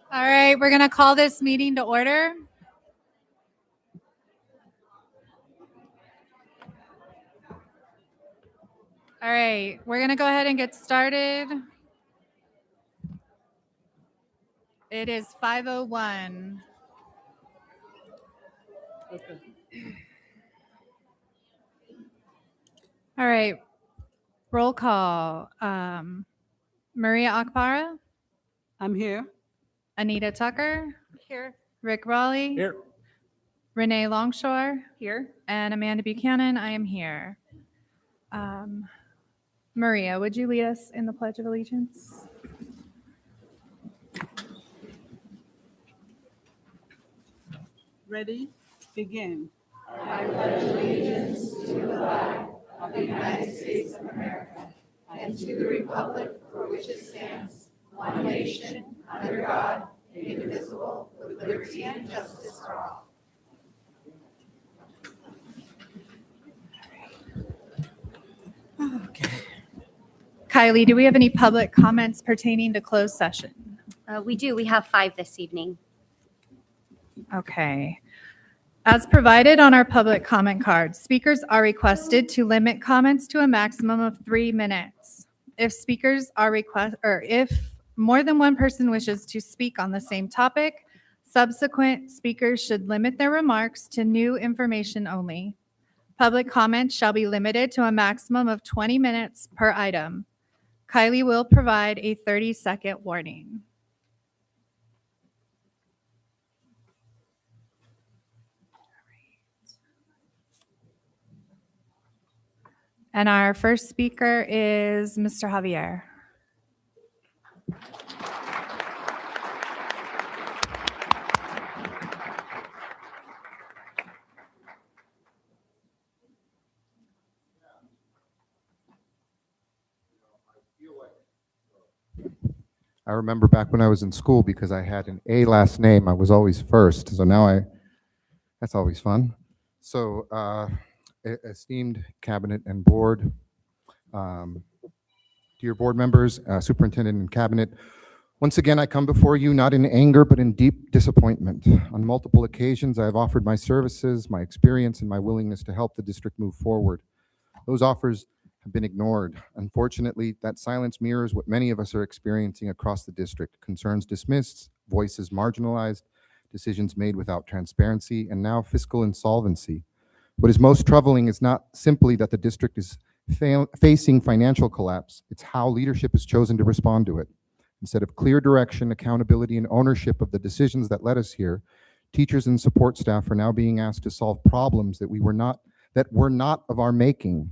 All right, we're going to call this meeting to order. All right, we're going to go ahead and get started. It is 5:01. Okay. All right, roll call. Maria Akbara, I'm here. Anita Tucker, Here. Rick Raleigh, Here. Renee Longshore, Here. and Amanda Buchanan. I am here. Maria, would you lead us in the Pledge of Allegiance? Ready? Begin. I pledge allegiance to the flag of the United States of America and to the republic for which it stands, one nation, under God, indivisible, with liberty and justice for all. Okay. Kylie, do we have any public comments pertaining to closed session? We do. We have 5 this evening. Okay. As provided on our public comment card, speakers are requested to limit comments to a maximum of 3 minutes. If if more than one person wishes to speak on the same topic, subsequent speakers should limit their remarks to new information only. Public comments shall be limited to a maximum of 20 minutes per item. Kylie will provide a 30-second warning. And our first speaker is Mr. Javier. I remember back when I was in school, because I had an A last name, I was always first. So now that's always fun. So esteemed cabinet and board, dear board members, superintendent and cabinet, once again, I come before you not in anger, but in deep disappointment. On multiple occasions, I have offered my services, my experience, and my willingness to help the district move forward. Those offers have been ignored. Unfortunately, that silence mirrors what many of us are experiencing across the district. Concerns dismissed, voices marginalized, decisions made without transparency, and now fiscal insolvency. What is most troubling is not simply that the district is facing financial collapse, it's how leadership has chosen to respond to it. Instead of clear direction, accountability, and ownership of the decisions that led us here, teachers and support staff are now being asked to solve problems that were not of our making.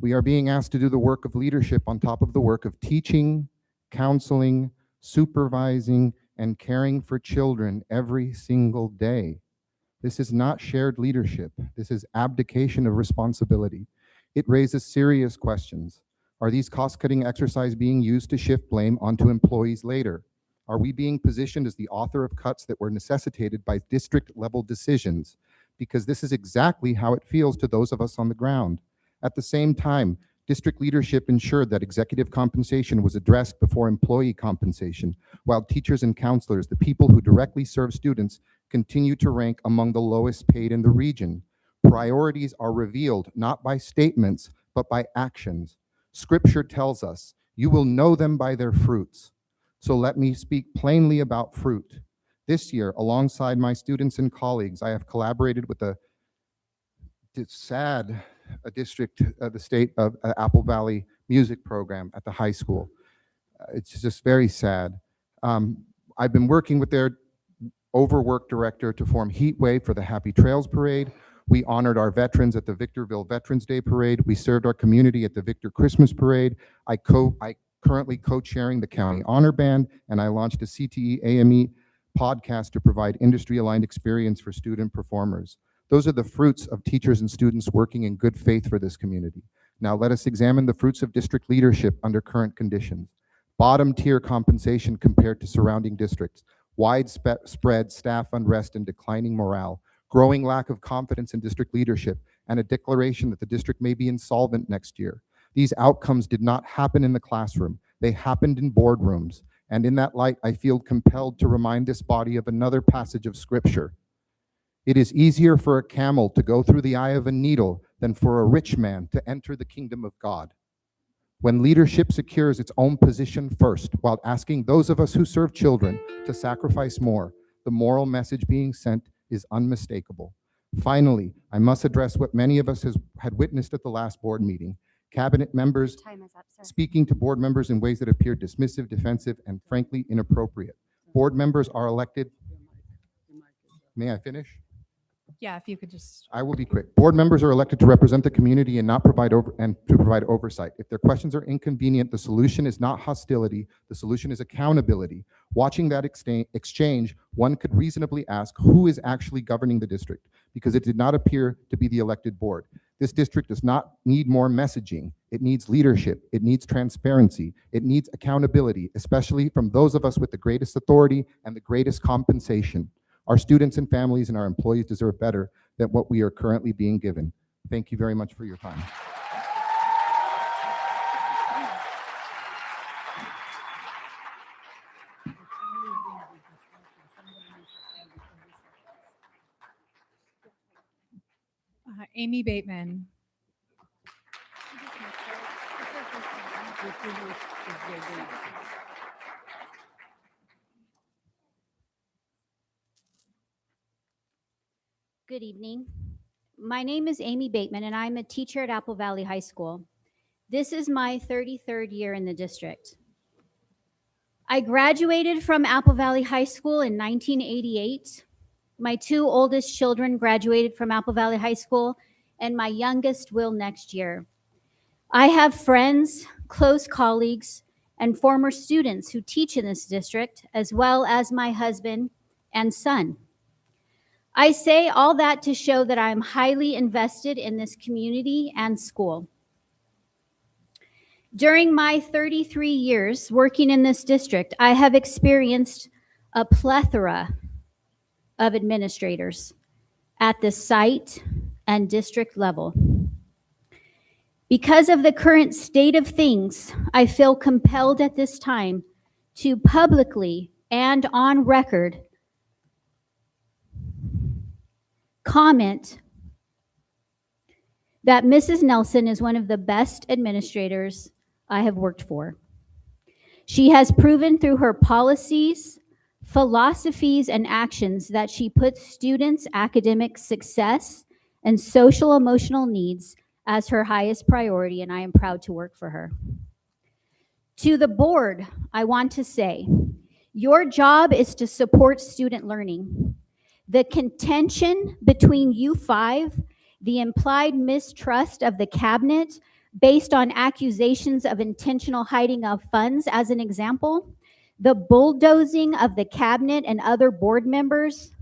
We are being asked to do the work of leadership on top of the work of teaching, counseling, supervising, and caring for children every single day. This is not shared leadership. This is abdication of responsibility. It raises serious questions. Are these cost-cutting exercises being used to shift blame onto employees later? Are we being positioned as the author of cuts that were necessitated by district-level decisions? Because this is exactly how it feels to those of us on the ground. At the same time, district leadership ensured that executive compensation was addressed before employee compensation, while teachers and counselors, the people who directly serve students, continue to rank among the lowest paid in the region. Priorities are revealed not by statements, but by actions. Scripture tells us, you will know them by their fruits. So let me speak plainly about fruit. This year, alongside my students and colleagues, I have collaborated with the district of the state of Apple Valley music program at the high school. It's just very sad. I've been working with their overworked director to form Heat Wave for the Happy Trails Parade. We honored our veterans at the Victorville Veterans Day Parade. We served our community at the Victor Christmas Parade. I currently co-chairing the County Honor Band, and I launched a CTE AME podcast to provide industry-aligned experience for student performers. Those are the fruits of teachers and students working in good faith for this community. Now let us examine the fruits of district leadership under current conditions. Bottom tier compensation compared to surrounding districts, widespread staff unrest and declining morale, growing lack of confidence in district leadership, and a declaration that the district may be insolvent next year. These outcomes did not happen in the classroom. They happened in boardrooms. And in that light, I feel compelled to remind this body of another passage of Scripture. It is easier for a camel to go through the eye of a needle than for a rich man to enter the kingdom of God. When leadership secures its own position first, while asking those of us who serve children to sacrifice more, the moral message being sent is unmistakable. Finally, I must address what many of us had witnessed at the last board meeting. Cabinet members Time is up, sir. speaking to board members in ways that appear dismissive, defensive, and frankly inappropriate. Board members are elected. May I finish? Yeah, if you could just. I will be quick. Board members are elected to represent the community and not provide oversight. If their questions are inconvenient, the solution is not hostility. The solution is accountability. Watching that exchange, one could reasonably ask who is actually governing the district, because it did not appear to be the elected board. This district does not need more messaging. It needs leadership. It needs transparency. It needs accountability, especially from those of us with the greatest authority and the greatest compensation. Our students and families and our employees deserve better than what we are currently being given. Thank you very much for your time. Amy Bateman. Good evening. My name is Amy Bateman, and I'm a teacher at Apple Valley High School. This is my 33rd year in the district. I graduated from Apple Valley High School in 1988. My two oldest children graduated from Apple Valley High School, and my youngest will next year. I have friends, close colleagues, and former students who teach in this district, as well as my husband and son. I say all that to show that I'm highly invested in this community and school. During my 33 years working in this district, I have experienced a plethora of administrators at the site and district level. Because of the current state of things, I feel compelled at this time to publicly and on record comment that Mrs. Nelson is one of the best administrators I have worked for. She has proven through her policies, philosophies, and actions that she puts students' academic success and social emotional needs as her highest priority, and I am proud to work for her. To the board, I want to say, your job is to support student learning. The contention between you five, the implied mistrust of the cabinet based on accusations of intentional hiding of funds, as an example, the bulldozing of the cabinet and other board members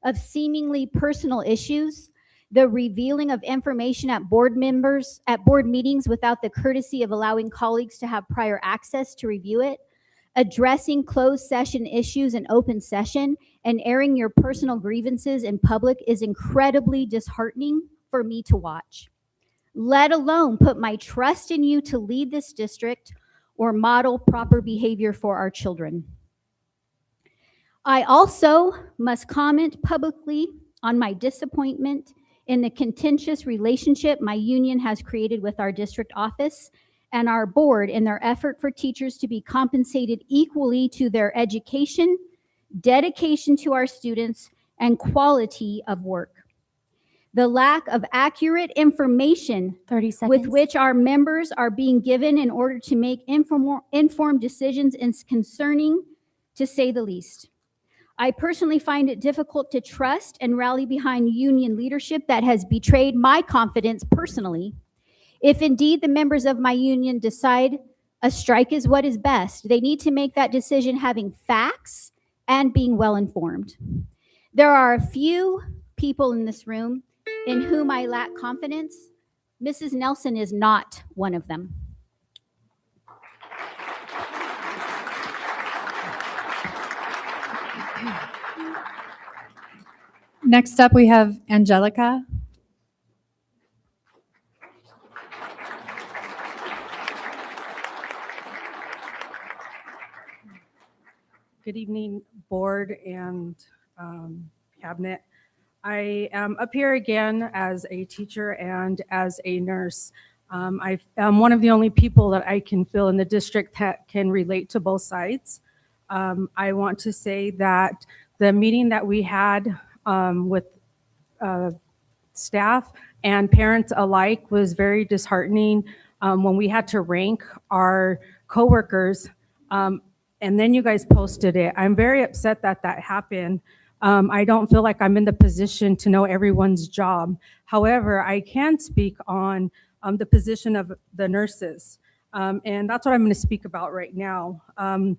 of seemingly personal issues, the revealing of information at board meetings without the courtesy of allowing colleagues to have prior access to review it, addressing closed session issues in open session, and airing your personal grievances in public is incredibly disheartening for me to watch, let alone put my trust in you to lead this district or model proper behavior for our children. I also must comment publicly on my disappointment in the contentious relationship my union has created with our district office and our board in their effort for teachers to be compensated equally to their education, dedication to our students, and quality of work. The lack of accurate information 30 seconds. with which our members are being given in order to make informed decisions is concerning, to say the least. I personally find it difficult to trust and rally behind union leadership that has betrayed my confidence personally. If indeed the members of my union decide a strike is what is best, they need to make that decision having facts and being well informed. There are a few people in this room in whom I lack confidence. Mrs. Nelson is not one of them. Next up, we have Angelica. Good evening, board and cabinet. I am up here again as a teacher and as a nurse. I'm one of the only people that I can feel in the district that can relate to both sides. I want to say that the meeting that we had with staff and parents alike was very disheartening when we had to rank our coworkers. And then you guys posted it. I'm very upset that that happened. I don't feel like I'm in the position to know everyone's job. However, I can speak on the position of the nurses. And that's what I'm going to speak about right now. The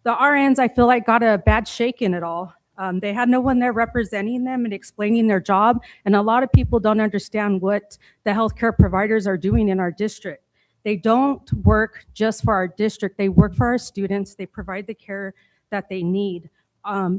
RNs, I feel like, got a bad shake in it all. They had no one there representing them and explaining their job. And a lot of people don't understand what the healthcare providers are doing in our district. They don't work just for our district. They work for our students. They provide the care that they need.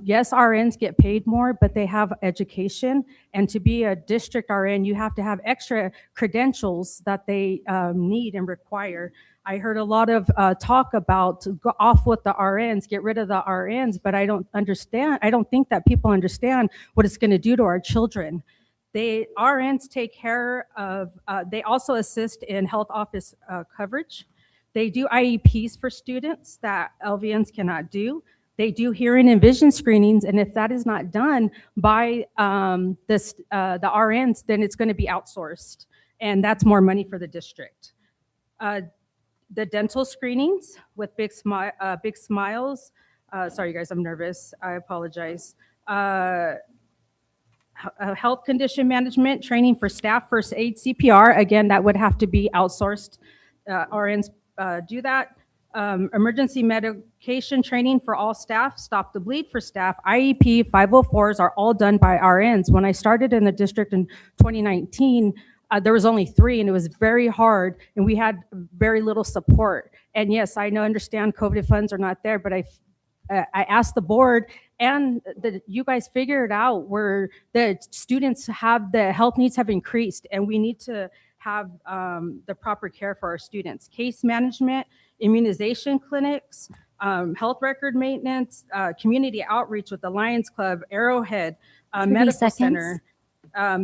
Yes, RNs get paid more, but they have education. And to be a district RN, you have to have extra credentials that they need and require. I heard a lot of talk about go off with the RNs, get rid of the RNs, but I don't understand. I don't think that people understand what it's going to do to our children. RNs take care of, they also assist in health office coverage. They do IEPs for students that LVNs cannot do. They do hearing and vision screenings, and if that is not done by the RNs, then it's going to be outsourced, and that's more money for the district. The dental screenings with big smiles. Sorry, guys, I'm nervous. I apologize. Health condition management training for staff, first aid, CPR. Again, that would have to be outsourced. RNs do that. Emergency medication training for all staff, stop the bleed for staff, IEP, 504s are all done by RNs. When I started in the district in 2019, there was only 3 and it was very hard and we had very little support. And yes, I understand COVID funds are not there, but I asked the board and you guys figured out where the students have the health needs have increased and we need to have the proper care for our students. Case management, immunization clinics, health record maintenance, community outreach with the Lions Club, Arrowhead, 30 medical seconds. center,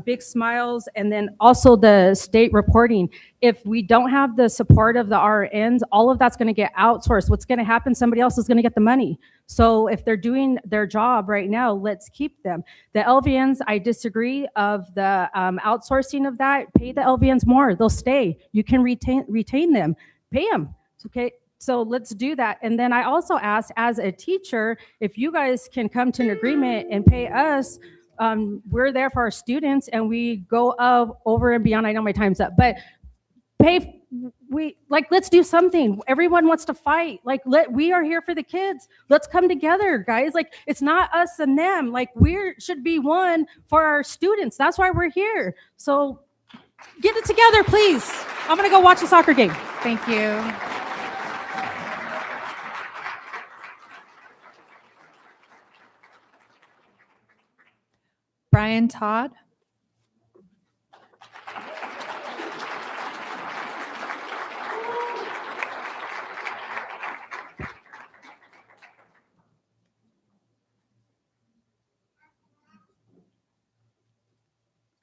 big smiles, and then also the state reporting. If we don't have the support of the RNs, all of that's going to get outsourced. What's going to happen? Somebody else is going to get the money. So if they're doing their job right now, let's keep them. The LVNs, I disagree of the outsourcing of that. Pay the LVNs more. They'll stay. You can retain them. Pay them. Okay. So let's do that. And then I also asked, as a teacher, if you guys can come to an agreement and pay us. We're there for our students and we go over and beyond. I know my time's up, but let's do something. Everyone wants to fight. We are here for the kids. Let's come together, guys. It's not us and them. We should be one for our students. That's why we're here. So get it together, please. I'm going to go watch the soccer game. Thank you. Brian Todd.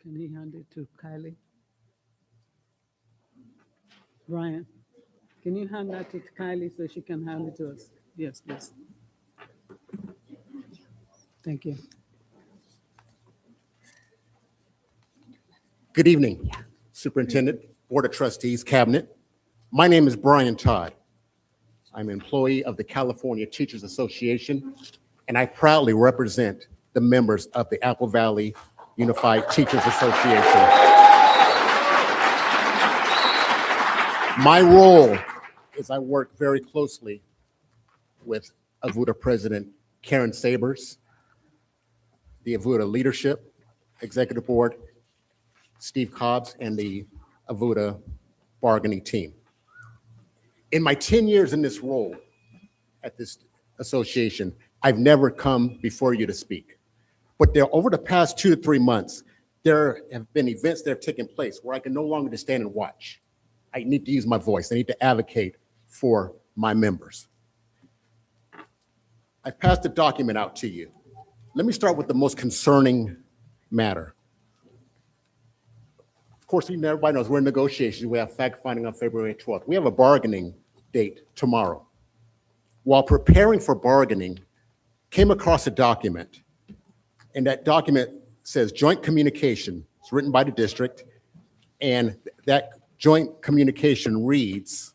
Can he hand it to Kylie? Brian, can you hand that to Kylie so she can hand it to us? Yes, please. Thank you. Good evening, Superintendent, Board of Trustees, Cabinet. My name is Brian Todd. I'm an employee of the California Teachers Association, and I proudly represent the members of the Apple Valley Unified Teachers Association. My role is I work very closely with AVUDA President Karen Sabers, the AVUDA Leadership, Executive Board, Steve Cobbs, and the AVUDA bargaining team. In my 10 years in this role at this association, I've never come before you to speak. But over the past 2 to 3 months, there have been events that have taken place where I can no longer just stand and watch. I need to use my voice. I need to advocate for my members. I passed the document out to you. Let me start with the most concerning matter. Of course, everybody knows we're in negotiations. We have fact-finding on February 12th. We have a bargaining date tomorrow. While preparing for bargaining, came across a document, and that document says joint communication. It's written by the district, and that joint communication reads,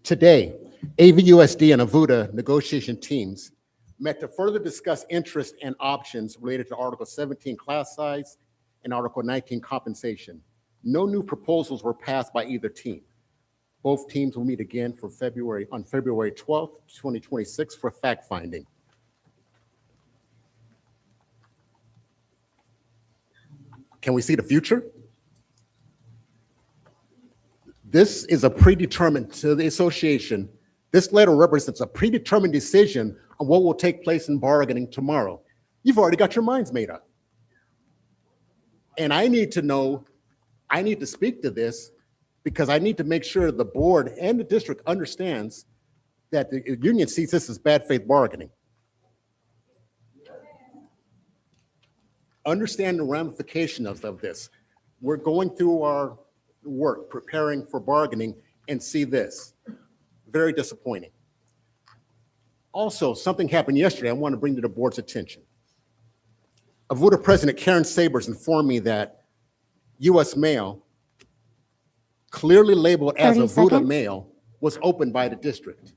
today, AVUSD and AVUDA negotiation teams met to further discuss interest and options related to Article 17 class size and Article 19 compensation. No new proposals were passed by either team. Both teams will meet again on February 12th, 2026 for fact-finding. Can we see the future? This is a predetermined, to the association, this letter represents a predetermined decision on what will take place in bargaining tomorrow. You've already got your minds made up. And I need to know, I need to speak to this because I need to make sure the board and the district understands that the union sees this as bad faith bargaining. Understand the ramifications of this. We're going through our work, preparing for bargaining, and see this. Very disappointing. Also, something happened yesterday I want to bring to the board's attention. AVUDA President Karen Sabers informed me that U.S. mail, clearly labeled as 30 AVUDA seconds. mail, was opened by the district.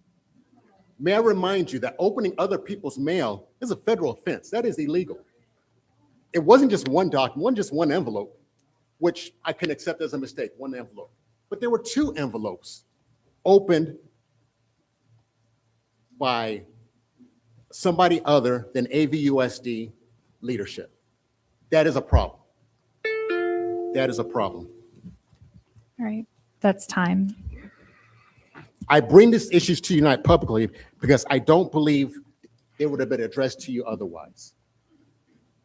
May I remind you that opening other people's mail is a federal offense. That is illegal. It wasn't just one document, wasn't just one envelope, which I can accept as a mistake, one envelope. But there were two envelopes opened by somebody other than AVUSD leadership. That is a problem. That is a problem. All right, that's time. I bring these issues to you tonight publicly because I don't believe it would have been addressed to you otherwise.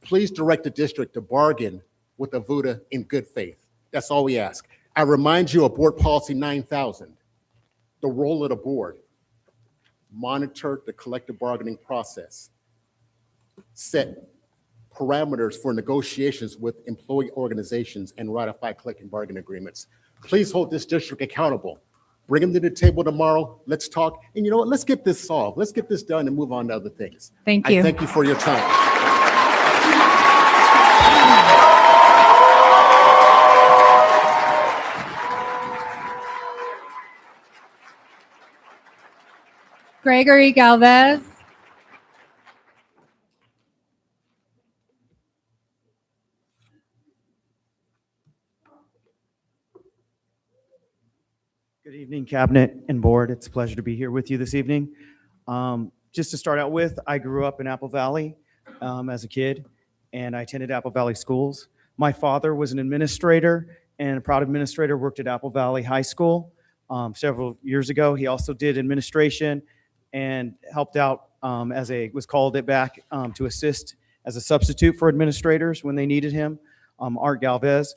Please direct the district to bargain with AVUDA in good faith. That's all we ask. I remind you of Board Policy 9000, the role of the board. Monitor the collective bargaining process. Set parameters for negotiations with employee organizations and ratify collective bargaining agreements. Please hold this district accountable. Bring them to the table tomorrow. Let's talk. And you know what? Let's get this solved. Let's get this done and move on to other things. Thank I you. thank you for your time. Gregory Galvez. Good evening, Cabinet and Board. It's a pleasure to be here with you this evening. Just to start out with, I grew up in Apple Valley as a kid, and I attended Apple Valley schools. My father was an administrator and a proud administrator, worked at Apple Valley High School several years ago. He also did administration and helped out was called it back to assist as a substitute for administrators when they needed him, Art Galvez.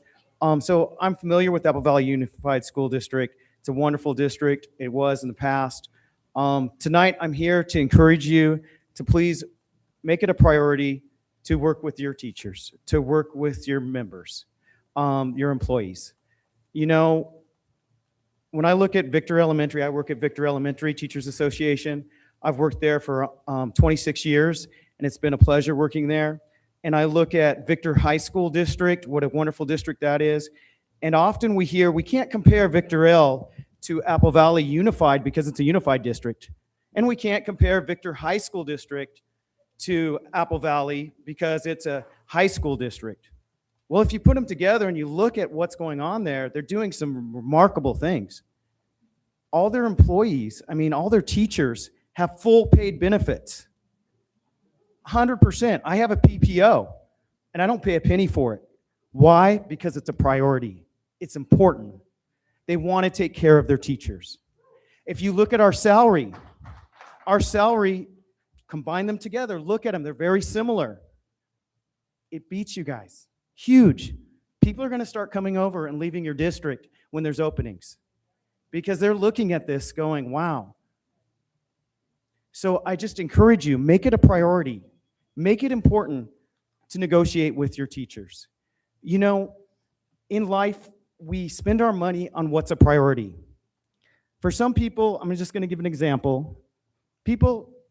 So I'm familiar with Apple Valley Unified School District. It's a wonderful district. It was in the past. Tonight, I'm here to encourage you to please make it a priority to work with your teachers, to work with your members, your employees. You know, when I look at Victor Elementary, I work at Victor Elementary Teachers Association. I've worked there for 26 years, and it's been a pleasure working there. And I look at Victor High School District, what a wonderful district that is. And often we hear we can't compare Victor L to Apple Valley Unified because it's a unified district. And we can't compare Victor High School District to Apple Valley because it's a high school district. Well, if you put them together and you look at what's going on there, they're doing some remarkable things. All their employees, all their teachers have full paid benefits. 100%. I have a PPO and I don't pay a penny for it. Why? Because it's a priority. It's important. They want to take care of their teachers. If you look at our salary, combine them together, look at them, they're very similar. It beats you guys. Huge. People are going to start coming over and leaving your district when there's openings because they're looking at this going, wow, So I just encourage you, make it a priority. Make it important to negotiate with your teachers. You know, in life, we spend our money on what's a priority. For some people, I'm just going to give an example.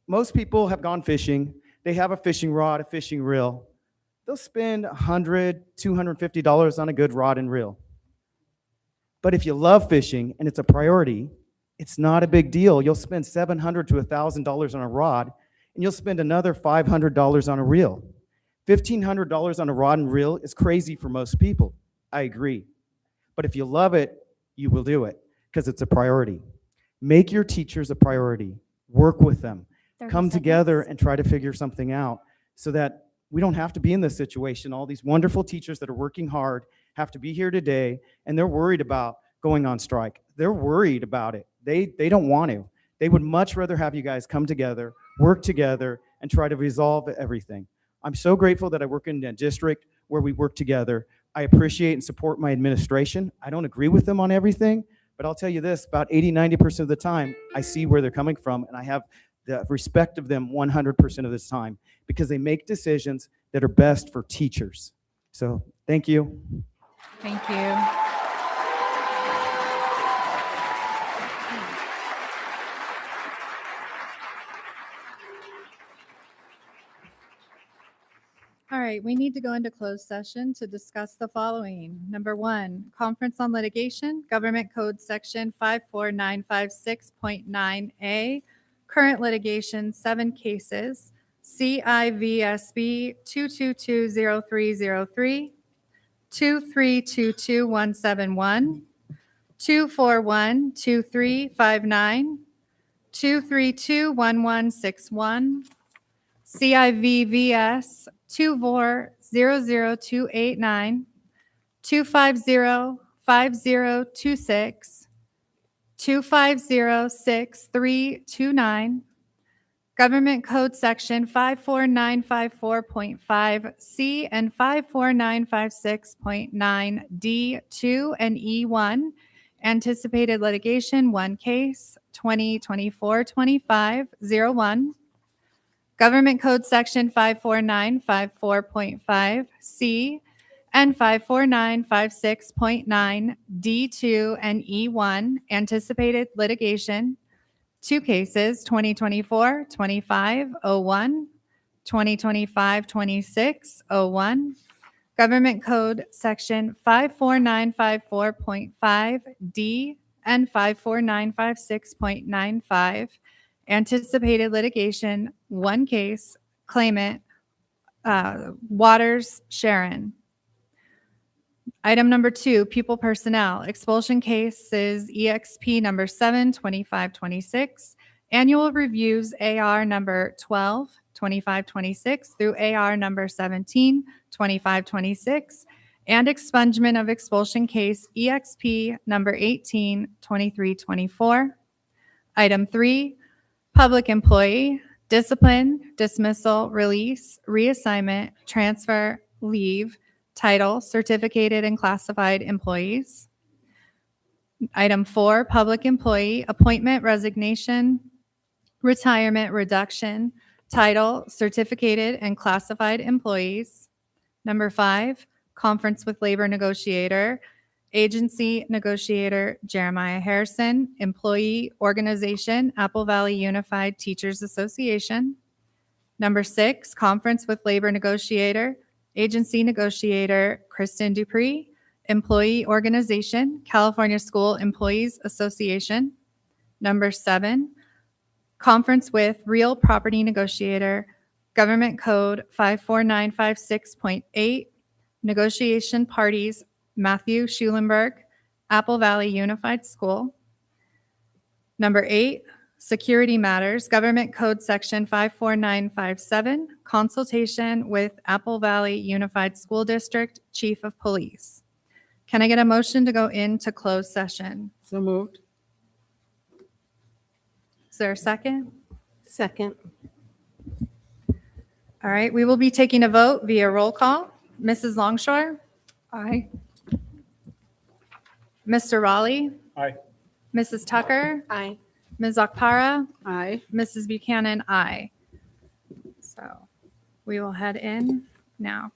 Most people have gone fishing. They have a fishing rod, a fishing reel. They'll spend $100, $250 on a good rod and reel. But if you love fishing and it's a priority, it's not a big deal. You'll spend $700 to $1,000 on a rod, and you'll spend another $500 on a reel. $1,500 on a rod and reel is crazy for most people. I agree. But if you love it, you will do it because it's a priority. Make your teachers a priority. Work with them. 30 Come together seconds. and try to figure something out so that we don't have to be in this situation. All these wonderful teachers that are working hard have to be here today, and they're worried about going on strike. They're worried about it. They don't want to. They would much rather have you guys come together, work together, and try to resolve everything. I'm so grateful that I work in a district where we work together. I appreciate and support my administration. I don't agree with them on everything, but I'll tell you this, about 80-90% of the time, I see where they're coming from, and I have the respect of them 100% of the time because they make decisions that are best for teachers. So thank you. Thank you. All right, we need to go into closed session to discuss the following. Number one, conference on litigation, Government Code Section 54956.9A, current litigation, 7 cases, CIVSB 2220303, 2322171, 2412359, 2321161, CIVVS 2400289, 2505026, 2506329, Government Code Section 54954.5C and 54956.9D2 and E1, anticipated litigation, 1 case, 2024-25-01. Government Code Section 54954.5C and 54956.9D2 and E1, anticipated litigation, 2 cases, 2024-25-01, 2025-26-01. Government Code Section 54954.5D and 54956.95, anticipated litigation, 1 case, claimant, Waters Sharon. Item number 2, pupil personnel, expulsion cases EXP number 7, 2526, annual reviews AR number 12, 2526 through AR number 17, 2526, and expungement of expulsion case EXP number 18, 2324. Item 3, public employee, discipline, dismissal, release, reassignment, transfer, leave, title, certificated and classified employees. Item 4, public employee, appointment, resignation, retirement, reduction, title, certificated and classified employees. Number 5, conference with labor negotiator, agency negotiator Jeremiah Harrison, employee organization Apple Valley Unified Teachers Association. Number 6, conference with labor negotiator, agency negotiator Kristen Dupree, employee organization California School Employees Association. Number 7, conference with real property negotiator, Government Code 54956.8, negotiation parties Matthew Schulenberg, Apple Valley Unified School. Number 8, security matters, Government Code Section 54957, consultation with Apple Valley Unified School District Chief of Police. Can I get a motion to go into closed session? So moved. Is there a second? Second. All right, we will be taking a vote via roll call. Mrs. Longshore? Aye. Mr. Raleigh? Aye. Mrs. Tucker? Aye. Ms. Akpara, Aye. Mrs. Buchanan, aye. So we will head in now.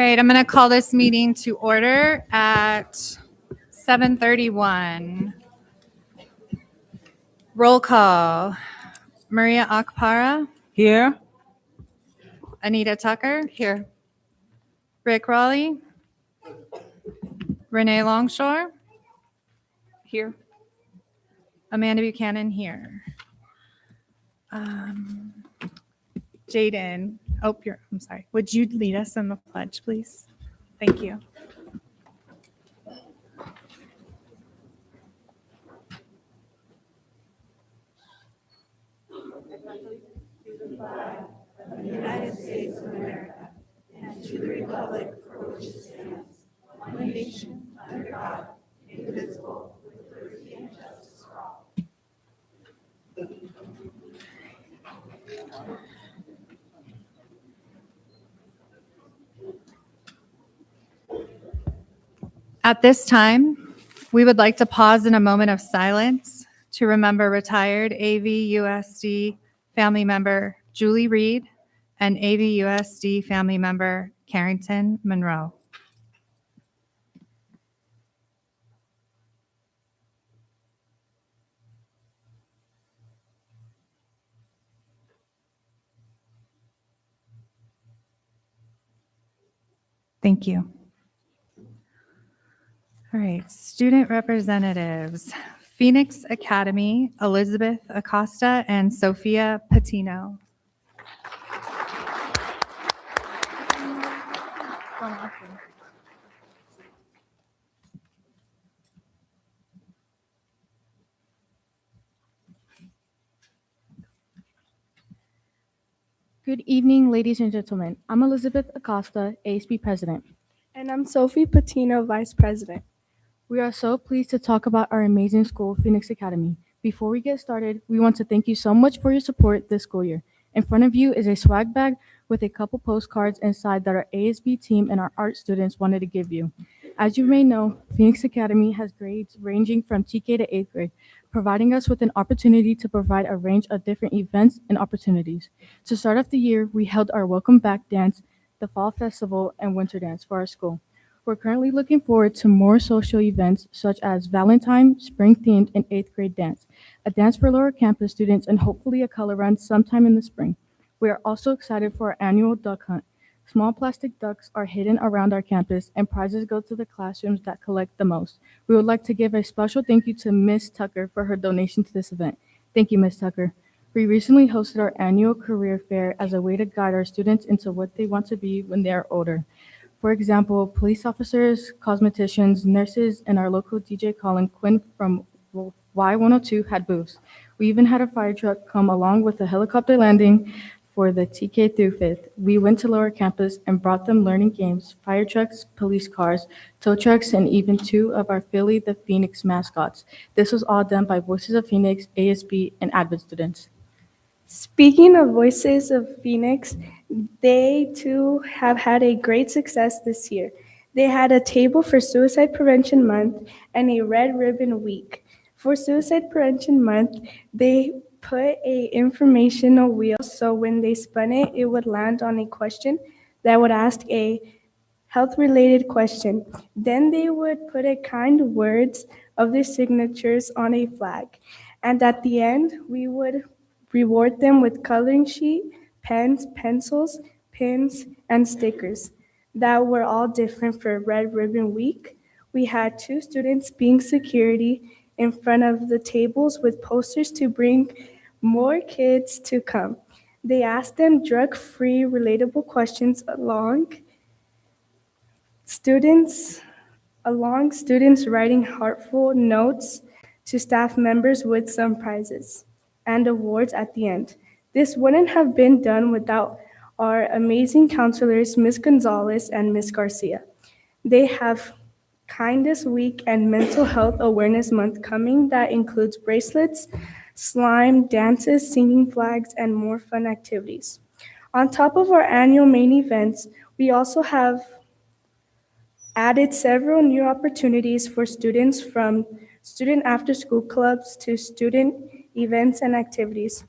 right, I'm going to call this meeting to order at 7:31. Roll call. Maria Akpara, Here? Anita Tucker. Here. Rick Raleigh. Renee Longshore. Here. Amanda Buchanan here. Jaden, I'm sorry. Would you lead us in the pledge, please? Thank you. At this time, we would like to pause in a moment of silence to remember retired AVUSD family member Julie Reed and AVUSD family member Carrington Monroe. Thank you. All right, student representatives, Phoenix Academy, Elizabeth Acosta and Sophia Patino. Good evening, ladies and gentlemen. I'm Elizabeth Acosta, ASB President. And I'm Sophie Patino, Vice President. We are so pleased to talk about our amazing school, Phoenix Academy. Before we get started, we want to thank you so much for your support this school year. In front of you is a swag bag with a couple postcards inside that our ASB team and our art students wanted to give you. As you may know, Phoenix Academy has grades ranging from TK to 8th grade, providing us with an opportunity to provide a range of different events and opportunities. To start off the year, we held our Welcome Back Dance, the Fall Festival, and Winter Dance for our school. We're currently looking forward to more social events such as Valentine, spring-themed, and 8th grade dance, a dance for lower campus students, and hopefully a color run sometime in the spring. We are also excited for our annual duck hunt. Small plastic ducks are hidden around our campus, and prizes go to the classrooms that collect the most. We would like to give a special thank you to Miss Tucker for her donation to this event. Thank you, Miss Tucker. We recently hosted our annual career fair as a way to guide our students into what they want to be when they are older. For example, police officers, cosmeticians, nurses, and our local DJ Colin Quinn from Y102 had booths. We even had a fire truck come along with a helicopter landing for the TK through 5th. We went to lower campus and brought them learning games, fire trucks, police cars, tow trucks, and even 2 of our Philly the Phoenix mascots. This was all done by Voices of Phoenix, ASB, and Advent students. Speaking of Voices of Phoenix, they too have had a great success this year. They had a table for Suicide Prevention Month and a Red Ribbon Week. For Suicide Prevention Month, they put a informational wheel so when they spun it, it would land on a question that would ask a health-related question. Then they would put a kind words of their signatures on a flag. And at the end, we would reward them with coloring sheet, pens, pencils, pins, and stickers that were all different for Red Ribbon Week. We had 2 students being security in front of the tables with posters to bring more kids to come. They asked them drug-free, relatable questions students writing heartful notes to staff members with some prizes and awards at the end. This wouldn't have been done without our amazing counselors, Ms. Gonzalez and Ms. Garcia. They have Kindness Week and Mental Health Awareness Month coming that includes bracelets, slime, dances, singing flags, and more fun activities. On top of our annual main events, we also have added several new opportunities for students from student after-school clubs to student events and activities.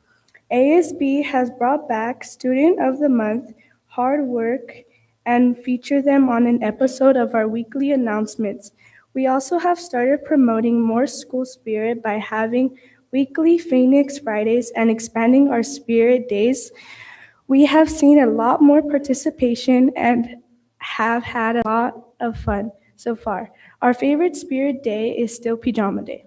ASB has brought back Student of the Month, Hard Work, and feature them on an episode of our weekly announcements. We also have started promoting more school spirit by having weekly Phoenix Fridays and expanding our spirit days. We have seen a lot more participation and have had a lot of fun so far. Our favorite spirit day is still Pajama Day.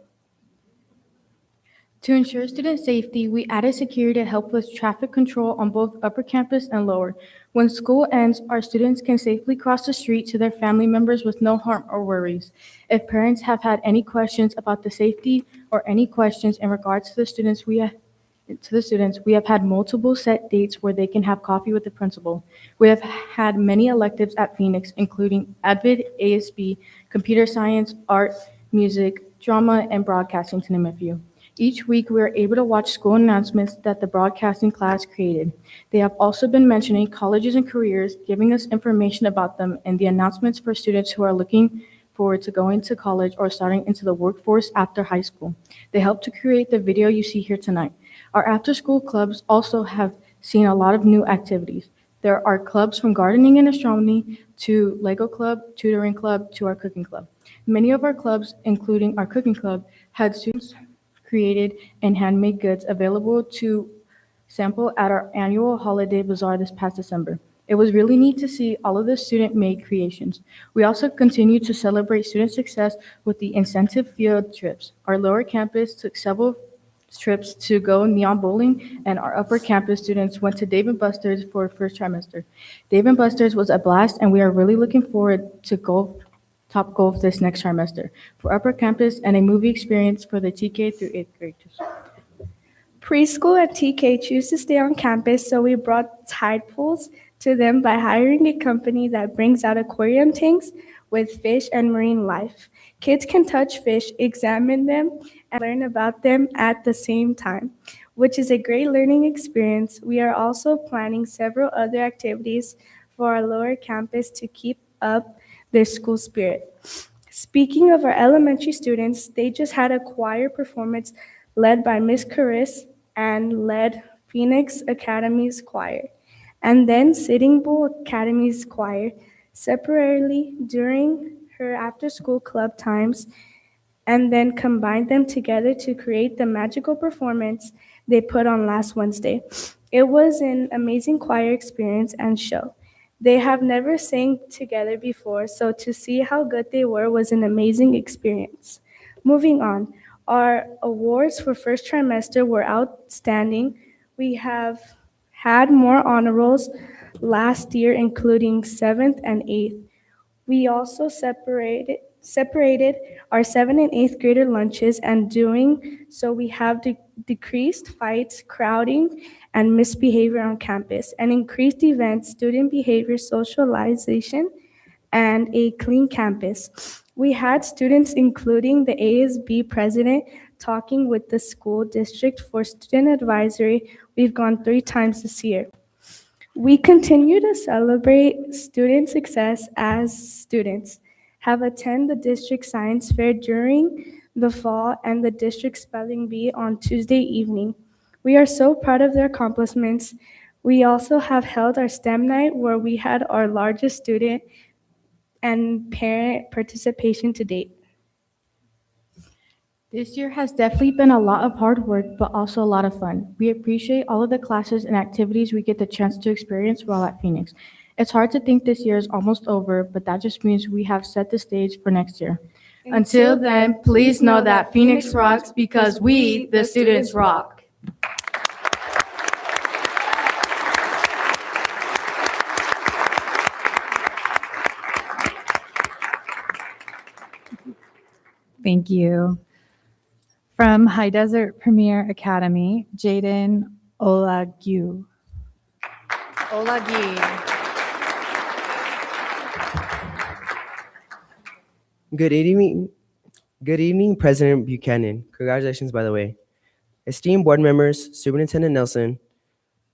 To ensure student safety, we added security to help with traffic control on both upper campus and lower. When school ends, our students can safely cross the street to their family members with no harm or worries. If parents have had any questions about the safety or any questions in regards to the students, we have had multiple set dates where they can have coffee with the principal. We have had many electives at Phoenix, including Advid, ASB, computer science, art, music, drama, and broadcasting, to name a few. Each week, we are able to watch school announcements that the broadcasting class created. They have also been mentioning colleges and careers, giving us information about them, and the announcements for students who are looking forward to going to college or starting into the workforce after high school. They helped to create the video you see here tonight. Our after-school clubs also have seen a lot of new activities. There are clubs from gardening and astronomy to Lego club, tutoring club, to our cooking club. Many of our clubs, including our cooking club, had students created and handmade goods available to sample at our annual holiday bazaar this past December. It was really neat to see all of the student-made creations. We also continue to celebrate student success with the incentive field trips. Our lower campus took several trips to go neon bowling, and our upper campus students went to Dave & Buster's for first trimester. Dave & Buster's was a blast, and we are really looking forward to Top Golf this next trimester for upper campus and a movie experience for the TK through 8th graders. Preschool at TK choose to stay on campus, so we brought tide pools to them by hiring a company that brings out aquarium tanks with fish and marine life. Kids can touch fish, examine them, and learn about them at the same time, which is a great learning experience. We are also planning several other activities for our lower campus to keep up their school spirit. Speaking of our elementary students, they just had a choir performance led by Miss Caris and led Phoenix Academy's choir, and then Sitting Bull Academy's choir separately during her after-school club times, and then combined them together to create the magical performance they put on last Wednesday. It was an amazing choir experience and show. They have never sang together before, so to see how good they were was an amazing experience. Moving on, our awards for first trimester were outstanding. We have had more honor rolls last year, including 7th and 8th. We also separated our 7th and 8th grader lunches, and doing so we have decreased fights, crowding, and misbehavior on campus, and increased events, student behavior, socialization, and a clean campus. We had students, including the ASB president, talking with the school district for student advisory. We've gone 3 times this year. We continue to celebrate student success as students have attended the district science fair during the fall and the district spelling bee on Tuesday evening. We are so proud of their accomplishments. We also have held our STEM night where we had our largest student and parent participation to date. This year has definitely been a lot of hard work, but also a lot of fun. We appreciate all of the classes and activities we get the chance to experience while at Phoenix. It's hard to think this year is almost over, but that just means we have set the stage for next year. Until then, please know that Phoenix rocks because we, the students, rock. Thank you. From High Desert Premier Academy, Jaden Olague. Good evening. Good evening, President Buchanan. Congratulations, by the way. Esteemed board members, Superintendent Nelson,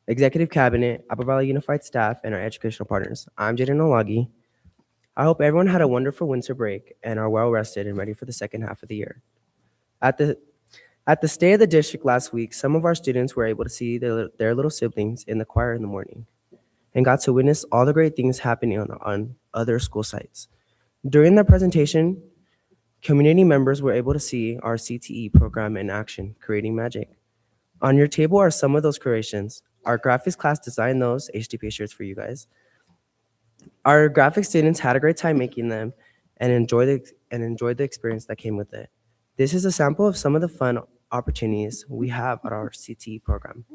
Executive Cabinet, Apple Valley Unified staff, and our educational partners. I'm Jaden Olagi. I hope everyone had a wonderful winter break and are well rested and ready for the second half of the year. At the State of the District last week, some of our students were able to see their little siblings in the choir in the morning. and got to witness all the great things happening on other school sites. During the presentation, community members were able to see our CTE program in action, creating magic. On your table are some of those creations. Our graphics class designed those HDPA shirts for you guys. Our graphics students had a great time making them and enjoyed the experience that came with it. This is a sample of some of the fun opportunities we have at our CTE program.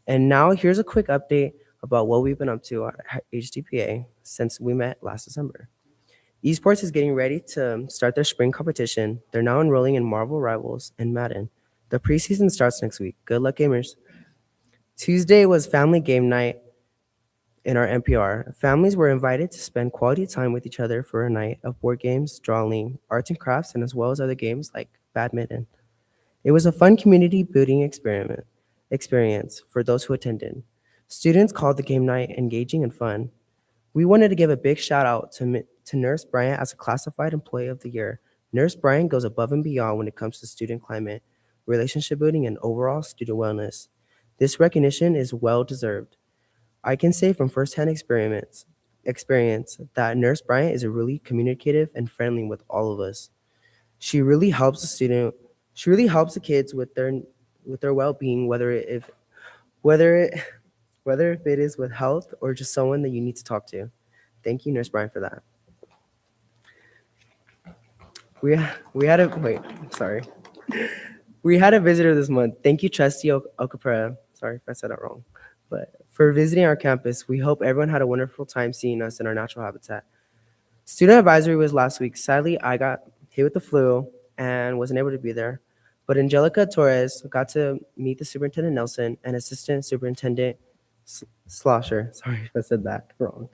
And now here's a quick update about what we've been up to at HDPA since we met last December. Esports is getting ready to start their spring competition. They're now enrolling in Marvel Rivals and Madden. The preseason starts next week. Good luck, gamers. Tuesday was family game night in our NPR. Families were invited to spend quality time with each other for a night of board games, drawing, arts and crafts, and as well as other games like badminton. It was a fun community building experience for those who attended. Students called the game night engaging and fun. We wanted to give a big shout out to Nurse Bryant as a classified employee of the year. Nurse Bryant goes above and beyond when it comes to student climate, relationship building, and overall student wellness. This recognition is well deserved. I can say from firsthand experience that Nurse Bryant is really communicative and friendly with all of us. She really helps the kids with their well-being, whether it is with health or just someone that you need to talk to. Thank you, Nurse Bryant, for that. We had a visitor this month. Thank you, Trustee Okapera. Sorry if I said that wrong. But for visiting our campus, we hope everyone had a wonderful time seeing us in our natural habitat. Student advisory was last week. Sadly, I got hit with the flu and wasn't able to be there. But Angelica Torres got to meet the Superintendent Nelson and Assistant Superintendent Slosher. Sorry if I said that wrong.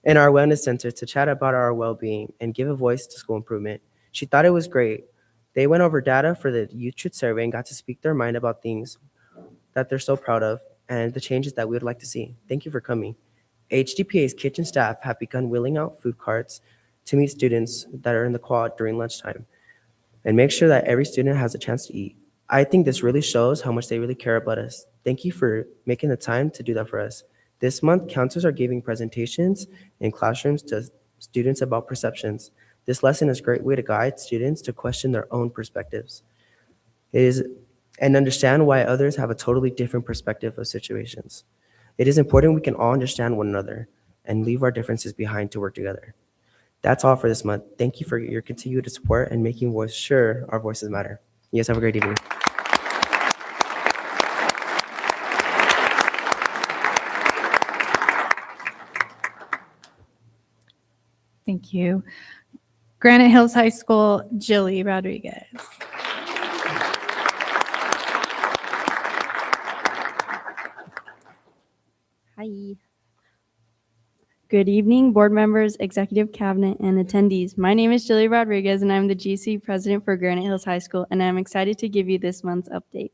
In our wellness center to chat about our well-being and give a voice to school improvement. She thought it was great. They went over data for the Youth Truth Survey and got to speak their mind about things that they're so proud of and the changes that we would like to see. Thank you for coming. HDPA's kitchen staff have begun wheeling out food carts to meet students that are in the quad during lunchtime and make sure that every student has a chance to eat. I think this really shows how much they really care about us. Thank you for making the time to do that for us. This month, counselors are giving presentations in classrooms to students about perceptions. This lesson is a great way to guide students to question their own perspectives and understand why others have a totally different perspective of situations. It is important we can all understand one another and leave our differences behind to work together. That's all for this month. Thank you for your continued support and making sure our voices matter. You guys have a great evening. Thank you. Granite Hills High School, Jilly Rodriguez. Hi. Good evening, board members, executive cabinet, and attendees. My name is Jilly Rodriguez, and I'm the GC president for Granite Hills High School, and I'm excited to give you this month's update.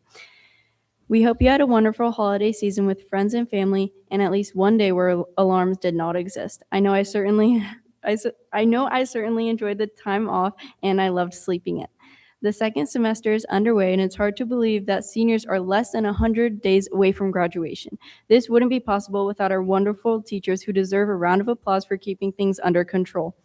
We hope you had a wonderful holiday season with friends and family, and at least one day where alarms did not exist. I know I certainly enjoyed the time off, and I loved sleeping in. The second semester is underway, and it's hard to believe that seniors are less than 100 days away from graduation. This wouldn't be possible without our wonderful teachers who deserve a round of applause for keeping things under control.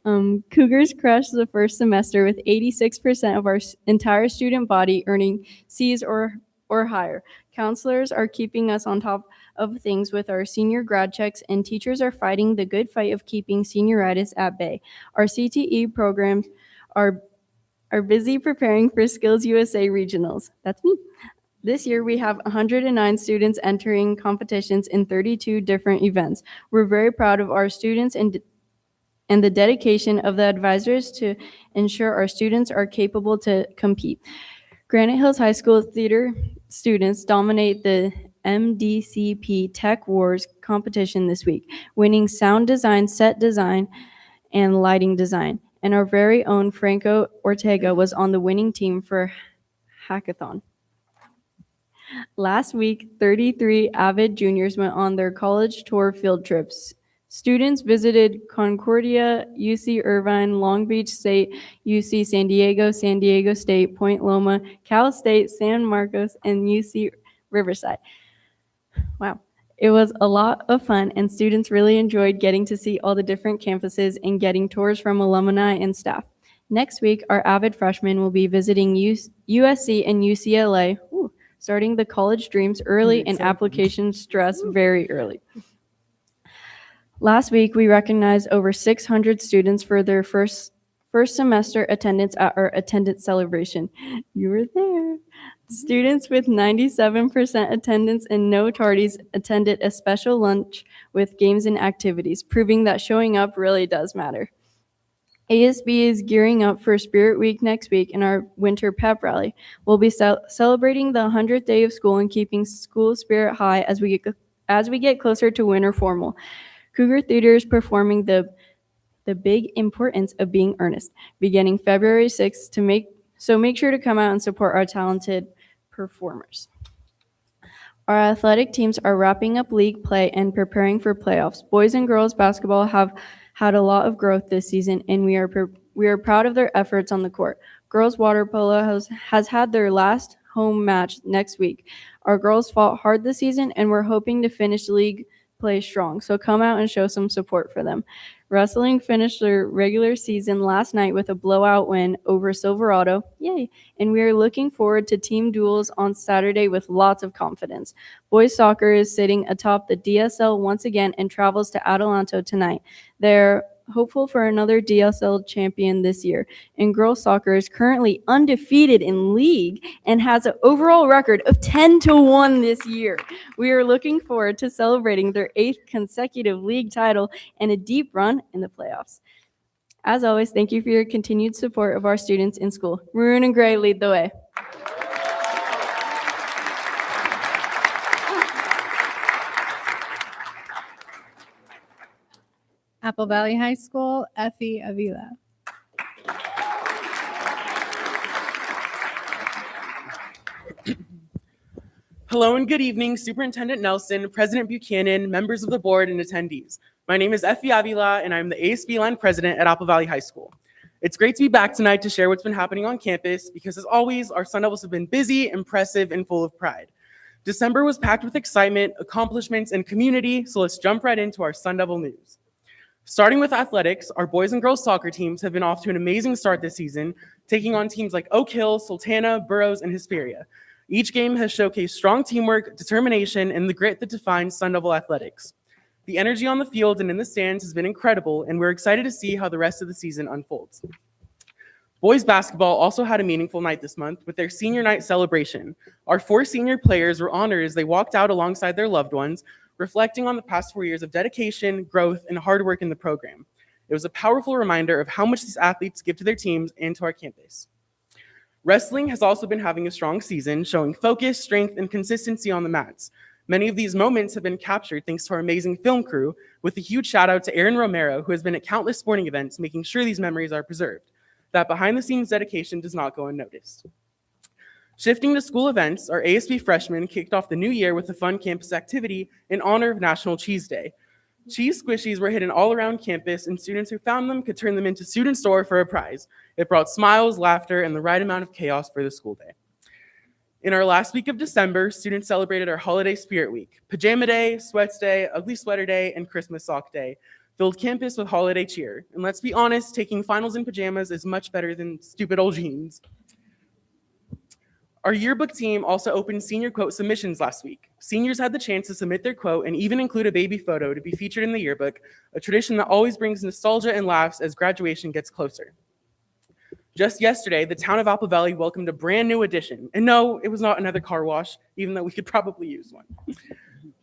Cougars crushed the first semester with 86% of our entire student body earning C's or higher. Counselors are keeping us on top of things with our senior grad checks, and teachers are fighting the good fight of keeping senioritis at bay. Our CTE programs are busy preparing for Skills USA regionals. That's me. This year, we have 109 students entering competitions in 32 different events. We're very proud of our students and the dedication of the advisors to ensure our students are capable to compete. Granite Hills High School theater students dominate the MDCP Tech Wars competition this week, winning sound design, set design, and lighting design. And our very own Franco Ortega was on the winning team for hackathon. Last week, 33 Avid juniors went on their college tour field trips. Students visited Concordia, UC Irvine, Long Beach State, UC San Diego State, Point Loma, Cal State, San Marcos, and UC Riverside. Wow. It was a lot of fun, and students really enjoyed getting to see all the different campuses and getting tours from alumni and staff. Next week, our avid freshmen will be visiting USC and UCLA, starting the college dreams early and application stress very early. Last week, we recognized over 600 students for their first semester attendance at our attendance celebration. You were there. Students with 97% attendance and no tardies attended a special lunch with games and activities, proving that showing up really does matter. ASB is gearing up for Spirit Week next week in our winter pep rally. We'll be celebrating the 100th day of school and keeping school spirit high as we get closer to winter formal. Cougar Theater is performing the big importance of being earnest, beginning February 6th make sure to come out and support our talented performers. Our athletic teams are wrapping up league play and preparing for playoffs. Boys and girls basketball have had a lot of growth this season, and we are proud of their efforts on the court. Girls water polo has had their last home match next week. Our girls fought hard this season, and we're hoping to finish league play strong, so come out and show some support for them. Wrestling finished their regular season last night with a blowout win over Silverado. Yay! And we are looking forward to team duels on Saturday with lots of confidence. Boys soccer is sitting atop the DSL once again and travels to Adelanto tonight. They're hopeful for another DSL champion this year. And girls soccer is currently undefeated in league and has an overall record of 10-1 this year. We are looking forward to celebrating their 8th consecutive league title and a deep run in the playoffs. As always, thank you for your continued support of our students in school. Maroon and gray lead the way. Apple Valley High School, Effie Avila. Hello and good evening, Superintendent Nelson, President Buchanan, members of the board, and attendees. My name is Effie Avila, and I'm the ASB line president at Apple Valley High School. It's great to be back tonight to share what's been happening on campus because, as always, our Sun Devils have been busy, impressive, and full of pride. December was packed with excitement, accomplishments, and community, so let's jump right into our Sun Devil news. Starting with athletics, our boys and girls soccer teams have been off to an amazing start this season, taking on teams like Oak Hill, Sultana, Burroughs, and Hesperia. Each game has showcased strong teamwork, determination, and the grit that defines Sun Devil athletics. The energy on the field and in the stands has been incredible, and we're excited to see how the rest of the season unfolds. Boys basketball also had a meaningful night this month with their senior night celebration. Our 4 senior players were honored as they walked out alongside their loved ones, reflecting on the past 4 years of dedication, growth, and hard work in the program. It was a powerful reminder of how much these athletes give to their teams and to our campus. Wrestling has also been having a strong season, showing focus, strength, and consistency on the mats. Many of these moments have been captured thanks to our amazing film crew, with a huge shout out to Aaron Romero, who has been at countless sporting events, making sure these memories are preserved. That behind-the-scenes dedication does not go unnoticed. Shifting to school events, our ASB freshmen kicked off the new year with a fun campus activity in honor of National Cheese Day. Cheese squishies were hidden all around campus, and students who found them could turn them into Student Store for a prize. It brought smiles, laughter, and the right amount of chaos for the school day. In our last week of December, students celebrated our holiday Spirit Week. Pajama Day, Sweats Day, Ugly Sweater Day, and Christmas Sock Day filled campus with holiday cheer. And let's be honest, taking finals in pajamas is much better than stupid old jeans. Our yearbook team also opened senior quote submissions last week. Seniors had the chance to submit their quote and even include a baby photo to be featured in the yearbook, a tradition that always brings nostalgia and laughs as graduation gets closer. Just yesterday, the town of Apple Valley welcomed a brand new addition. And no, it was not another car wash, even though we could probably use one.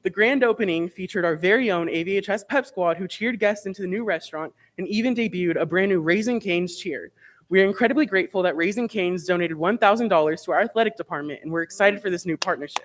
The grand opening featured our very own AVHS Pep Squad, who cheered guests into the new restaurant and even debuted a brand new Raising Cane's cheer. We are incredibly grateful that Raising Cane's donated $1,000 to our athletic department, and we're excited for this new partnership.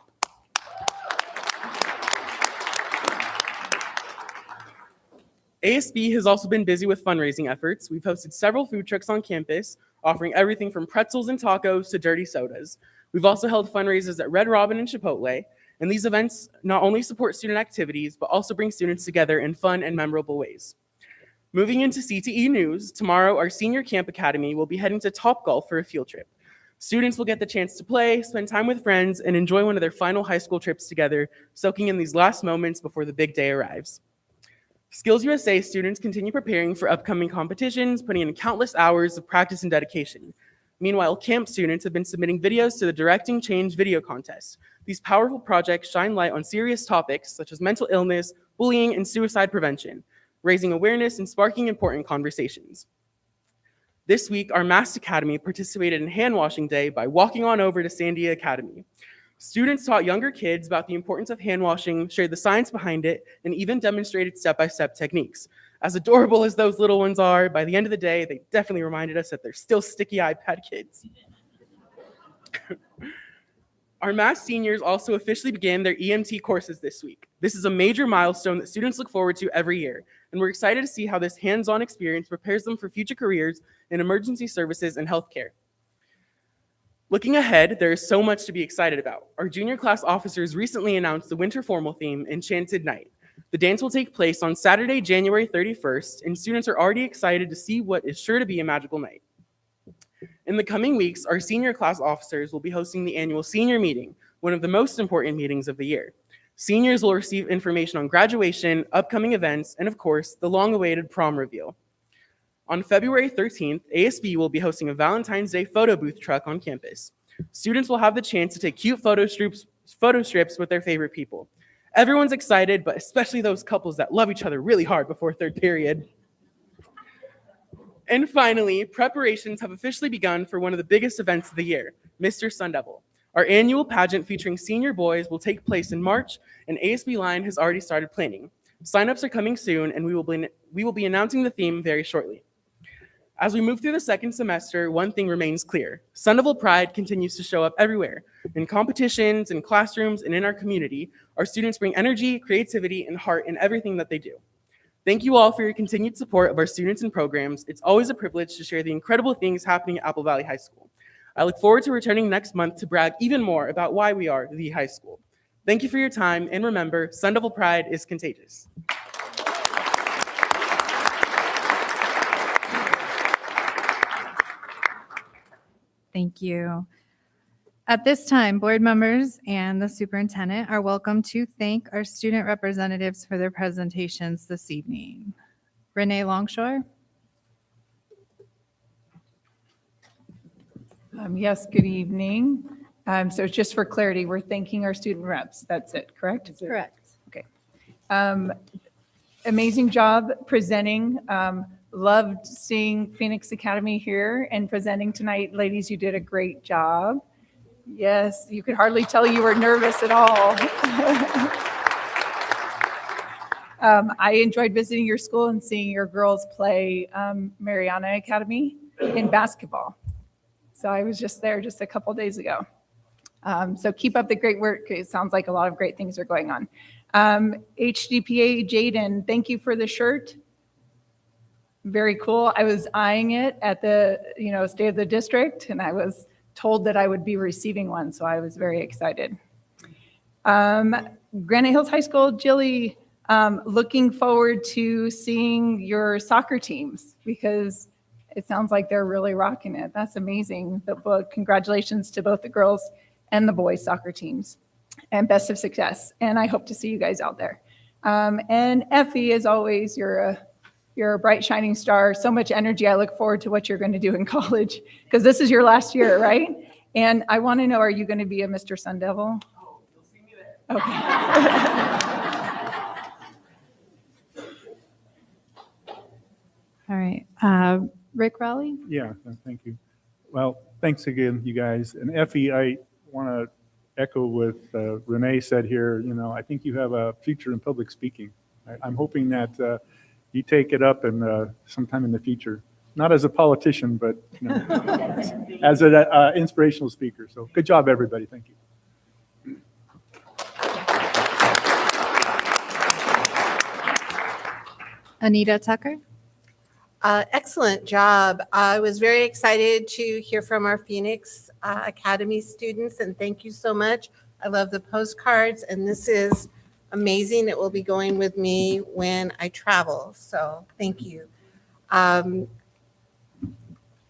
ASB has also been busy with fundraising efforts. We've hosted several food trucks on campus, offering everything from pretzels and tacos to dirty sodas. We've also held fundraisers at Red Robin and Chipotle. And these events not only support student activities, but also bring students together in fun and memorable ways. Moving into CTE news, tomorrow our senior camp academy will be heading to Topgolf for a field trip. Students will get the chance to play, spend time with friends, and enjoy one of their final high school trips together, soaking in these last moments before the big day arrives. Skills USA students continue preparing for upcoming competitions, putting in countless hours of practice and dedication. Meanwhile, camp students have been submitting videos to the Directing Change video contest. These powerful projects shine light on serious topics such as mental illness, bullying, and suicide prevention, raising awareness and sparking important conversations. This week, our Mast Academy participated in Hand Washing Day by walking on over to Sandia Academy. Students taught younger kids about the importance of hand washing, shared the science behind it, and even demonstrated step-by-step techniques. As adorable as those little ones are, by the end of the day, they definitely reminded us that they're still sticky iPad kids. Our Mass seniors also officially began their EMT courses this week. This is a major milestone that students look forward to every year, and we're excited to see how this hands-on experience prepares them for future careers in emergency services and healthcare. Looking ahead, there is so much to be excited about. Our junior class officers recently announced the winter formal theme, Enchanted Night. The dance will take place on Saturday, January 31st, and students are already excited to see what is sure to be a magical night. In the coming weeks, our senior class officers will be hosting the annual senior meeting, one of the most important meetings of the year. Seniors will receive information on graduation, upcoming events, and of course, the long-awaited prom reveal. On February 13th, ASB will be hosting a Valentine's Day photo booth truck on campus. Students will have the chance to take cute photo strips with their favorite people. Everyone's excited, but especially those couples that love each other really hard before third period. And finally, preparations have officially begun for one of the biggest events of the year, Mr. Sun Devil. Our annual pageant featuring senior boys will take place in March, and ASB Line has already started planning. Signups are coming soon, and we will be announcing the theme very shortly. As we move through the second semester, one thing remains clear. Sun Devil pride continues to show up everywhere. In competitions, in classrooms, and in our community, our students bring energy, creativity, and heart in everything that they do. Thank you all for your continued support of our students and programs. It's always a privilege to share the incredible things happening at Apple Valley High School. I look forward to returning next month to brag even more about why we are the high school. Thank you for your time, and remember, Sun Devil pride is contagious. Thank you. At this time, board members and the superintendent are welcome to thank our student representatives for their presentations this evening. Renee Longshore. Yes, good evening. So just for clarity, we're thanking our student reps. That's it, correct? Correct. Okay. Amazing job presenting. Loved seeing Phoenix Academy here and presenting tonight. Ladies, you did a great job. Yes, you could hardly tell you were nervous at all. I enjoyed visiting your school and seeing your girls play Mariana Academy in basketball. So I was just there just a couple days ago. So keep up the great work. It sounds like a lot of great things are going on. HDPA Jaden, thank you for the shirt. Very cool. I was eyeing it at the State of the District, and I was told that I would be receiving one, so I was very excited. Granite Hills High School, Jilly, looking forward to seeing your soccer teams because it sounds like they're really rocking it. That's amazing. Congratulations to both the girls and the boys soccer teams, and best of success. And I hope to see you guys out there. And Effie, as always, you're a bright, shining star. So much energy. I look forward to what you're going to do in college because this is your last year, right? And I want to know, are you going to be a Mr. Sun Devil? Oh, you'll see me there. Okay. All right. Rick Raleigh? Yeah, thank you. Well, thanks again, you guys. And Effie, I want to echo what Renee said here. I think you have a future in public speaking. I'm hoping that you take it up and sometime in the future, not as a politician, but as an inspirational speaker. So good job, everybody. Thank you. Anita Tucker? Excellent job. I was very excited to hear from our Phoenix Academy students, and thank you so much I love the postcards, and this is amazing. It will be going with me when I travel, so thank you.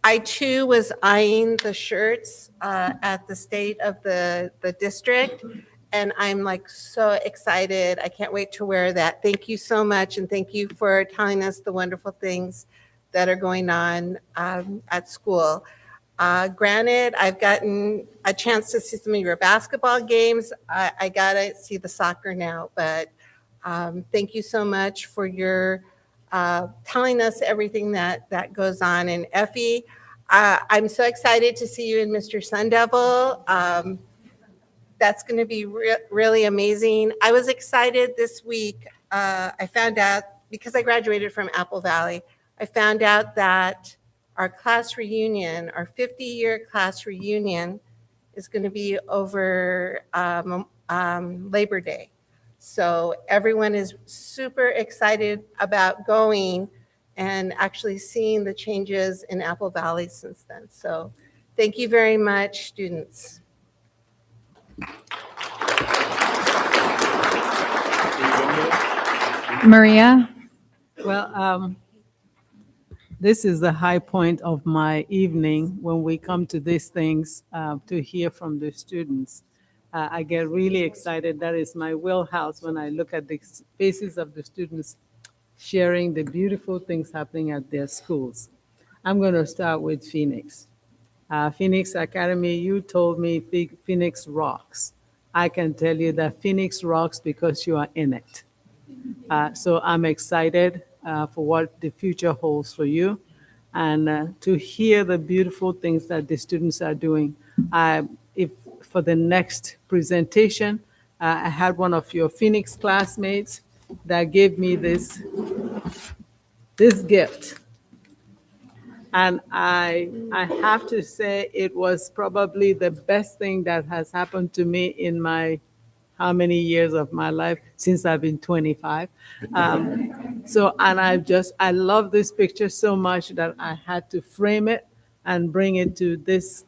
I too was eyeing the shirts at the state of the district, and I'm like so excited. I can't wait to wear that. Thank you so much, and thank you for telling us the wonderful things that are going on at school. Granted, I've gotten a chance to see some of your basketball games. I gotta see the soccer now, but thank you so much for your telling us everything that goes on. And Effie, I'm so excited to see you in Mr. Sun Devil. That's going to be really amazing. I was excited this week. I found out, because I graduated from Apple Valley, I found out that our class reunion, our 50-year class reunion, is going to be over Labor Day. So everyone is super excited about going and actually seeing the changes in Apple Valley since then. So thank you very much, students. Maria? Well, this is the high point of my evening when we come to these things to hear from the students. I get really excited. That is my wheelhouse when I look at the faces of the students sharing the beautiful things happening at their schools. I'm going to start with Phoenix. Phoenix Academy, you told me Phoenix rocks. I can tell you that Phoenix rocks because you are in it. So I'm excited for what the future holds for you, and to hear the beautiful things that the students are doing. If for the next presentation, I had one of your Phoenix classmates that gave me this gift. And I have to say it was probably the best thing that has happened to me in my how many years of my life since I've been 25. And I love this picture so much that I had to frame it and bring it to this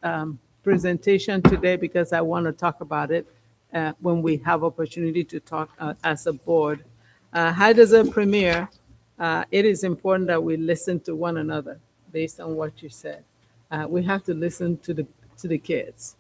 presentation today because I want to talk about it when we have opportunity to talk as a board. How does a premier? It is important that we listen to one another based on what you said. We have to listen to the kids.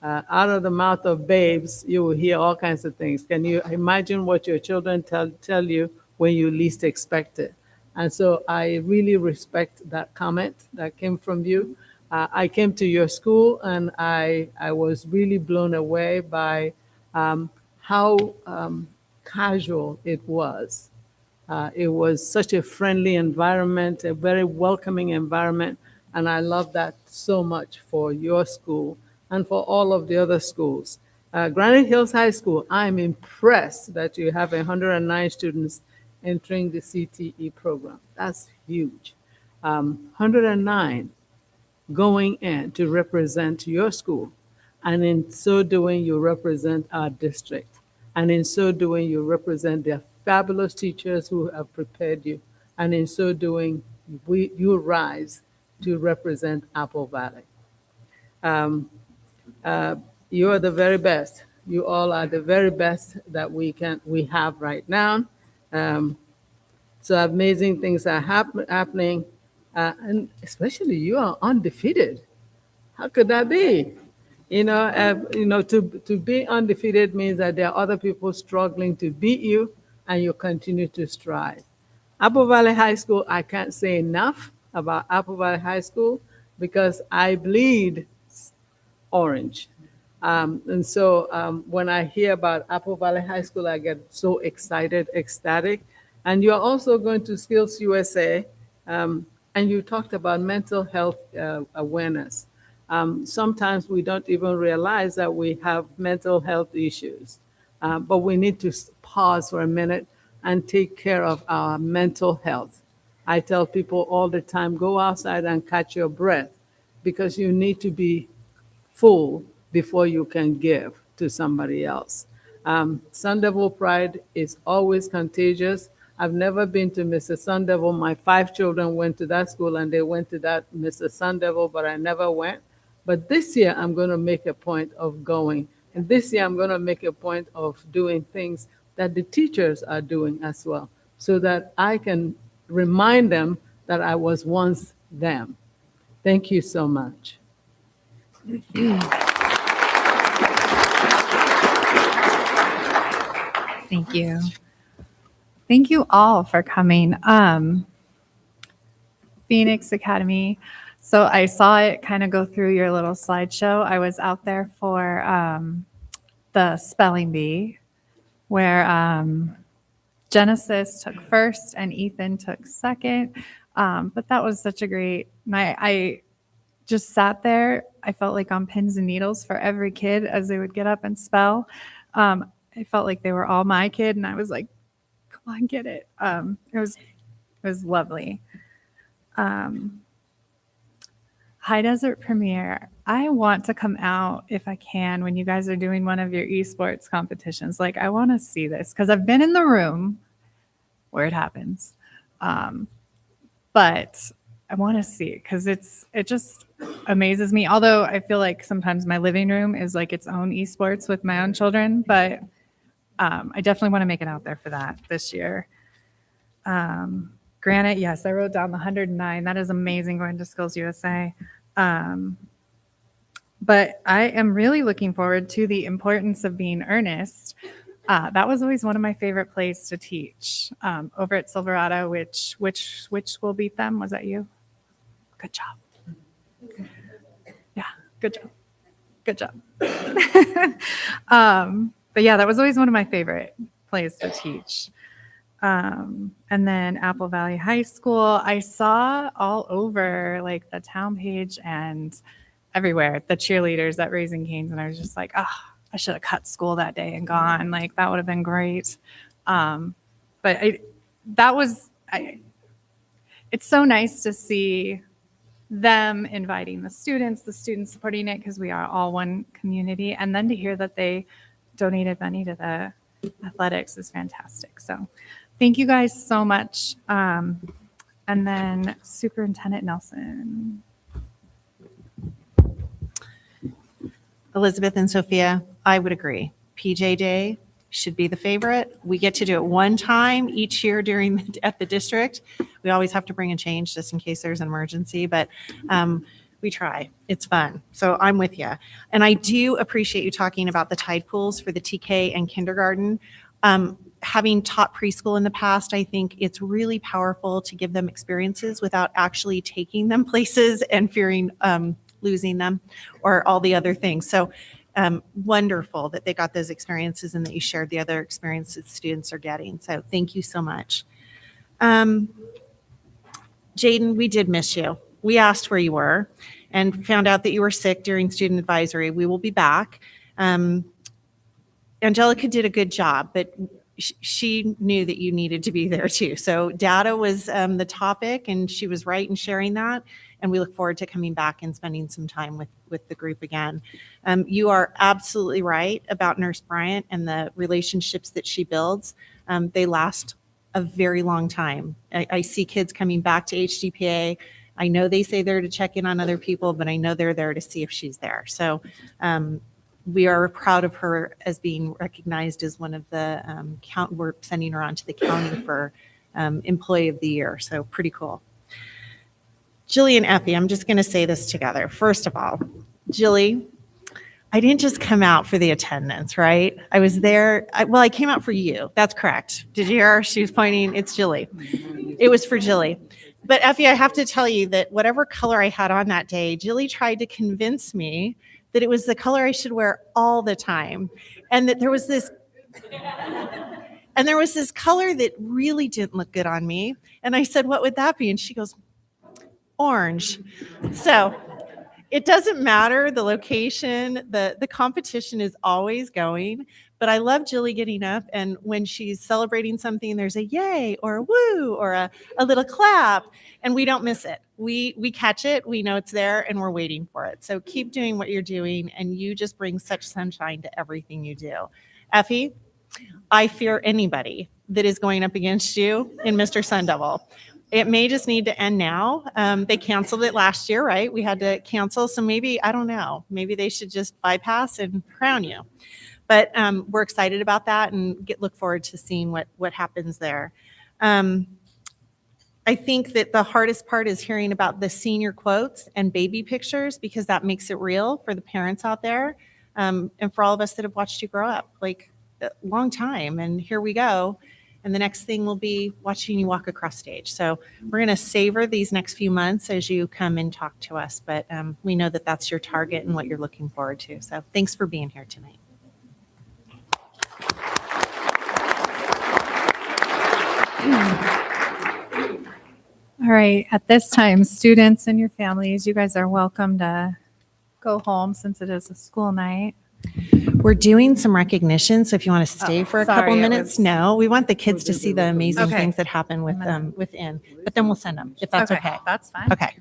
Out of the mouth of babes, you will hear all kinds of things. Can you imagine what your children tell you when you least expect it? And so I really respect that comment that came from you. I came to your school and I was really blown away by how casual it was. It was such a friendly environment, a very welcoming environment, and I love that so much for your school and for all of the other schools. Granite Hills High School, I'm impressed that you have 109 students entering the CTE program. That's huge. 109 going in to represent your school, and in so doing, you represent our district. And in so doing, you represent the fabulous teachers who have prepared you. And in so doing, you rise to represent Apple Valley. You are the very best. You all are the very best that we have right now. So amazing things are happening, and especially you are undefeated. How could that be? To be undefeated means that there are other people struggling to beat you, and you continue to strive. Apple Valley High School, I can't say enough about Apple Valley High School because I bleed orange. And so when I hear about Apple Valley High School, I get so excited, ecstatic. And you're also going to Skills USA, and you talked about mental health awareness. Sometimes we don't even realize that we have mental health issues, but we need to pause for a minute and take care of our mental health. I tell people all the time, go outside and catch your breath because you need to be full before you can give to somebody else. Sun Devil pride is always contagious. I've never been to Mr. Sun Devil. My 5 children went to that school and they went to that Mr. Sun Devil, but I never went. But this year I'm going to make a point of going And this year, I'm going to make a point of doing things that the teachers are doing as well, so that I can remind them that I was once them. Thank you so much. Thank you. Thank you all for coming. Phoenix Academy. So I saw it kind of go through your little slideshow. I was out there for the spelling bee, where Genesis took first and Ethan took second. But that was such a great night. I just sat there. I felt like on pins and needles for every kid as they would get up and spell. I felt like they were all my kid, and I was like, "Come on, get it." It was lovely. High Desert Premiere. I want to come out if I can when you guys are doing one of your esports competitions. Like, I want to see this because I've been in the room where it happens. But I want to see it because it just amazes me. Although I feel like sometimes my living room is like its own esports with my own children, but I definitely want to make it out there for that this year. Granite, yes, I wrote down the 109. That is amazing going to Skills USA. But I am really looking forward to the importance of being earnest. That was always one of my favorite plays to teach over at Silverado. Which school beat them? Was that you? Good job. Yeah, good job. Good job. But yeah, that was always one of my favorite plays to teach. And then Apple Valley High School, I saw all over like the town page and everywhere the cheerleaders at Raising Cane's, and I was just like, oh, I should have cut school that day and gone. Like that would have been great. But it's so nice to see them inviting the students supporting it because we are all one community, and then to hear that they donated money to the athletics is fantastic. So thank you guys so much. And then Superintendent Nelson. Elizabeth and Sophia, I would agree. PJ Day should be the favorite. We get to do it one time each year at the district. We always have to bring a change just in case there's an emergency, but we try. It's fun. So I'm with you. And I do appreciate you talking about the tide pools for the TK and kindergarten. Having taught preschool in the past, I think it's really powerful to give them experiences without actually taking them places and fearing losing them or all the other things. So wonderful that they got those experiences and that you shared the other experiences students are getting. So thank you so much. Jaden, we did miss you. We asked where you were and found out that you were sick during student advisory. We will be back. Angelica did a good job, but she knew that you needed to be there too. So data was the topic, and she was right in sharing that. And we look forward to coming back and spending some time with the group again. You are absolutely right about Nurse Bryant and the relationships that she builds. They last a very long time. I see kids coming back to HDPA. I know they say they're to check in on other people, but I know they're there to see if she's there. So we are proud of her as being recognized as one of the we're sending her on to the county for Employee of the Year. So pretty cool. Jilly and Effie, I'm just going to say this together. First of all, Jilly, I didn't just come out for the attendance, right? I was there. I came out for you. That's correct. Did you hear her? She was pointing. It's Jilly. It was for Jilly. But Effie, I have to tell you that whatever color I had on that day, Jilly tried to convince me that it was the color I should wear all the time. And that there was this color that really didn't look good on me. And I said, what would that be? And she goes, orange. So it doesn't matter the location, the competition is always going, but I love Jilly getting up, and when she's celebrating something, there's a yay or a woo or a little clap, and we don't miss it. We catch it, we know it's there, and we're waiting for it. So keep doing what you're doing, and you just bring such sunshine to everything you do. Effie, I fear anybody that is going up against you in Mr. Sun Devil. it may just need to end now. They canceled it last year, right? We had to cancel. So maybe, I don't know, maybe they should just bypass and crown you. But we're excited about that and look forward to seeing what happens there. I think that the hardest part is hearing about the senior quotes and baby pictures, because that makes it real for the parents out there, and for all of us that have watched you grow up, like a long time. And here we go. And the next thing will be watching you walk across stage. So we're going to savor these next few months as you come and talk to us. But we know that that's your target and what you're looking forward to. So thanks for being here tonight. All right, at this time, students and your families, you guys are welcome to go home since it is a school night. We're doing some recognition, so if you want to stay for a couple sorry, it minutes, was- no, we want the kids to see the amazing Okay. things that happen with them within, but then we'll send them if that's okay. That's fine. Okay.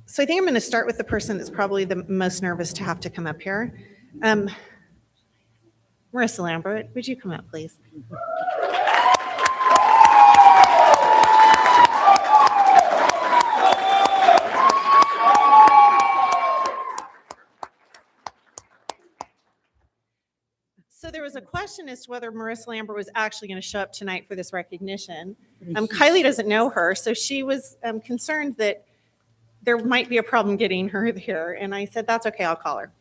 So I think I'm going to start with the person that's probably the most nervous to have to come up here. Marissa Lambert, would you come up, please? So there was a question as to whether Marissa Lambert was actually going to show up tonight for this recognition. Kylie doesn't know her, so she was concerned that there might be a problem getting her here. And I said, that's okay, I'll call her.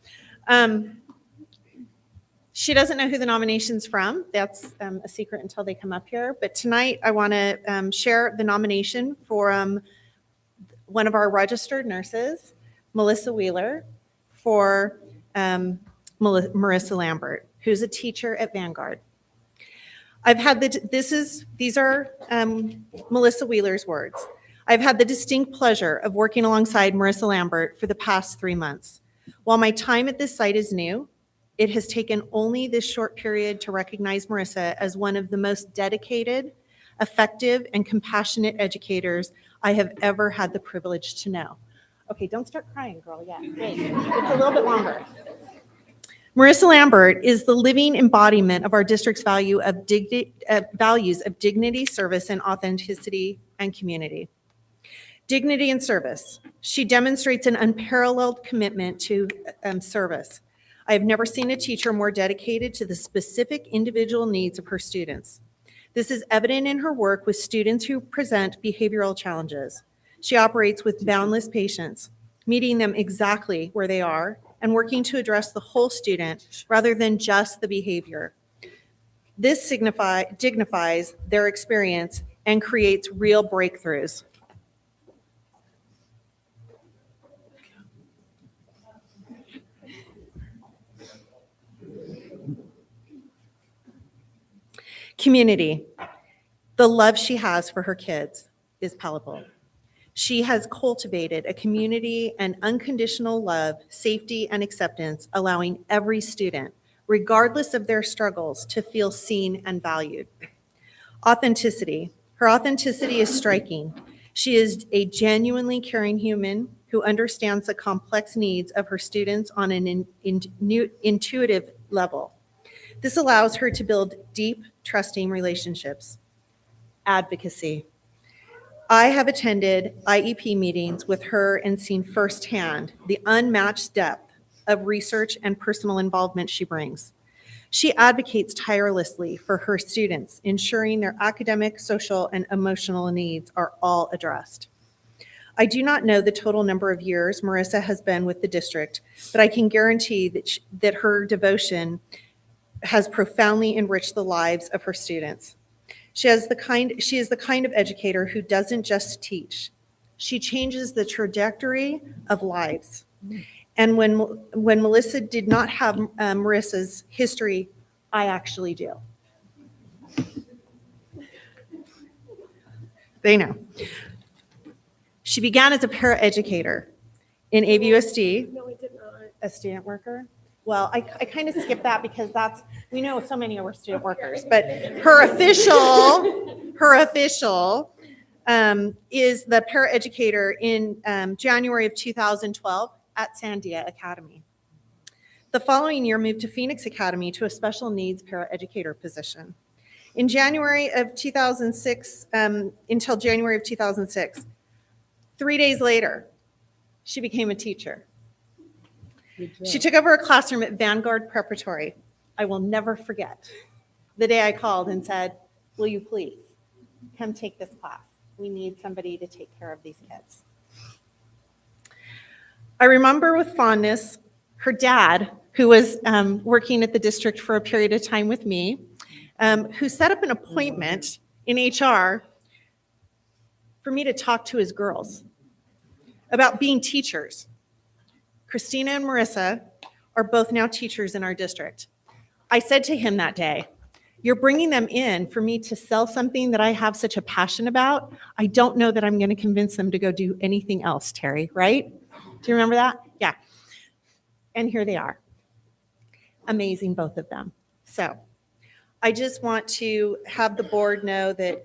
She doesn't know who the nomination's from. That's a secret until they come up here. But tonight I want to share the nomination for one of our registered nurses, Melissa Wheeler, for Marissa Lambert, who's a teacher at Vanguard. I've had these are Melissa Wheeler's words. I've had the distinct pleasure of working alongside Marissa Lambert for the past 3 months. While my time at this site is new, it has taken only this short period to recognize Marissa as one of the most dedicated, effective, and compassionate educators I have ever had the privilege to know. Okay, don't start crying, girl, yet. Wait, it's a little bit longer. Marissa Lambert is the living embodiment of our district's values of dignity, service, and authenticity and community. Dignity and service. She demonstrates an unparalleled commitment to service. I have never seen a teacher more dedicated to the specific individual needs of her students. This is evident in her work with students who present behavioral challenges. She operates with boundless patience, meeting them exactly where they are and working to address the whole student rather than just the behavior. This dignifies their experience and creates real breakthroughs. Community. The love she has for her kids is palpable. She has cultivated a community and unconditional love, safety, and acceptance, allowing every student, regardless of their struggles, to feel seen and valued. Authenticity. Her authenticity is striking. She is a genuinely caring human who understands the complex needs of her students on an intuitive level. This allows her to build deep, trusting relationships. Advocacy. I have attended IEP meetings with her and seen firsthand the unmatched depth of research and personal involvement she brings. She advocates tirelessly for her students, ensuring their academic, social, and emotional needs are all addressed. I do not know the total number of years Marissa has been with the district, but I can guarantee that her devotion has profoundly enriched the lives of her students. She is the kind of educator who doesn't just teach. She changes the trajectory of lives. And when Melissa did not have Marissa's history, I actually do. They know. She began as a paraeducator in AVUSD. No, I did not. A student worker. well, I kind of skipped that because we know so many of our student workers, but her official is the paraeducator in January of 2012 at Sandia Academy. The following year moved to Phoenix Academy to a special needs paraeducator position. In January of 2006, until January of 2006, 3 days later, she became a teacher. She took over a classroom at Vanguard Preparatory. I will never forget the day I called and said, will you please come take this class? We need somebody to take care of these kids. I remember with fondness her dad, who was working at the district for a period of time with me, who set up an appointment in HR for me to talk to his girls about being teachers. Christina and Marissa are both now teachers in our district. I said to him that day, you're bringing them in for me to sell something that I have such a passion about. I don't know that I'm going to convince them to go do anything else, Terry, right? Do you remember that? Yeah. And here they are. Amazing, both of them. So I just want to have the board know that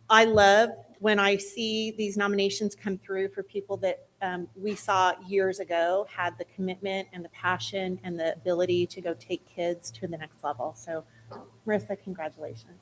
I love when I see these nominations come through for people that we saw years ago had the commitment and the passion and the ability to go take kids to the next level. So Marissa, congratulations.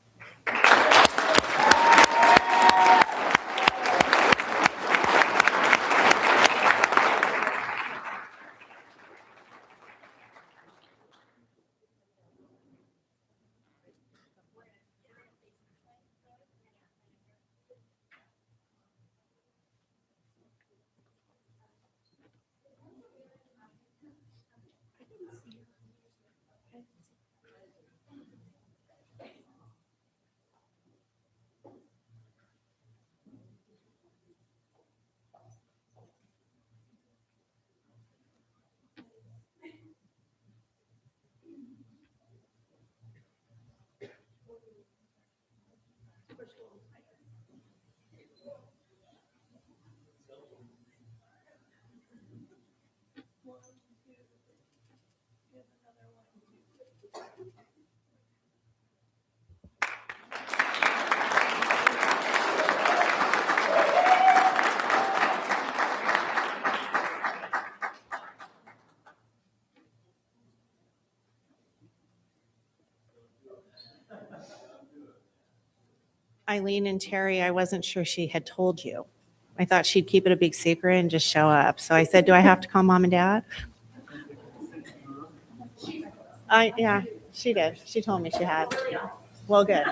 Eileen and Terry, I wasn't sure she had told you. I thought she'd keep it a big secret and just show up. So I said, do I have to call mom and dad? Yeah, she did. She told me she had. Well, good.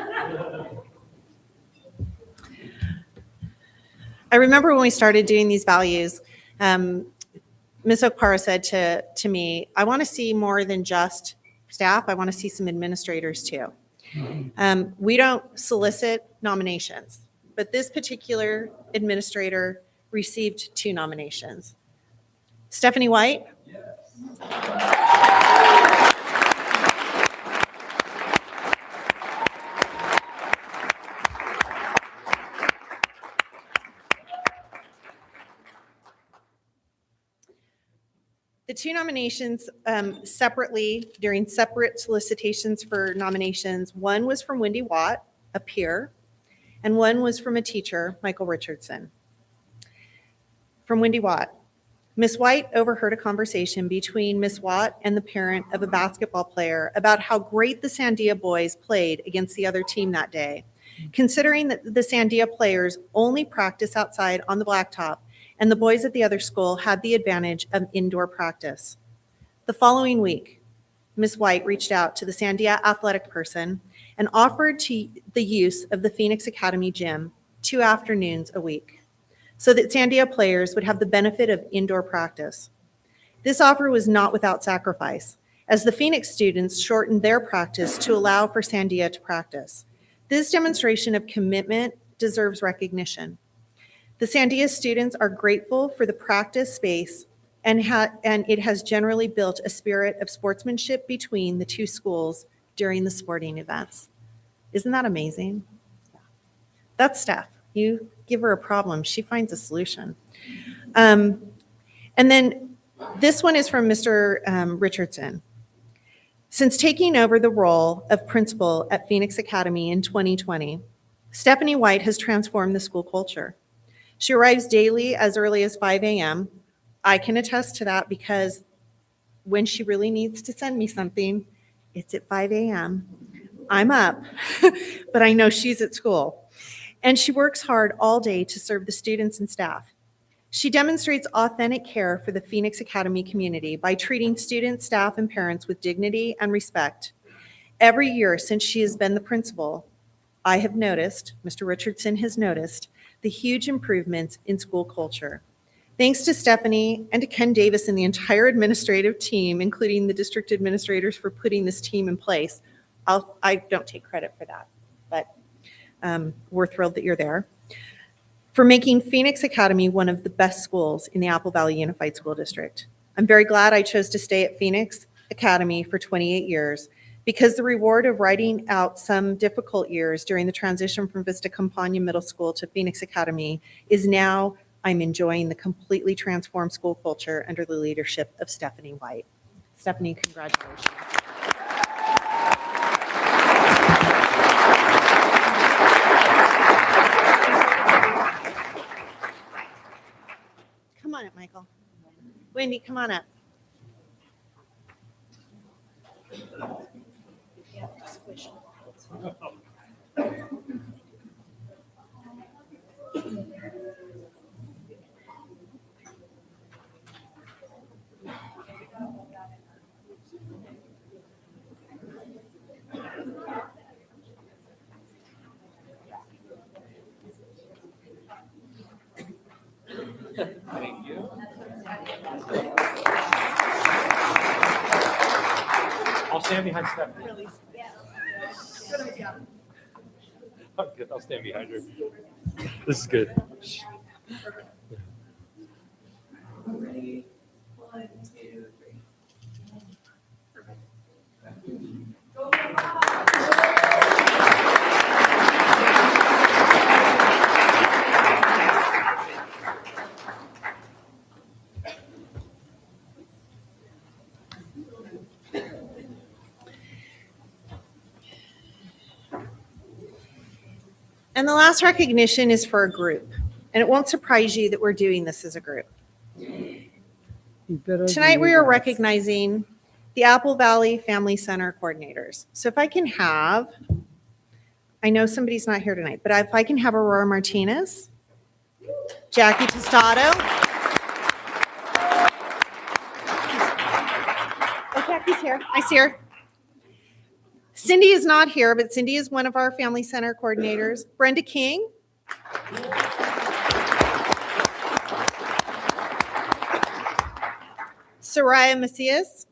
I remember when we started doing these values, Ms. Okpara said to me, I want to see more than just staff. I want to see some administrators too. We don't solicit nominations, but this particular administrator received 2 nominations. Stephanie White. The 2 nominations separately, during separate solicitations for nominations, one was from Wendy Watt, a peer, and one was from a teacher, Michael Richardson. From Wendy Watt. Ms. White overheard a conversation between Ms. Watt and the parent of a basketball player about how great the Sandia boys played against the other team that day, considering that the Sandia players only practice outside on the blacktop and the boys at the other school had the advantage of indoor practice. The following week, Ms. White reached out to the Sandia athletic person and offered the use of the Phoenix Academy gym 2 afternoons a week, so that Sandia players would have the benefit of indoor practice. This offer was not without sacrifice, as the Phoenix students shortened their practice to allow for Sandia to practice. This demonstration of commitment deserves recognition. The Sandia students are grateful for the practice space, and it has generally built a spirit of sportsmanship between the 2 schools during the sporting events. Isn't that amazing? That's Steph. You give her a problem, she finds a solution. And then This one is from Mr. Richardson. Since taking over the role of principal at Phoenix Academy in 2020, Stephanie White has transformed the school culture. She arrives daily as early as 5 a.m. I can attest to that because when she really needs to send me something, it's at 5 a.m. I'm up, but I know she's at school. And she works hard all day to serve the students and staff. She demonstrates authentic care for the Phoenix Academy community by treating students, staff, and parents with dignity and respect. Every year since she has been the principal, I have noticed, Mr. Richardson has noticed, the huge improvements in school culture. Thanks to Stephanie and to Ken Davis and the entire administrative team, including the district administrators, for putting this team in place. I don't take credit for that, but we're thrilled that you're there. For making Phoenix Academy one of the best schools in the Apple Valley Unified School District. I'm very glad I chose to stay at Phoenix Academy for 28 years because the reward of riding out some difficult years during the transition from Vista Campagna Middle School to Phoenix Academy is now I'm enjoying the completely transformed school culture under the leadership of Stephanie White. Stephanie, congratulations. Come on up, Michael. Wendy, come on up. Thank you. I'll stand behind Stephanie. I'm good. I'll stand behind her. This is good. Ready? 1, 2, 3. And the last recognition is for a group. And it won't surprise you that we're doing this as a group. Tonight we are recognizing the Apple Valley Family Center coordinators. So if I can have, I know somebody's not here tonight, but if I can have Aurora Martinez, Jackie Tostado. Oh, Jackie's here. I see her. Cindy is not here, but Cindy is one of our Family Center coordinators. Brenda King. Soraya Macias.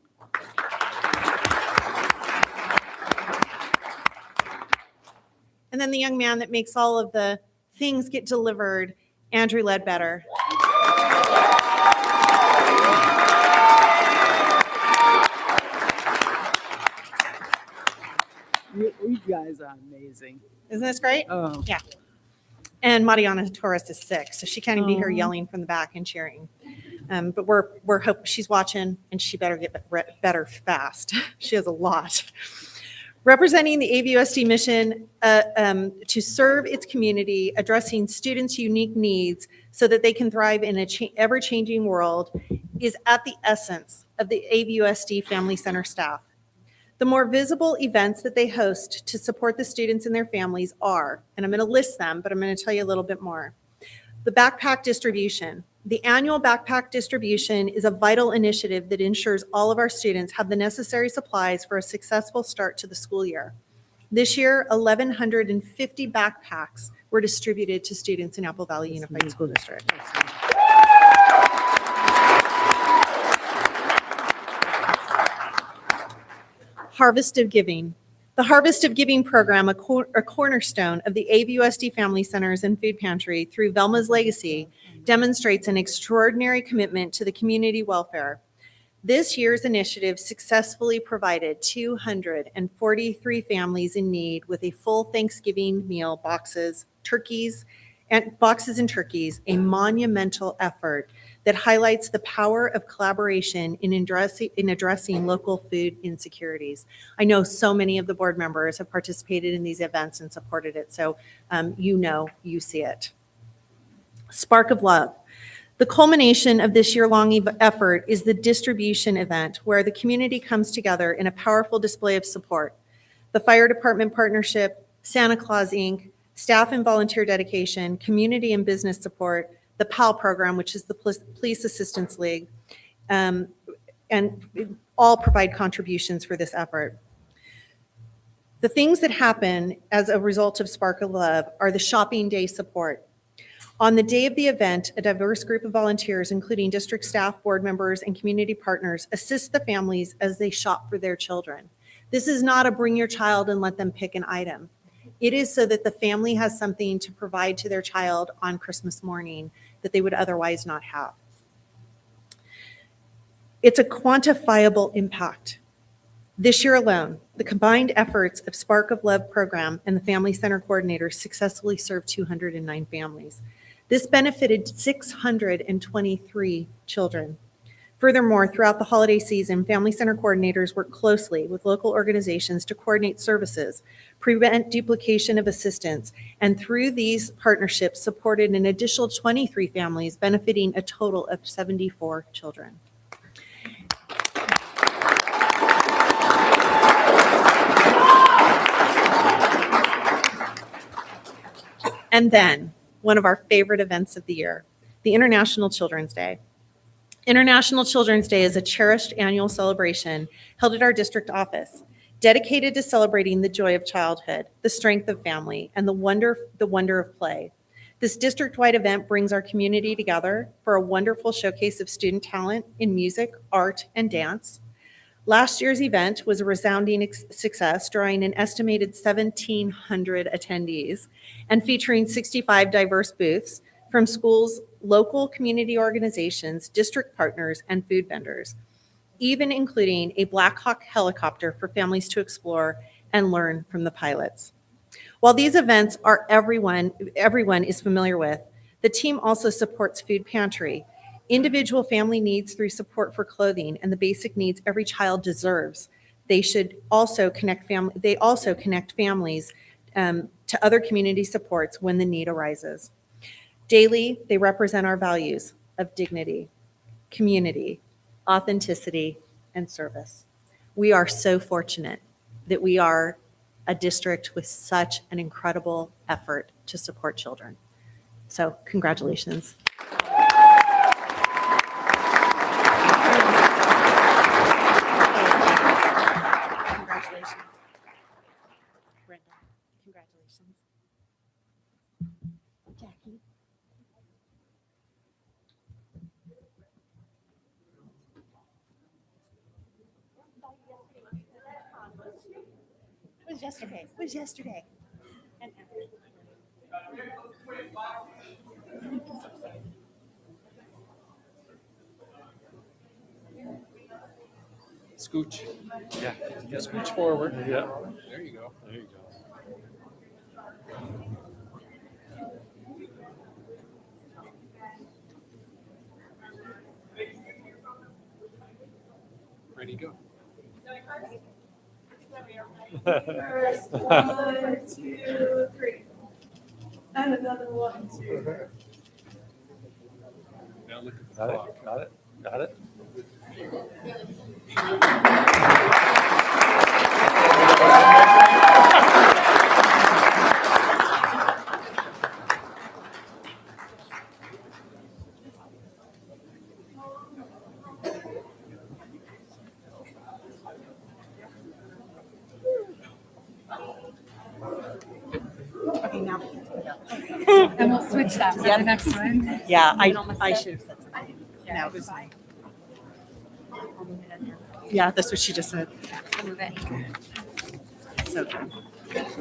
And then the young man that makes all of the things get delivered, Andrew Ledbetter. You guys are amazing. Isn't this great? Oh. Yeah. And Mariana Torres is sick, so she can't even be here Oh. yelling from the back and cheering. But we're hoping she's watching, and she better get better fast. She has a lot. Representing the AVUSD mission to serve its community, addressing students' unique needs so that they can thrive in an ever-changing world is at the essence of the AVUSD Family Center staff. The more visible events that they host to support the students and their families are, and I'm going to list them, but I'm going to tell you a little bit more. The backpack distribution. The annual backpack distribution is a vital initiative that ensures all of our students have the necessary supplies for a successful start to the school year. This year, 1,150 backpacks were distributed to students in Apple Valley Unified School District. Harvest of Giving. The Harvest of Giving program, a cornerstone of the AVUSD Family Centers and Food Pantry through Velma's Legacy, demonstrates an extraordinary commitment to the community welfare. This year's initiative successfully provided 243 families in need with a full Thanksgiving meal, boxes and turkeys, a monumental effort that highlights the power of collaboration in addressing local food insecurities. I know so many of the board members have participated in these events and supported it, so you see it. Spark of Love. The culmination of this year-long effort is the distribution event where the community comes together in a powerful display of support. The Fire Department Partnership, Santa Claus Inc., staff and volunteer dedication, community and business support, the PAL program, which is the Police Assistance League, and all provide contributions for this effort. The things that happen as a result of Spark of Love are the shopping day support. On the day of the event, a diverse group of volunteers, including district staff, board members, and community partners, assist the families as they shop for their children. This is not a bring your child and let them pick an item. It is so that the family has something to provide to their child on Christmas morning that they would otherwise not have. It's a quantifiable impact. This year alone, the combined efforts of Spark of Love program and the Family Center Coordinator successfully served 209 families. This benefited 623 children. Furthermore, throughout the holiday season, Family Center coordinators work closely with local organizations to coordinate services, prevent duplication of assistance, and through these partnerships supported an additional 23 families, benefiting a total of 74 children. And then, one of our favorite events of the year, the International Children's Day. International Children's Day is a cherished annual celebration held at our district office, dedicated to celebrating the joy of childhood, the strength of family, and the wonder of play. This district-wide event brings our community together for a wonderful showcase of student talent in music, art, and dance. Last year's event was a resounding success, drawing an estimated 1,700 attendees and featuring 65 diverse booths from schools, local community organizations, district partners, and food vendors, even including a Black Hawk helicopter for families to explore and learn from the pilots. While these events are everyone is familiar with, the team also supports Food Pantry, individual family needs through support for clothing, and the basic needs every child deserves. They also connect families to other community supports when the need arises. Daily, they represent our values of dignity, community, authenticity, and service. We are so fortunate that we are a district with such an incredible effort to support children. So, congratulations. Congratulations. Brenda, congratulations. Jackie. It was yesterday. It was yesterday. Scooch. Yeah. Scooch forward. Yeah. There you go. There you go. Ready to go. First, 1, 2, 3. And another 1, 2. Now look at the clock. Got it? Got it? Okay, now. And we'll switch that for the next one. Yeah, I should have said something. No, it was fine. Yeah, that's what she just said. So good.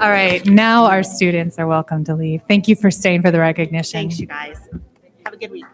All right, now our students are welcome to leave. Thank you for staying for the recognition. Thanks, you guys. Have a good week.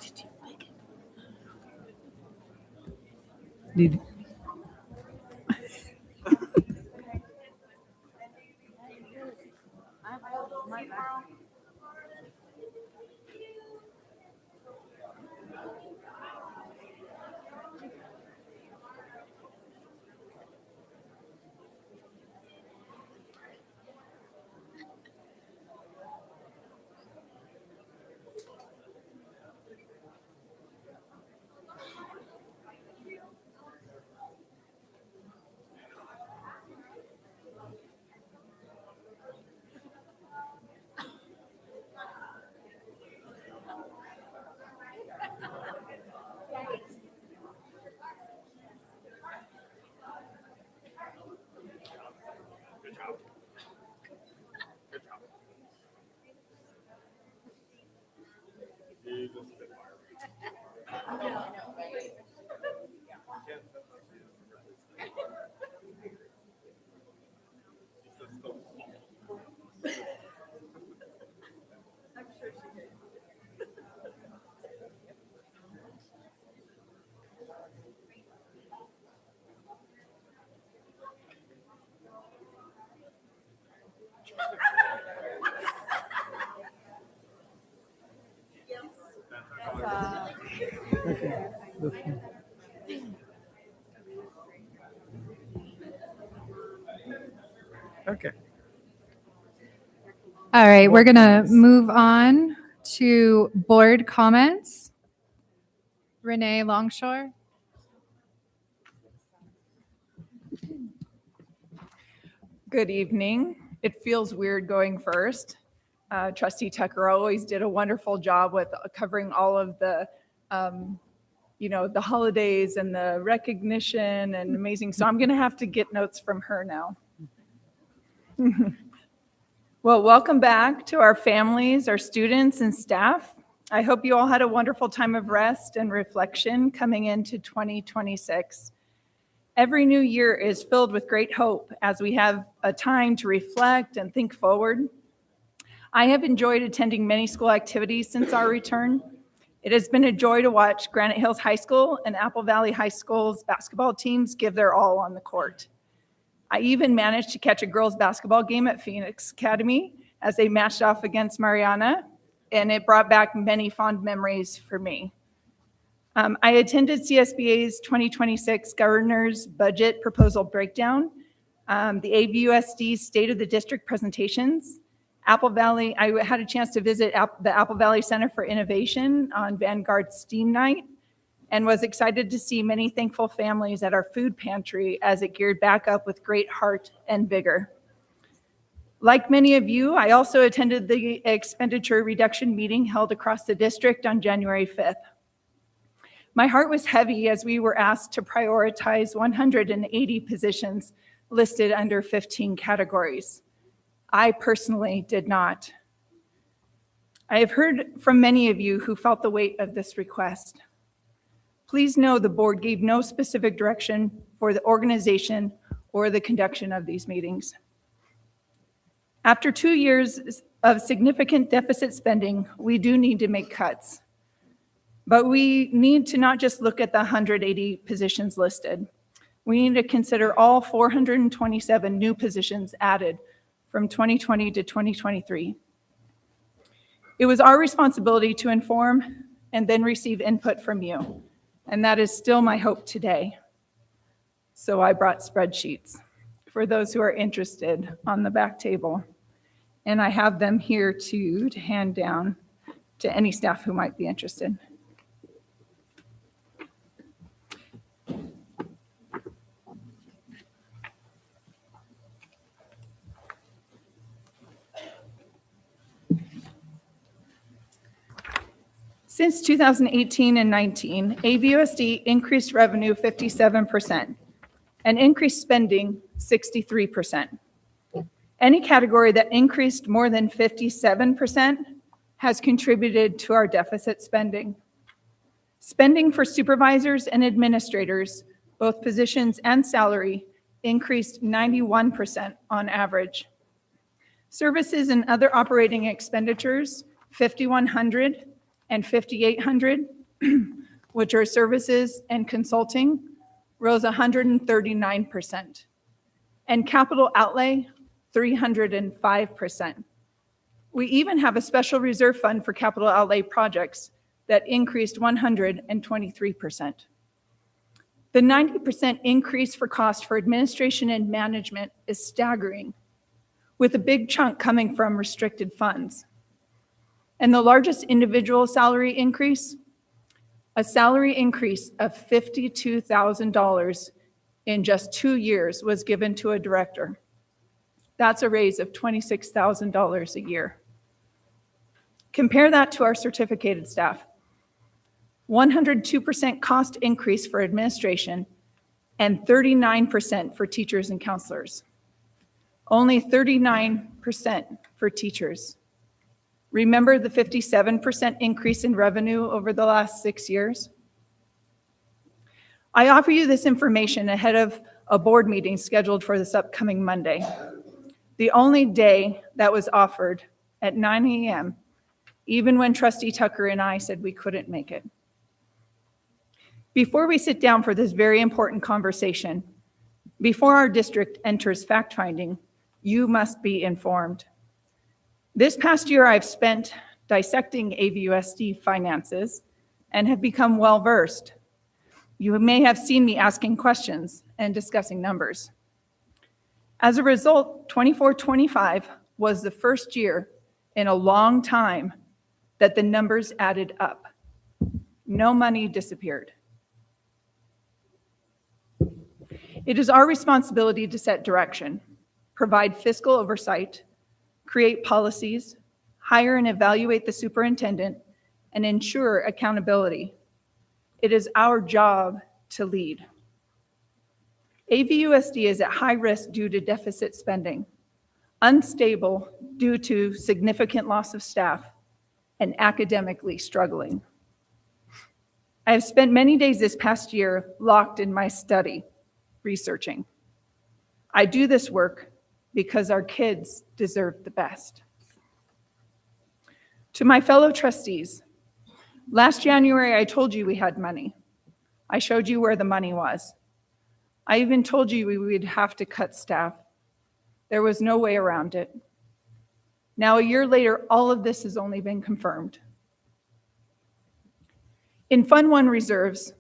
Okay. All right, we're going to move on to board comments. Renee Longshore. Good evening. It feels weird going first. Trustee Tucker always did a wonderful job with covering all of the, the holidays and the recognition and amazing. So I'm going to have to get notes from her now. Well, welcome back to our families, our students, and staff. I hope you all had a wonderful time of rest and reflection coming into 2026. Every new year is filled with great hope as we have a time to reflect and think forward. I have enjoyed attending many school activities since our return. It has been a joy to watch Granite Hills High School and Apple Valley High School's basketball teams give their all on the court. I even managed to catch a girls' basketball game at Phoenix Academy as they matched off against Mariana, and it brought back many fond memories for me. I attended CSBA's 2026 Governor's Budget Proposal Breakdown, the AVUSD State of the District presentations. Apple Valley, I had a chance to visit the Apple Valley Center for Innovation on Vanguard STEAM Night, and was excited to see many thankful families at our food pantry as it geared back up with great heart and vigor. Like many of you, I also attended the expenditure reduction meeting held across the district on January 5th. My heart was heavy as we were asked to prioritize 180 positions listed under 15 categories. I personally did not. I have heard from many of you who felt the weight of this request. Please know the board gave no specific direction for the organization or the conduction of these meetings. After 2 years of significant deficit spending, we do need to make cuts. But we need to not just look at the 180 positions listed. We need to consider all 427 new positions added from 2020 to 2023. It was our responsibility to inform and then receive input from you. And that is still my hope today. So I brought spreadsheets for those who are interested on the back table. And I have them here to hand down to any staff who might be interested. Since 2018 and 19, AVUSD increased revenue 57% and increased spending 63%. Any category that increased more than 57% has contributed to our deficit spending. Spending for supervisors and administrators, both positions and salary, increased 91% on average. Services and other operating expenditures, 5,100 and 5,800, which are services and consulting, rose 139%. And capital outlay, 305%. We even have a special reserve fund for capital outlay projects that increased 123%. The 90% increase for cost for administration and management is staggering, with a big chunk coming from restricted funds. And the largest individual salary increase, a salary increase of $52,000 in just 2 years was given to a director. That's a raise of $26,000 a year. Compare that to our certificated staff. 102% cost increase for administration and 39% for teachers and counselors. Only 39% for teachers. Remember the 57% increase in revenue over the last 6 years? I offer you this information ahead of a board meeting scheduled for this upcoming Monday, the only day that was offered at 9 a.m., even when Trustee Tucker and I said we couldn't make it. Before we sit down for this very important conversation, before our district enters fact-finding, you must be informed. This past year, I've spent dissecting AVUSD finances and have become well-versed. You may have seen me asking questions and discussing numbers. As a result, 24-25 was the first year in a long time that the numbers added up. No money disappeared. It is our responsibility to set direction, provide fiscal oversight, create policies, hire and evaluate the superintendent, and ensure accountability. It is our job to lead. AVUSD is at high risk due to deficit spending, unstable due to significant loss of staff, and academically struggling. I have spent many days this past year locked in my study, researching. I do this work because our kids deserve the best. To my fellow trustees, last January I told you we had money. I showed you where the money was. I even told you we would have to cut staff. There was no way around it. Now, a year later, all of this has only been confirmed. In Fund 1 reserves,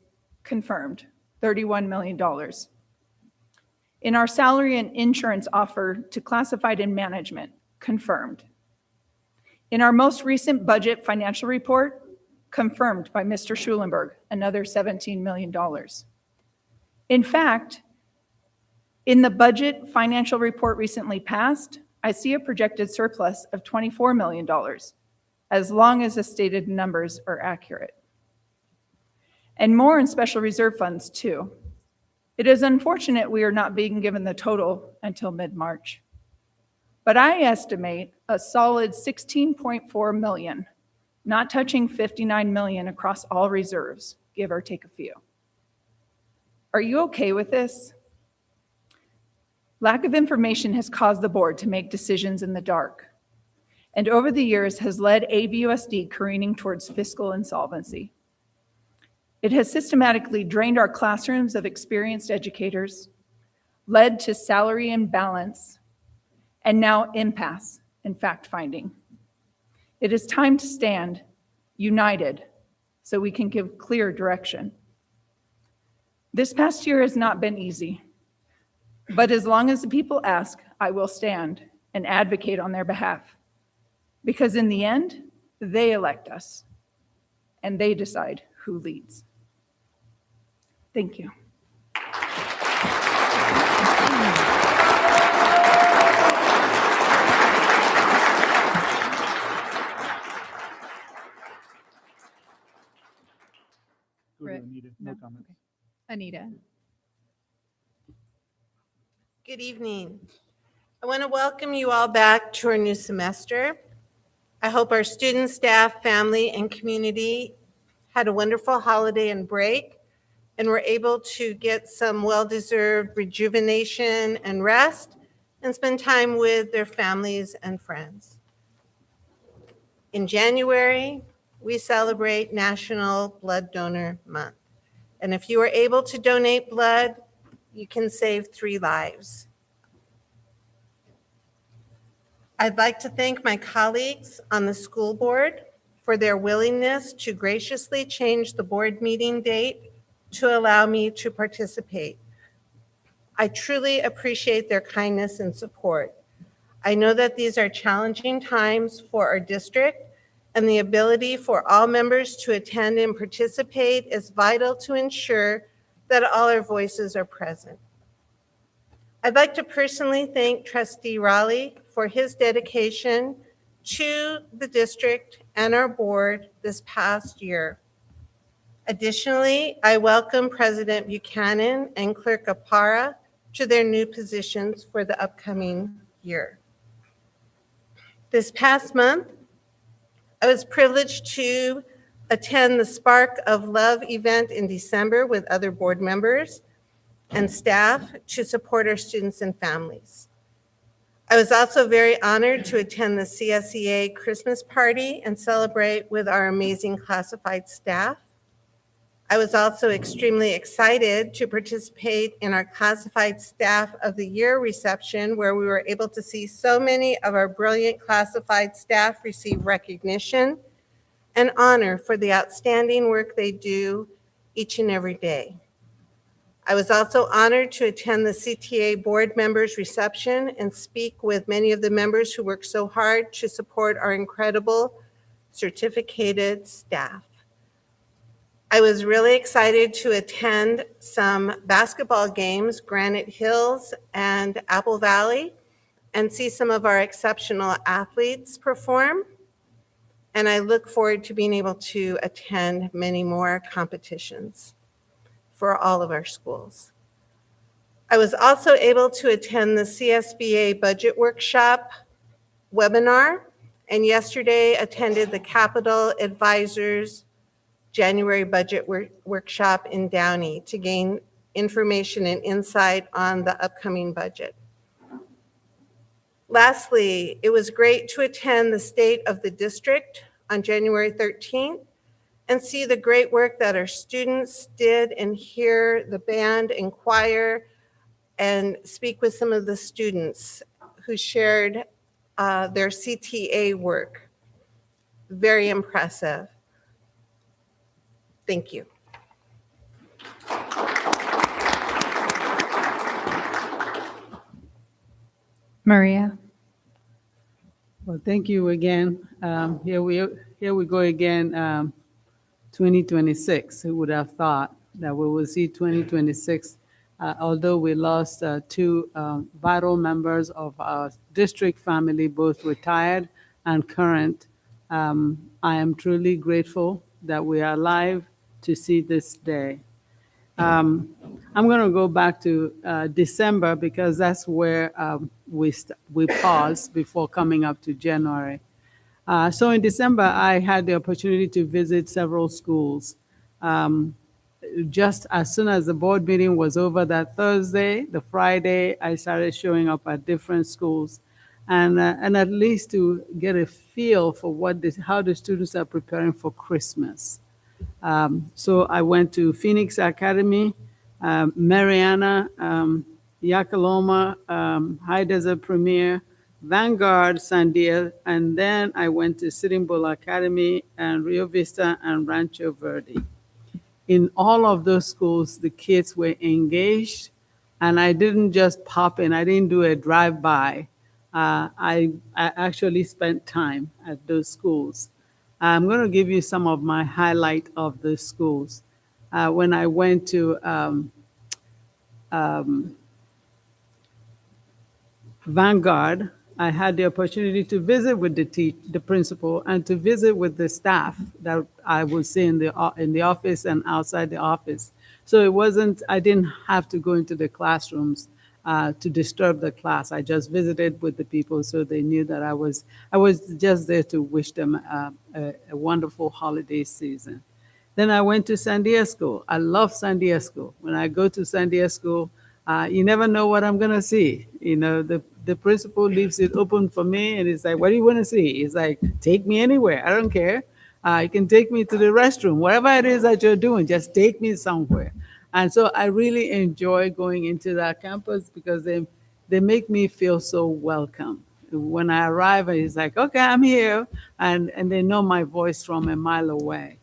confirmed, $31 million. In our salary and insurance offer to classified and management, confirmed. In our most recent budget financial report, confirmed by Mr. Schulenberg, another $17 million. In fact, in the budget financial report recently passed, I see a projected surplus of $24 million, as long as the stated numbers are accurate. And more in special reserve funds, too. It is unfortunate we are not being given the total until mid-March. But I estimate a solid $16.4 million, not touching $59 million across all reserves, give or take a few. Are you okay with this? Lack of information has caused the board to make decisions in the dark, and over the years has led AVUSD careening towards fiscal insolvency. It has systematically drained our classrooms of experienced educators, led to salary imbalance, and now impasse in fact-finding. It is time to stand united so we can give clear direction. This past year has not been easy, but as long as the people ask, I will stand and advocate on their behalf, because in the end, they elect us, and they decide who leads. Thank you. Go ahead, Anita. No comments. Anita. Good evening. I want to welcome you all back to our new semester. I hope our students, staff, family, and community had a wonderful holiday and break, and were able to get some well-deserved rejuvenation and rest, and spend time with their families and friends. In January, we celebrate National Blood Donor Month. And if you are able to donate blood, you can save 3 lives. I'd like to thank my colleagues on the school board for their willingness to graciously change the board meeting date to allow me to participate. I truly appreciate their kindness and support. I know that these are challenging times for our district, and the ability for all members to attend and participate is vital to ensure that all our voices are present. I'd like to personally thank Trustee Raleigh for his dedication to the district and our board this past year. Additionally, I welcome President Buchanan and Clerk Apara to their new positions for the upcoming year. This past month, I was privileged to attend the Spark of Love event in December with other board members and staff to support our students and families. I was also very honored to attend the CSEA Christmas party and celebrate with our amazing classified staff. I was also extremely excited to participate in our Classified Staff of the Year reception, where we were able to see so many of our brilliant classified staff receive recognition and honor for the outstanding work they do each and every day. I was also honored to attend the CTA board members reception and speak with many of the members who work so hard to support our incredible certificated staff. I was really excited to attend some basketball games, Granite Hills and Apple Valley, and see some of our exceptional athletes perform. And I look forward to being able to attend many more competitions for all of our schools. I was also able to attend the CSBA budget workshop webinar, and yesterday attended the Capital Advisors January budget workshop in Downey to gain information and insight on the upcoming budget. Lastly, it was great to attend the State of the District on January 13th and see the great work that our students did and hear the band and choir and speak with some of the students who shared their CTA work. Very impressive. Thank you. Maria. Well, thank you again. Here we go again, 2026. Who would have thought that we will see 2026, although we lost two vital members of our district family, both retired and current. I am truly grateful that we are alive to see this day. I'm going to go back to December because that's where we paused before coming up to January. So in December, I had the opportunity to visit several schools. Just as soon as the board meeting was over that Thursday, the Friday, I started showing up at different schools, and at least to get a feel for how the students are preparing for Christmas. So I went to Phoenix Academy, Mariana, Yakaloma, High Desert Premier, Vanguard, Sandia, and then I went to Sitting Bull Academy and Rio Vista and Rancho Verde. In all of those schools, the kids were engaged, and I didn't just pop in. I didn't do a drive-by. I actually spent time at those schools. I'm going to give you some of my highlight of the schools. When I went to Vanguard, I had the opportunity to visit with the principal and to visit with the staff that I would see in the office and outside the office. So I didn't have to go into the classrooms to disturb the class. I just visited with the people so they knew that I was just there to wish them a wonderful holiday season. Then I went to Sandia School. I love Sandia School. When I go to Sandia School, you never know what I'm gonna see. You know, the principal leaves it open for me, and it's like, what do you want to see? It's like, take me anywhere. I don't care. You can take me to the restroom, whatever it is that you're doing, just take me somewhere. And so I really enjoy going into that campus because they make me feel so welcome. When I arrive, it's like, okay, I'm here, and they know my voice from a mile away.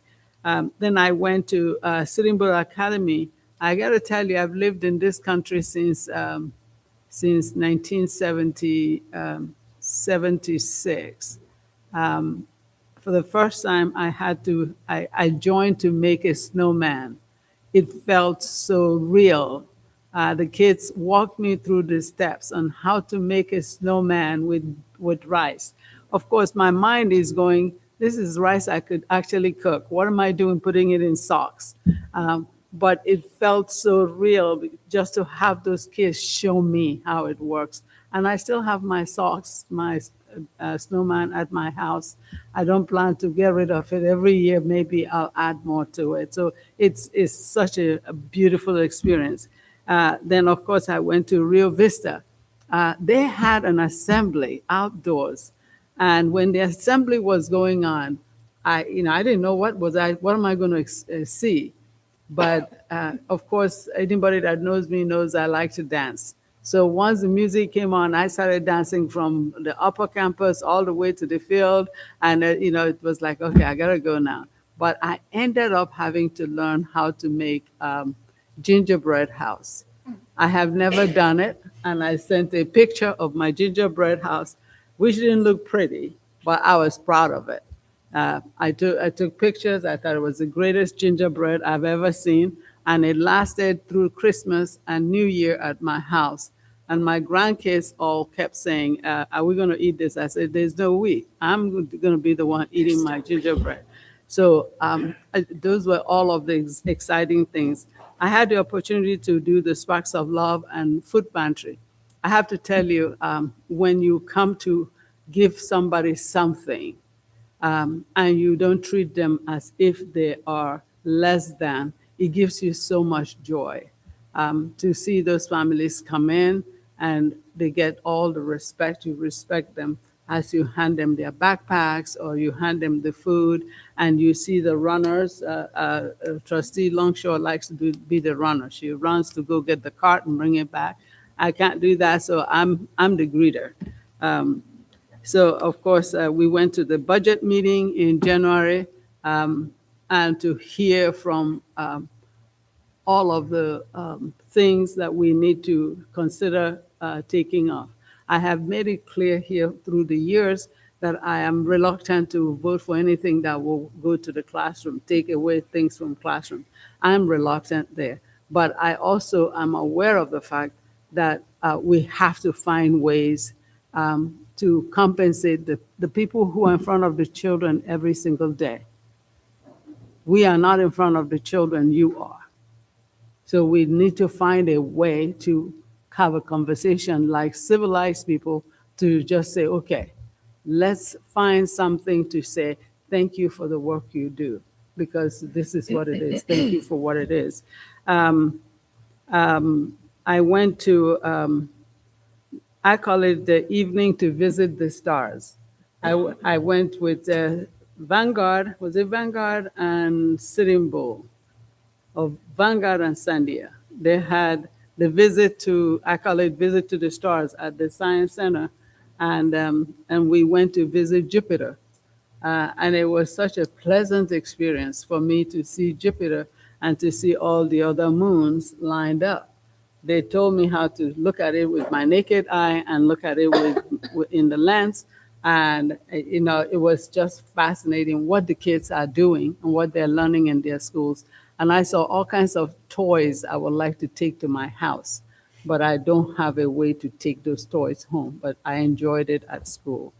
Then I went to Sitting Bull Academy. I got to tell you, I've lived in this country since 1976. For the first time, I joined to make a snowman. It felt so real. The kids walked me through the steps on how to make a snowman with rice. Of course, my mind is going, this is rice I could actually cook. What am I doing putting it in socks? But it felt so real just to have those kids show me how it works. And I still have my socks, my snowman at my house. I don't plan to get rid of it. Every year, maybe I'll add more to it. So it's such a beautiful experience. Then, of course, I went to Rio Vista. They had an assembly outdoors. And when the assembly was going on, I didn't know what am I going to see. But of course, anybody that knows me knows I like to dance. So once the music came on, I started dancing from the upper campus all the way to the field. And, it was like, okay, I got to go now. But I ended up having to learn how to make gingerbread house. I have never done it. And I sent a picture of my gingerbread house, which didn't look pretty, but I was proud of it. I took pictures. I thought it was the greatest gingerbread I've ever seen, and it lasted through Christmas and New Year at my house. And my grandkids all kept saying, "Are we going to eat this?" I said, "There's no we. I'm going to be the one eating my gingerbread." So those were all of the exciting things. I had the opportunity to do the Sparks of Love and Food Pantry. I have to tell you, when you come to give somebody something, and you don't treat them as if they are less than, it gives you so much joy to see those families come in and they get all the respect. You respect them as you hand them their backpacks or you hand them the food, and you see the runners. Trustee Longshore likes to be the runner. She runs to go get the cart and bring it back. I can't do that, so I'm the greeter. So, of course, we went to the budget meeting in January and to hear from all of the things that we need to consider taking off. I have made it clear here through the years that I am reluctant to vote for anything that will go to the classroom, take away things from classroom. I'm reluctant there. But I also am aware of the fact that we have to find ways to compensate the people who are in front of the children every single day. We are not in front of the children, you are. So we need to find a way to have a conversation like civilized people to just say, okay, let's find something to say, thank you for the work you do, because this is what it is. Thank you for what it is. I went to, I call it the evening to visit the stars. I went with Vanguard, was it Vanguard and Sitting Bull? Of Vanguard and Sandia. They had the visit to, I call it visit to the stars at the Science Center. And we went to visit Jupiter. And it was such a pleasant experience for me to see Jupiter and to see all the other moons lined up. They told me how to look at it with my naked eye and look at it in the lens. And, it was just fascinating what the kids are doing and what they're learning in their schools. And I saw all kinds of toys I would like to take to my house, but I don't have a way to take those toys home, but I enjoyed it at school.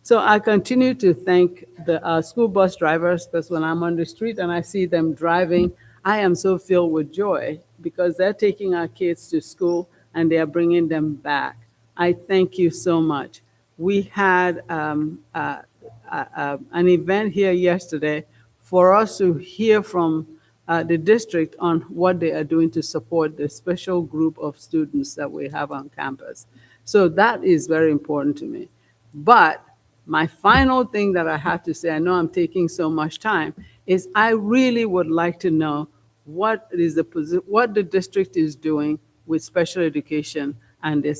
So I continue to thank the school bus drivers, because when I'm on the street and I see them driving, I am so filled with joy because they're taking our kids to school and they are bringing them back. I thank you so much. We had an event here yesterday for us to hear from the district on what they are doing to support the special group of students that we have on campus. So that is very important to me. But my final thing that I have to say, I know I'm taking so much time, is I really would like to know what the district is doing with special education and the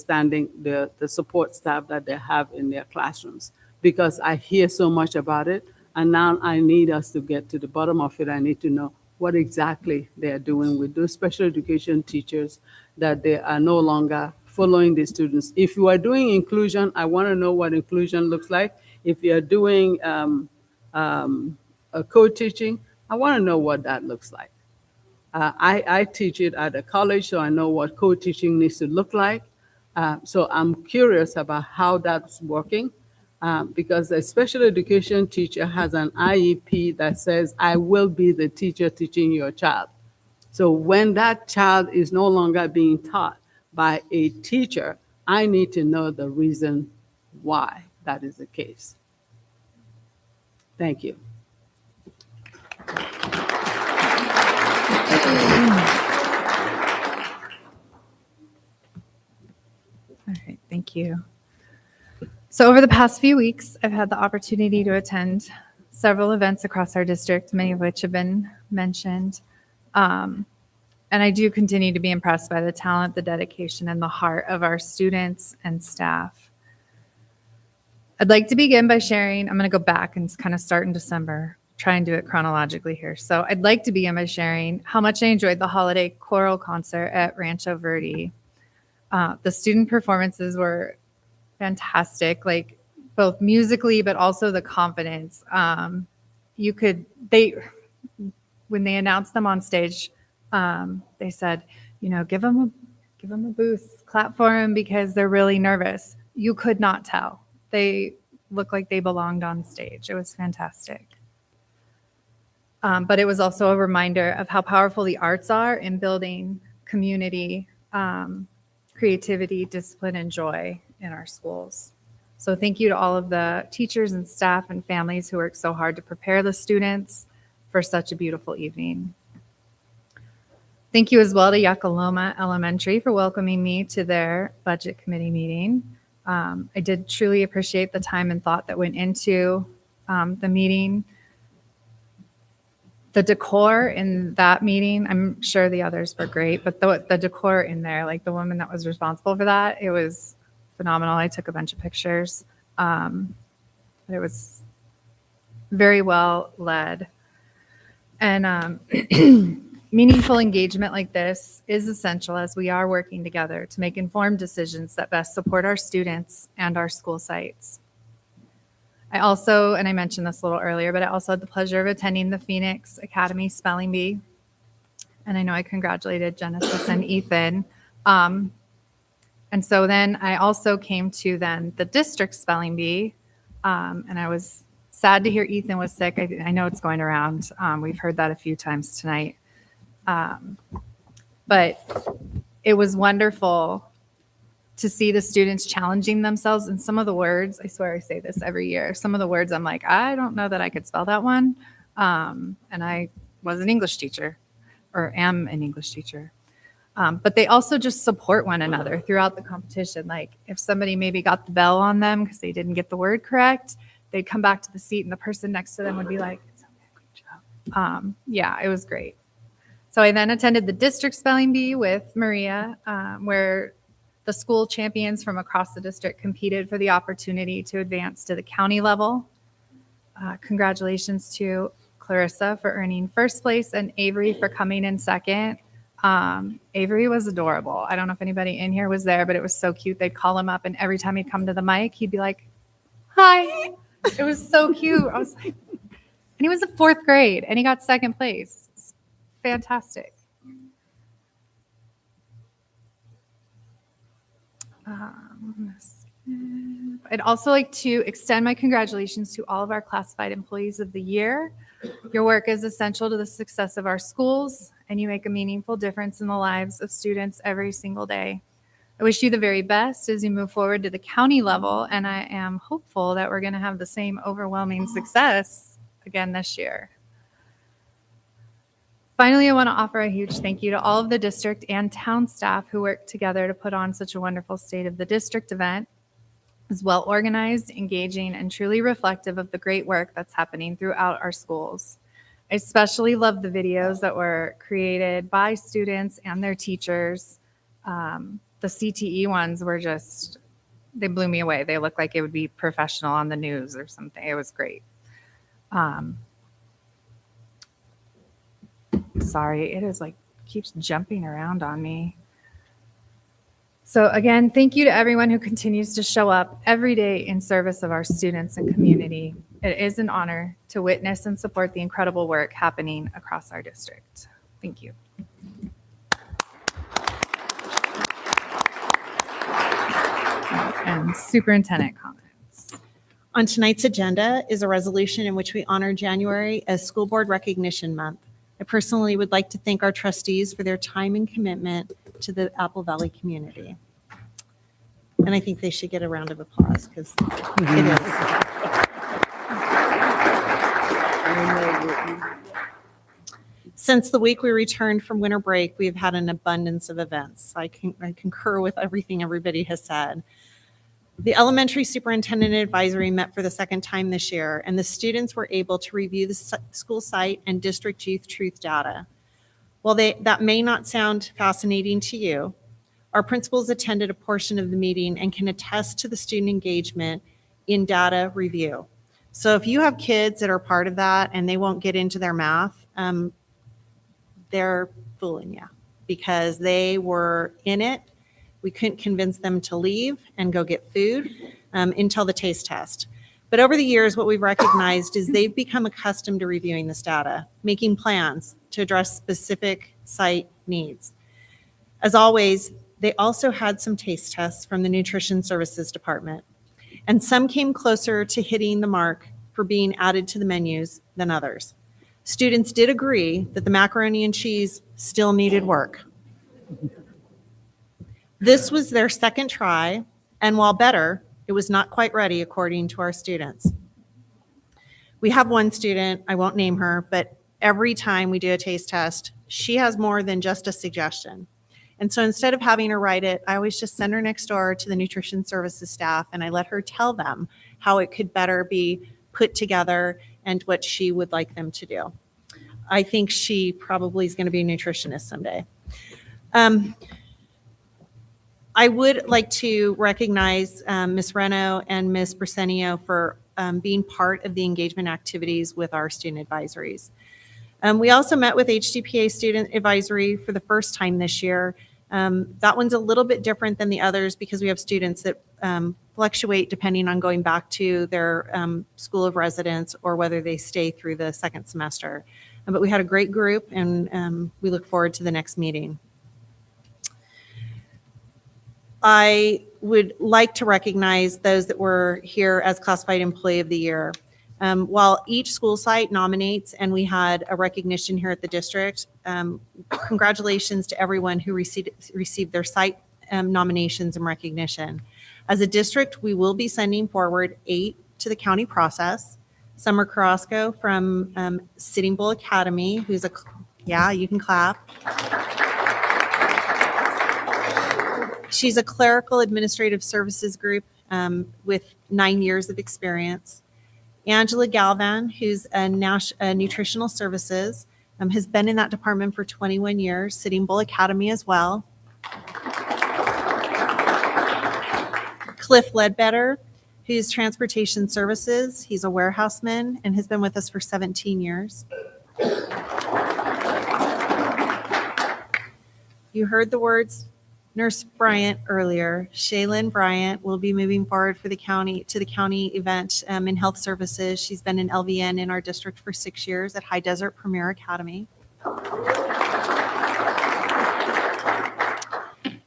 support staff that they have in their classrooms. Because I hear so much about it, and now I need us to get to the bottom of it. I need to know what exactly they are doing with those special education teachers, that they are no longer following the students. If you are doing inclusion, I want to know what inclusion looks like. If you are doing co-teaching, I want to know what that looks like. I teach it at a college, so I know what co-teaching needs to look like. So I'm curious about how that's working. Because a special education teacher has an IEP that says, I will be the teacher teaching your child. So when that child is no longer being taught by a teacher, I need to know the reason why that is the case. Thank you. All right, thank you. So over the past few weeks, I've had the opportunity to attend several events across our district, many of which have been mentioned. And I do continue to be impressed by the talent, the dedication, and the heart of our students and staff. I'd like to begin by sharing, I'm going to go back and kind of start in December, try and do it chronologically here. So I'd like to begin by sharing how much I enjoyed the holiday choral concert at Rancho Verde. The student performances were fantastic, like both musically, but also the confidence. When they announced them on stage, they said, give them a boost, clap for them because they're really nervous. You could not tell. They looked like they belonged on stage. It was fantastic. But it was also a reminder of how powerful the arts are in building community, creativity, discipline, and joy in our schools. So thank you to all of the teachers and staff and families who worked so hard to prepare the students for such a beautiful evening. Thank you as well to Yakaloma Elementary for welcoming me to their budget committee meeting. I did truly appreciate the time and thought that went into the meeting. The decor in that meeting, I'm sure the others were great, but the decor in there, like the woman that was responsible for that, it was phenomenal. I took a bunch of pictures. It was very well led. And meaningful engagement like this is essential as we are working together to make informed decisions that best support our students and our school sites. I also, and I mentioned this a little earlier, but I also had the pleasure of attending the Phoenix Academy Spelling Bee. And I know I congratulated Genesis and Ethan. And so then I also came to then the district spelling bee, and I was sad to hear Ethan was sick. I know it's going around. We've heard that a few times tonight. But it was wonderful to see the students challenging themselves. And some of the words, I swear I say this every year, some of the words I'm like, I don't know that I could spell that one. And I was an English teacher, or am an English teacher. But they also just support one another throughout the competition. Like if somebody maybe got the bell on them because they didn't get the word correct, they'd come back to the seat and the person next to them would be like, it's okay, good job. Yeah, it was great. So I then attended the district spelling bee with Maria, where the school champions from across the district competed for the opportunity to advance to the county level. Congratulations to Clarissa for earning first place and Avery for coming in second. Avery was adorable. I don't know if anybody in here was there, but it was so cute. They'd call him up and every time he'd come to the mic, he'd be like, hi. It was so cute. I was like, and he was in fourth grade and he got second place. It's fantastic. I'd also like to extend my congratulations to all of our classified employees of the year. Your work is essential to the success of our schools, and you make a meaningful difference in the lives of students every single day. I wish you the very best as you move forward to the county level, and I am hopeful that we're going to have the same overwhelming success again this year. Finally, I want to offer a huge thank you to all of the district and town staff who worked together to put on such a wonderful State of the District event. It was well organized, engaging, and truly reflective of the great work that's happening throughout our schools. I especially love the videos that were created by students and their teachers. The CTE ones were just, they blew me away. They looked like it would be professional on the news or something. It was great. Sorry, it is like keeps jumping around on me. So again, thank you to everyone who continues to show up every day in service of our students and community. It is an honor to witness and support the incredible work happening across our district. Thank you. And superintendent comments. On tonight's agenda is a resolution in which we honor January as School Board Recognition Month. I personally would like to thank our trustees for their time and commitment to the Apple Valley community. And I think they should get a round of applause because it is. Since the week we returned from winter break, we've had an abundance of events. I concur with everything everybody has said. The elementary superintendent advisory met for the second time this year, and the students were able to review the school site and district youth truth data. While that may not sound fascinating to you, our principals attended a portion of the meeting and can attest to the student engagement in data review. So if you have kids that are part of that and they won't get into their math, they're fooling you because they were in it. We couldn't convince them to leave and go get food until the taste test. But over the years, what we've recognized is they've become accustomed to reviewing this data, making plans to address specific site needs. As always, they also had some taste tests from the nutrition services department, and some came closer to hitting the mark for being added to the menus than others. Students did agree that the macaroni and cheese still needed work. This was their second try, and while better, it was not quite ready according to our students. We have one student, I won't name her, but every time we do a taste test, she has more than just a suggestion. And so instead of having her write it, I always just send her next door to the nutrition services staff and I let her tell them how it could better be put together and what she would like them to do. I think she probably is going to be a nutritionist someday. I would like to recognize Ms. Reno and Ms. Bersenio for being part of the engagement activities with our student advisories. We also met with HDPA Student Advisory for the first time this year. That one's a little bit different than the others because we have students that fluctuate depending on going back to their school of residence or whether they stay through the second semester. But we had a great group and we look forward to the next meeting. I would like to recognize those that were here as Classified Employee of the Year. While each school site nominates and we had a recognition here at the district, congratulations to everyone who received their site nominations and recognition. As a district, we will be sending forward 8 to the county process. Summer Carrasco from Sitting Bull Academy, who's yeah, you can clap. She's a clerical administrative services group with 9 years of experience. Angela Galvan, who's a nutritional services, has been in that department for 21 years, Sitting Bull Academy as well. Cliff Ledbetter, who's transportation services. He's a warehouseman and has been with us for 17 years. You heard the words Nurse Bryant earlier. Shaylin Bryant will be moving forward for the county event in health services. She's been an LVN in our district for 6 years at High Desert Premier Academy.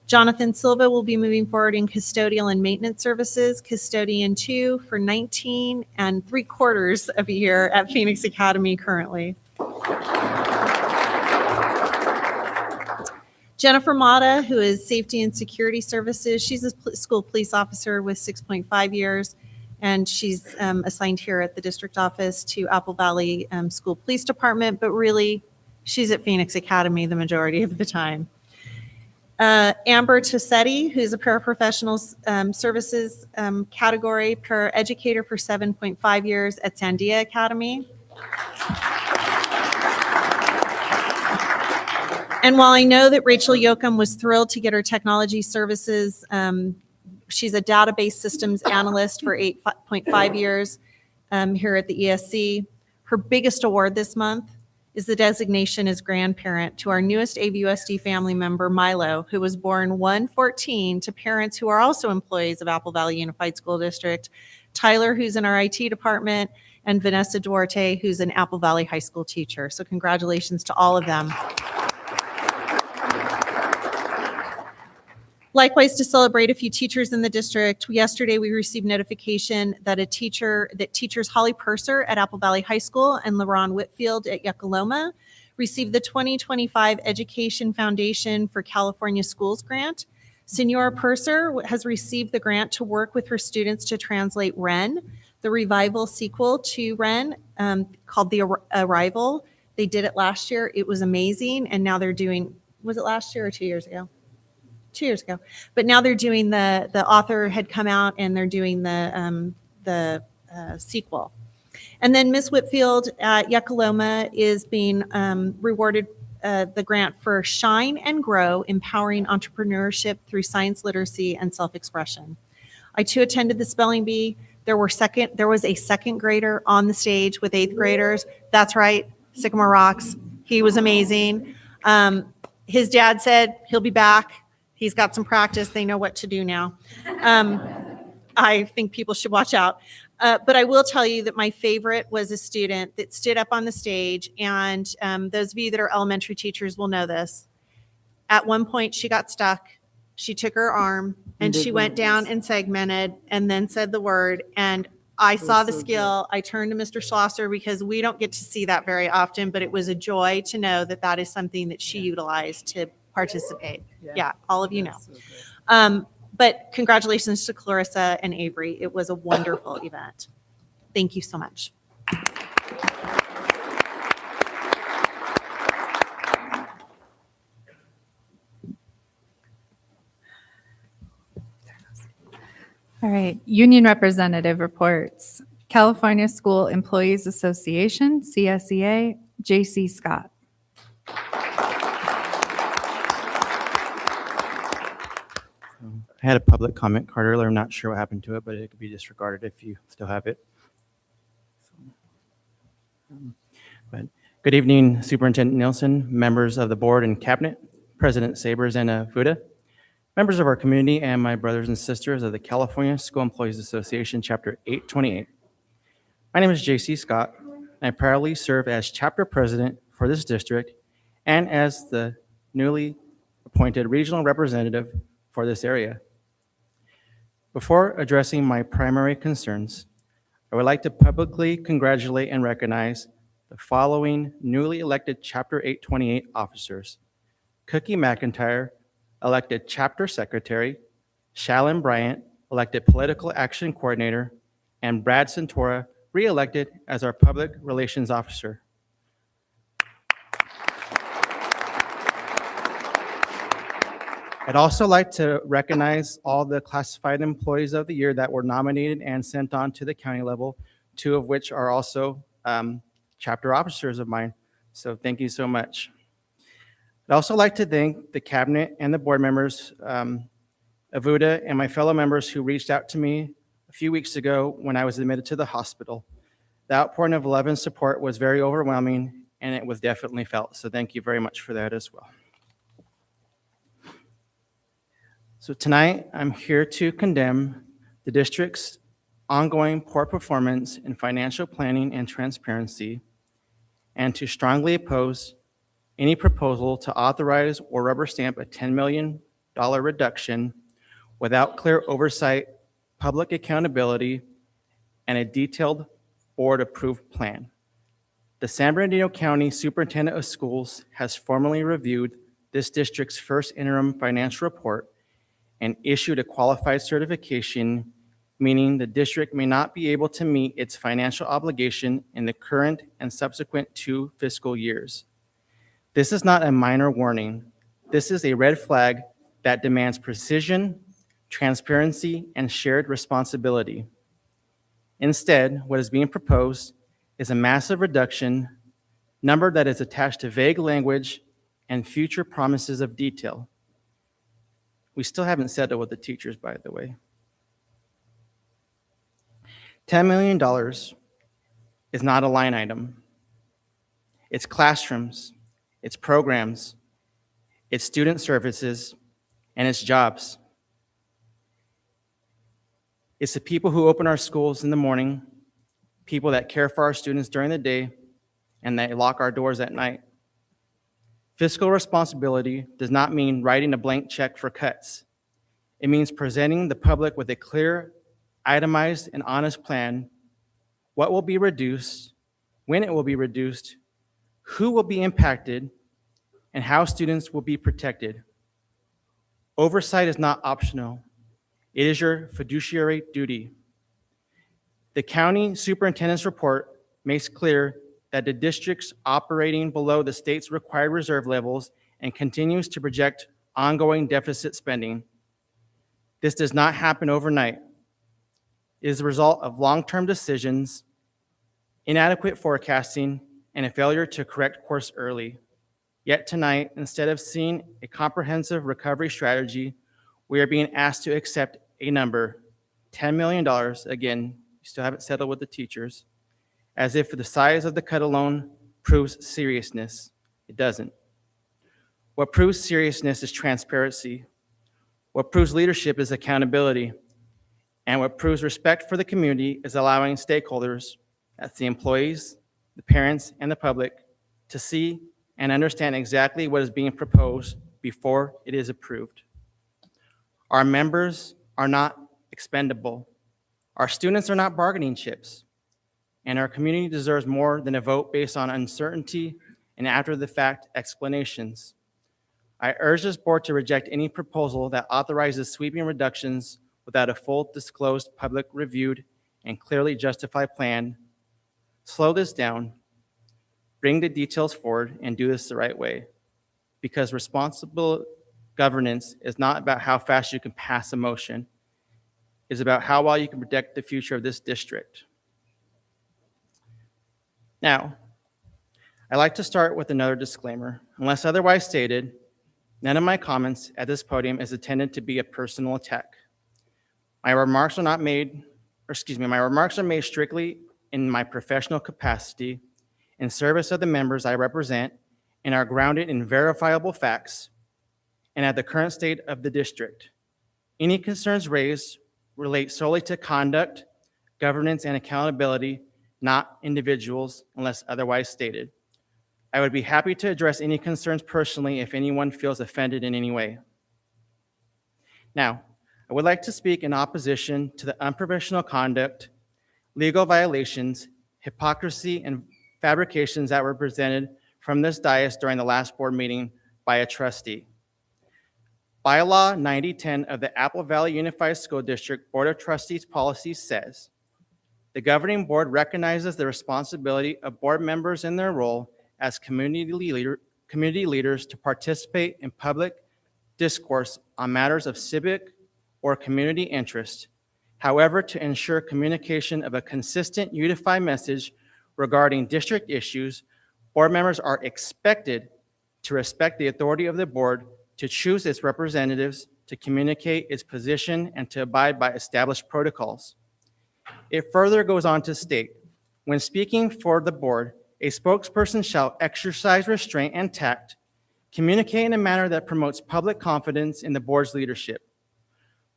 Jonathan Silva will be moving forward in custodial and maintenance services, custodian 2 for 19 3/4 of a year at Phoenix Academy currently. Jennifer Mata, who is Safety and Security Services, she's a school police officer with 6.5 years, and she's assigned here at the district office to Apple Valley School Police Department, but really she's at Phoenix Academy the majority of the time. Amber Tossetti, who's a paraprofessional services category paraeducator for 7.5 years at Sandia Academy. And while I know that Rachel Yoakum was thrilled to get her technology services, she's a database systems analyst for 8.5 years here at the ESC. Her biggest award this month is the designation as grandparent to our newest AVUSD family member, Milo, who was born 1/14 to parents who are also employees of Apple Valley Unified School District, Tyler, who's in our IT department, and Vanessa Duarte, who's an Apple Valley High School teacher. So congratulations to all of them. Likewise, to celebrate a few teachers in the district, yesterday we received notification that teachers Holly Purser at Apple Valley High School and LaRon Whitfield at Yuckaloma received the 2025 Education Foundation for California Schools grant. Senora Purser has received the grant to work with her students to translate Ren, the revival sequel to Ren, called The Arrival. They did it last year. It was amazing. And now they're doing, was it last year or 2 years ago? 2 years ago. But now they're doing the author had come out and they're doing the sequel. And then Miss Whitfield at Yuckaloma is being rewarded the grant for Shine and Grow, Empowering Entrepreneurship Through Science Literacy and Self-Expression. I too attended the spelling bee. There was a second grader on the stage with 8th graders. That's right, Sycamore Rocks. He was amazing. His dad said he'll be back. He's got some practice. They know what to do now. I think people should watch out. But I will tell you that my favorite was a student that stood up on the stage, and those of you that are elementary teachers will know this. At one point, she got stuck. She took her arm, and she went down and segmented, and then said the word, and I saw the skill. I turned to Mr. Schlosser because we don't get to see that very often, but it was a joy to know that that is something that she utilized to participate. Yeah, all of you know. But congratulations to Clarissa and Avery. It was a wonderful event. Thank you so much. All right, union representative reports. California School Employees Association, CSEA, J.C. Scott. I had a public comment card earlier. I'm not sure what happened to it, but it could be disregarded if you still have it. But good evening, Superintendent Nielsen, members of the board and cabinet, President Sabers and Vuda, members of our community, and my brothers and sisters of the California School Employees Association, Chapter 828. My name is J.C. Scott, and I proudly serve as chapter president for this district and as the newly appointed regional representative for this area. Before addressing my primary concerns, I would like to publicly congratulate and recognize the following newly elected Chapter 828 officers: Cookie McIntyre, elected Chapter Secretary; Shallon Bryant, elected Political Action Coordinator; and Brad Santora, re-elected as our Public Relations Officer. I'd also like to recognize all the classified employees of the year that were nominated and sent on to the county level, 2 of which are also chapter officers of mine. So thank you so much. I'd also like to thank the cabinet and the board members, Avuda, and my fellow members who reached out to me a few weeks ago when I was admitted to the hospital. The outpouring of love and support was very overwhelming, and it was definitely felt. So thank you very much for that as well. So tonight, I'm here to condemn the district's ongoing poor performance in financial planning and transparency, and to strongly oppose any proposal to authorize or rubber stamp a $10 million reduction without clear oversight, public accountability, and a detailed board-approved plan. The San Bernardino County Superintendent of Schools has formally reviewed this district's first interim financial report and issued a qualified certification, meaning the district may not be able to meet its financial obligation in the current and subsequent 2 fiscal years. This is not a minor warning. This is a red flag that demands precision, transparency, and shared responsibility. Instead, what is being proposed is a massive reduction number that is attached to vague language and future promises of detail. We still haven't settled with the teachers, by the way. $10 million is not a line item. It's classrooms, it's programs, it's student services, and it's jobs. It's the people who open our schools in the morning, people that care for our students during the day, and that lock our doors at night. Fiscal responsibility does not mean writing a blank check for cuts. It means presenting the public with a clear, itemized, and honest plan: what will be reduced, when it will be reduced, who will be impacted, and how students will be protected. Oversight is not optional. It is your fiduciary duty. The county superintendent's report makes clear that the district's operating below the state's required reserve levels and continues to project ongoing deficit spending. This does not happen overnight. It is the result of long-term decisions, inadequate forecasting, and a failure to correct course early. Yet tonight, instead of seeing a comprehensive recovery strategy, we are being asked to accept a number, $10 million, again, we still haven't settled with the teachers, as if the size of the cut alone proves seriousness. It doesn't. What proves seriousness is transparency. What proves leadership is accountability. And what proves respect for the community is allowing stakeholders, that's the employees, the parents, and the public, to see and understand exactly what is being proposed before it is approved. Our members are not expendable. Our students are not bargaining chips. And our community deserves more than a vote based on uncertainty and after-the-fact explanations. I urge this board to reject any proposal that authorizes sweeping reductions without a full disclosed, public reviewed, and clearly justified plan. Slow this down, bring the details forward, and do this the right way. Because responsible governance is not about how fast you can pass a motion. It's about how well you can protect the future of this district. Now, I'd like to start with another disclaimer. Unless otherwise stated, none of my comments at this podium is intended to be a personal attack. My remarks are made strictly in my professional capacity, in service of the members I represent, and are grounded in verifiable facts and at the current state of the district. Any concerns raised relate solely to conduct, governance, and accountability, not individuals, unless otherwise stated. I would be happy to address any concerns personally if anyone feels offended in any way. Now, I would like to speak in opposition to the unprofessional conduct, legal violations, hypocrisy, and fabrications that were presented from this dais during the last board meeting by a trustee. Bylaw 9010 of the Apple Valley Unified School District Board of Trustees policy says, the governing board recognizes the responsibility of board members in their role as community leaders to participate in public discourse on matters of civic or community interest. However, to ensure communication of a consistent, unified message regarding district issues, board members are expected to respect the authority of the board to choose its representatives, to communicate its position, and to abide by established protocols. It further goes on to state, when speaking for the board, a spokesperson shall exercise restraint and tact, communicate in a manner that promotes public confidence in the board's leadership.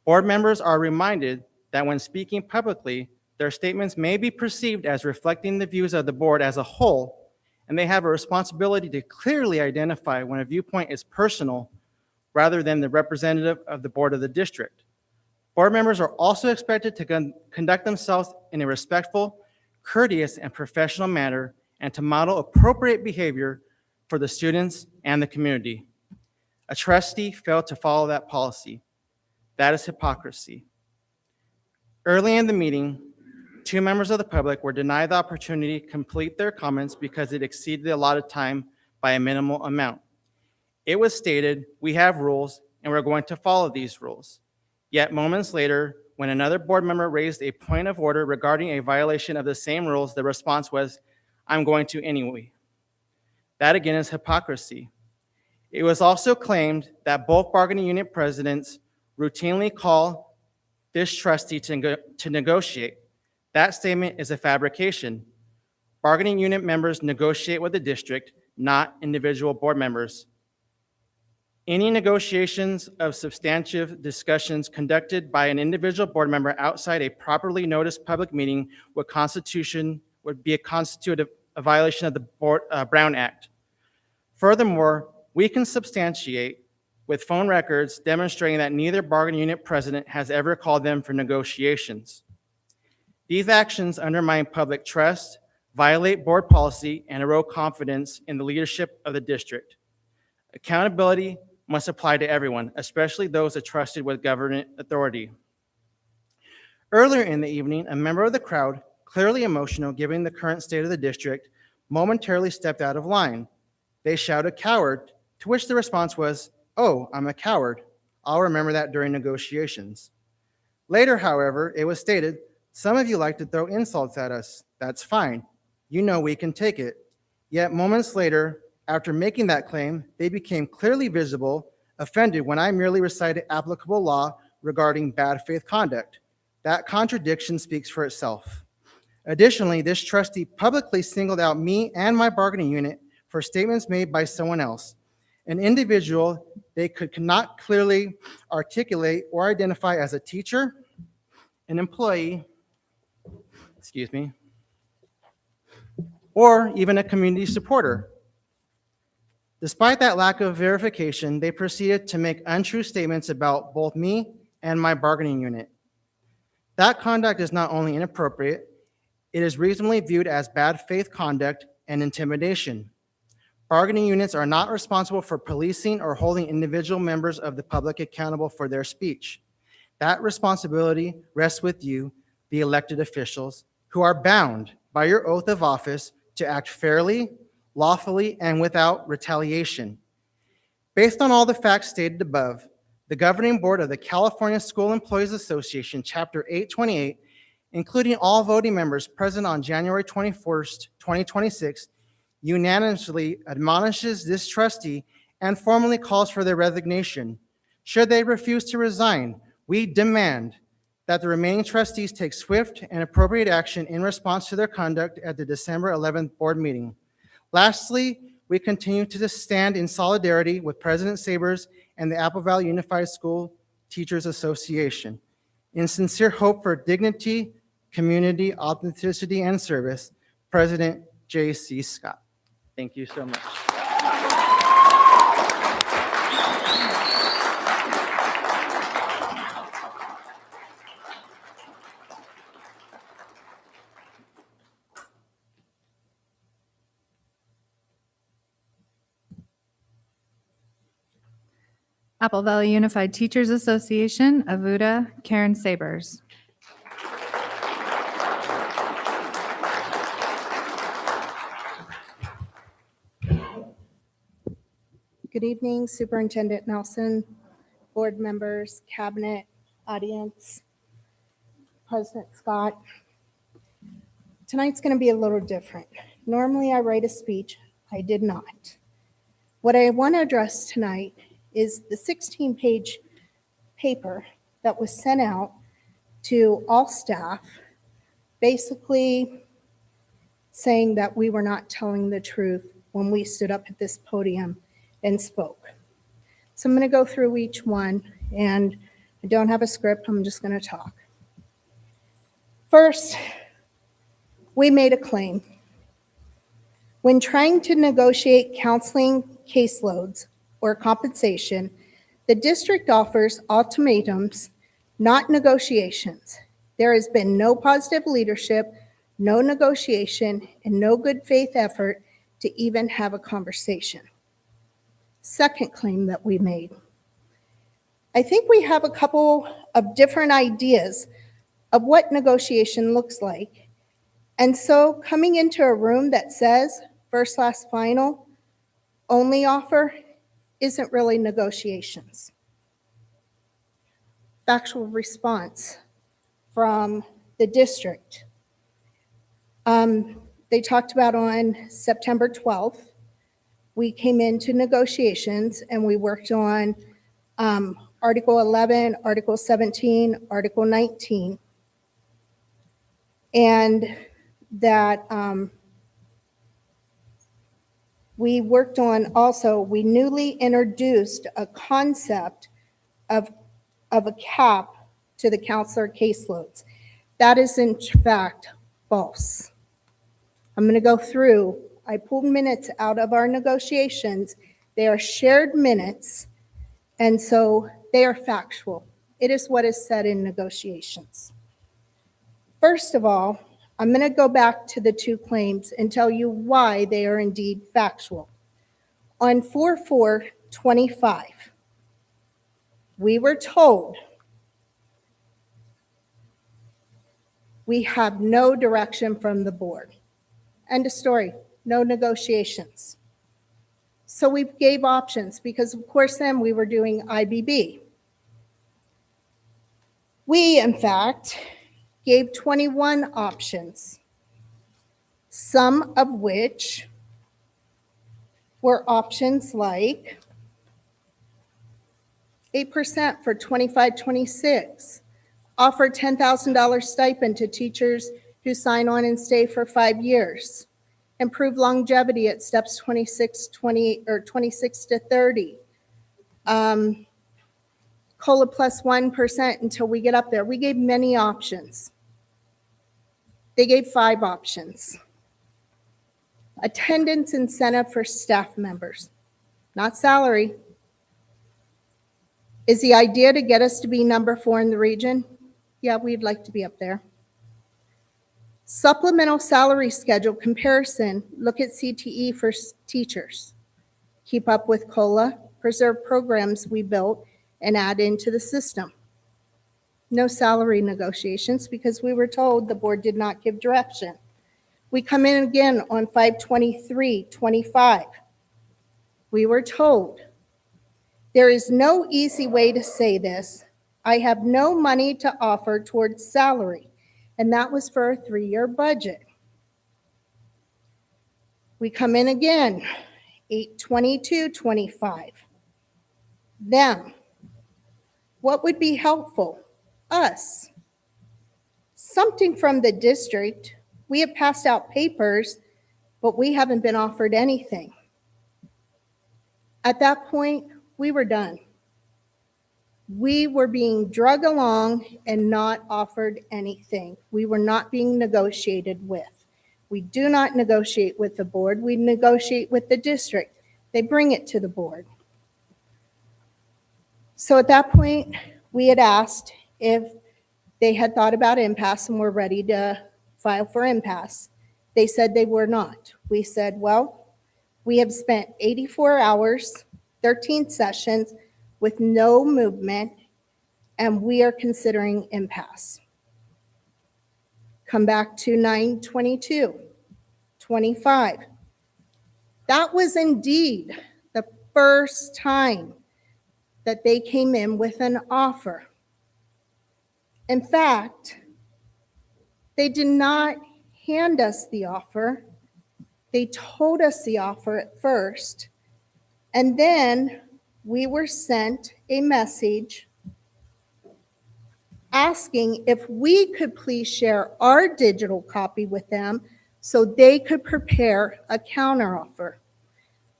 Board members are reminded that when speaking publicly, their statements may be perceived as reflecting the views of the board as a whole, and they have a responsibility to clearly identify when a viewpoint is personal rather than the representative of the board of the district. Board members are also expected to conduct themselves in a respectful, courteous, and professional manner, and to model appropriate behavior for the students and the community. A trustee failed to follow that policy. That is hypocrisy. Early in the meeting, 2 members of the public were denied the opportunity to complete their comments because it exceeded the allotted time by a minimal amount. It was stated, we have rules and we're going to follow these rules. Yet moments later, when another board member raised a point of order regarding a violation of the same rules, the response was, I'm going to anyway. That again is hypocrisy. It was also claimed that both bargaining unit presidents routinely call this trustee to negotiate. That statement is a fabrication. Bargaining unit members negotiate with the district, not individual board members. Any negotiations of substantive discussions conducted by an individual board member outside a properly noticed public meeting would constitute a violation of the Brown Act. Furthermore, we can substantiate with phone records demonstrating that neither bargaining unit president has ever called them for negotiations. These actions undermine public trust, violate board policy, and erode confidence in the leadership of the district. Accountability must apply to everyone, especially those entrusted with government authority. Earlier in the evening, a member of the crowd, clearly emotional given the current state of the district, momentarily stepped out of line. They shouted "coward," to which the response was, "Oh, I'm a coward. I'll remember that during negotiations." Later, however, it was stated, "Some of you like to throw insults at us. That's fine. You know we can take it." Yet moments later, after making that claim, they became clearly visible, offended when I merely recited applicable law regarding bad faith conduct. That contradiction speaks for itself. Additionally, this trustee publicly singled out me and my bargaining unit for statements made by someone else, an individual they could not clearly articulate or identify as a teacher, an employee, or even a community supporter. Despite that lack of verification, they proceeded to make untrue statements about both me and my bargaining unit. That conduct is not only inappropriate, it is reasonably viewed as bad faith conduct and intimidation. Bargaining units are not responsible for policing or holding individual members of the public accountable for their speech. That responsibility rests with you, the elected officials, who are bound by your oath of office to act fairly, lawfully, and without retaliation. Based on all the facts stated above, the governing board of the California School Employees Association, Chapter 828, including all voting members present on January 21st, 2026, unanimously admonishes this trustee and formally calls for their resignation. Should they refuse to resign, we demand that the remaining trustees take swift and appropriate action in response to their conduct at the December 11th board meeting. Lastly, we continue to stand in solidarity with President Sabers and the Apple Valley Unified School Teachers Association. In sincere hope for dignity, community, authenticity, and service, President J.C. Scott. Thank you so much. Apple Valley Unified Teachers Association, Avuda, Karen Sabers. Good evening, Superintendent Nelson, board members, cabinet, audience, President Scott. Tonight's going to be a little different. Normally I write a speech. I did not. What I want to address tonight is the 16-page paper that was sent out to all staff, basically saying that we were not telling the truth when we stood up at this podium and spoke. So I'm going to go through each one, and I don't have a script. I'm just going to talk. First, we made a claim. When trying to negotiate counseling caseloads or compensation, the district offers ultimatums, not negotiations. There has been no positive leadership, no negotiation, and no good faith effort to even have a conversation. Second claim that we made. I think we have a couple of different ideas of what negotiation looks like. And so coming into a room that says first, last, final, only offer isn't really negotiations. Factual response from the district. They talked about on September 12th, we came into negotiations and we worked on Article 11, Article 17, Article 19. And that we worked on also, we newly introduced a concept of a cap to the counselor caseloads. That is in fact false. I'm going to go through. I pulled minutes out of our negotiations. They are shared minutes, and so they are factual. It is what is said in negotiations. First of all, I'm going to go back to the two claims and tell you why they are indeed factual. On 4/4/25, We were told we have no direction from the board. End of story. No negotiations. So we gave options because, of course, then we were doing IBB. We, in fact, gave 21 options, some of which were options like 8% for 25-26, offer $10,000 stipend to teachers who sign on and stay for 5 years, improve longevity at steps 26 to 30, COLA plus 1% until we get up there. We gave many options. They gave 5 options. Attendance incentive for staff members, not salary. Is the idea to get us to be number 4 in the region? Yeah, we'd like to be up there. Supplemental salary schedule comparison, look at CTE for teachers. Keep up with COLA, preserve programs we built, and add into the system. No salary negotiations because we were told the board did not give direction. We come in again on 5/23/25. We were told, there is no easy way to say this. I have no money to offer towards salary, and that was for a 3-year budget. We come in again, 8/22/25. Them. What would be helpful? Us. Something from the district. We have passed out papers, but we haven't been offered anything. At that point, we were done. We were being drug along and not offered anything. We were not being negotiated with. We do not negotiate with the board. We negotiate with the district. They bring it to the board. So at that point, we had asked if they had thought about impasse and were ready to file for impasse. They said they were not. We said, well, we have spent 84 hours, 13 sessions with no movement, and we are considering impasse. Come back to 9/22/25. That was indeed the first time that they came in with an offer. In fact, they did not hand us the offer. They told us the offer at first, and then we were sent a message asking if we could please share our digital copy with them so they could prepare a counteroffer,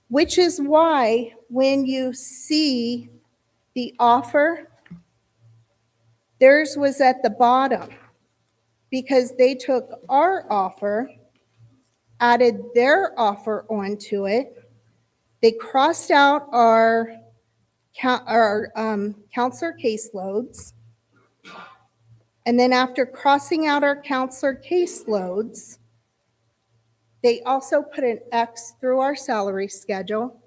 which is why when you see the offer, theirs was at the bottom because they took our offer, added their offer onto it. They crossed out our counselor caseloads. And then after crossing out our counselor caseloads, they also put an X through our salary schedule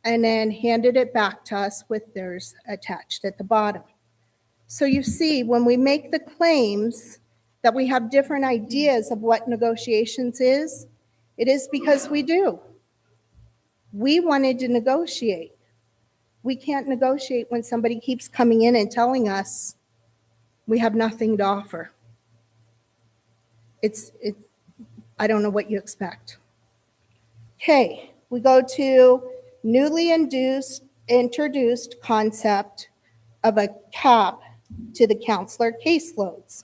and then handed it back to us with theirs attached at the bottom. So you see, when we make the claims that we have different ideas of what negotiations is, it is because we do. We wanted to negotiate. We can't negotiate when somebody keeps coming in and telling us we have nothing to offer. I don't know what you expect. Okay, we go to newly introduced concept of a cap to the counselor caseloads.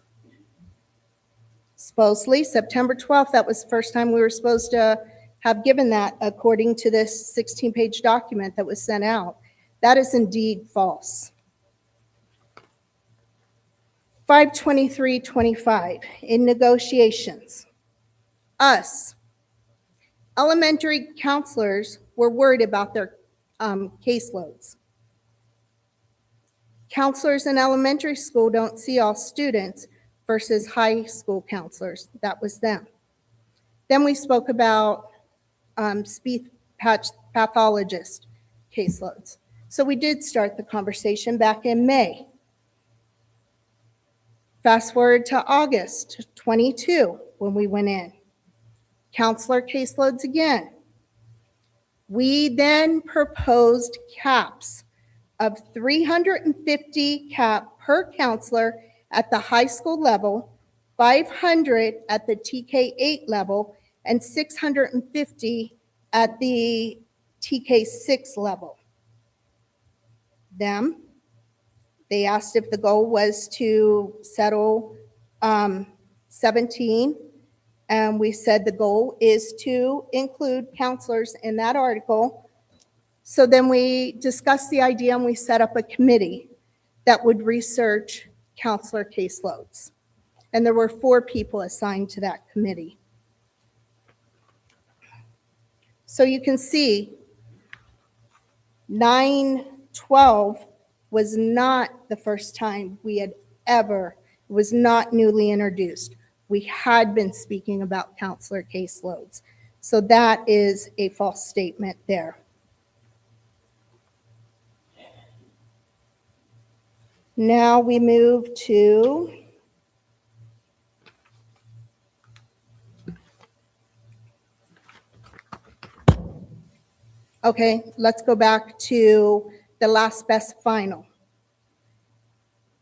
Supposedly, September 12th, that was the first time we were supposed to have given that according to this 16-page document that was sent out. That is indeed false. 5/23/25, in negotiations, us, elementary counselors were worried about their caseloads. Counselors in elementary school don't see all students versus high school counselors. That was them. Then we spoke about speech pathologist caseloads. So we did start the conversation back in May. Fast forward to August 22 when we went in. Counselor caseloads again. We then proposed caps of 350 cap per counselor at the high school level, 500 at the TK8 level, and 650 at the TK6 level. They asked if the goal was to settle 17, and we said the goal is to include counselors in that article. So then we discussed the idea and we set up a committee that would research counselor caseloads. And there were 4 people assigned to that committee. So you can see 9/12 was not the first time we had ever, it was not newly introduced. We had been speaking about counselor caseloads. So that is a false statement there. Now we move to okay, let's go back to the last best final.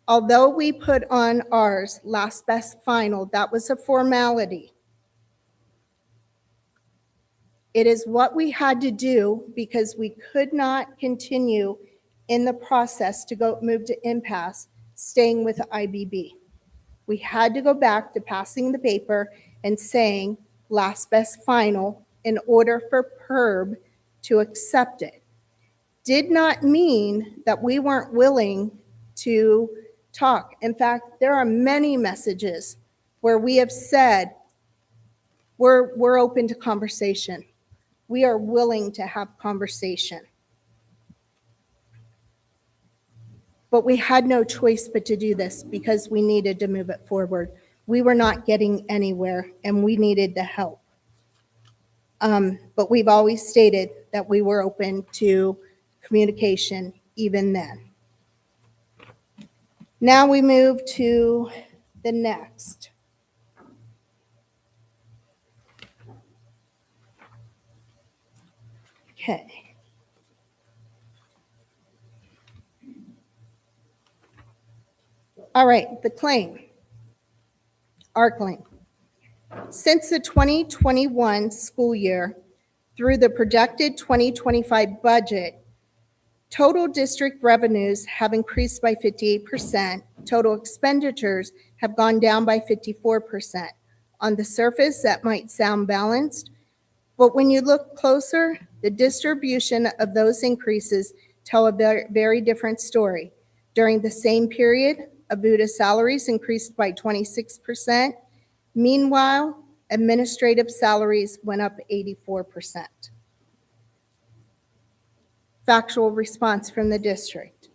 Although we put on ours last best final, that was a formality. It is what we had to do because we could not continue in the process to move to impasse, staying with the IBB. We had to go back to passing the paper and saying last best final in order for PERB to accept it. Did not mean that we weren't willing to talk. In fact, there are many messages where we have said we're open to conversation. We are willing to have conversation. But we had no choice but to do this because we needed to move it forward. We were not getting anywhere and we needed the help. But we've always stated that we were open to communication even then. Now we move to the next. Okay. All right, the claim, our claim. Since the 2021 school year through the projected 2025 budget, total district revenues have increased by 58%. Total expenditures have gone down by 54%. On the surface, that might sound balanced, but when you look closer, the distribution of those increases tell a very, very different story. During the same period, AVUDA salaries increased by 26%. Meanwhile, administrative salaries went up 84%. Factual response from the district.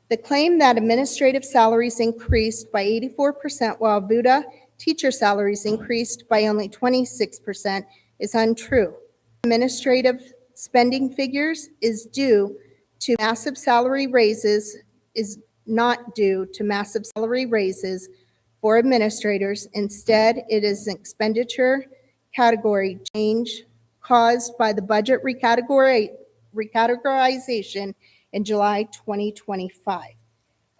The claim that administrative salaries increased by 84% while AVUDA teacher salaries increased by only 26% is untrue. Administrative spending figures is due to massive salary raises, is not due to massive salary raises for administrators. Instead, it is an expenditure category change caused by the budget recategorization in July 2025.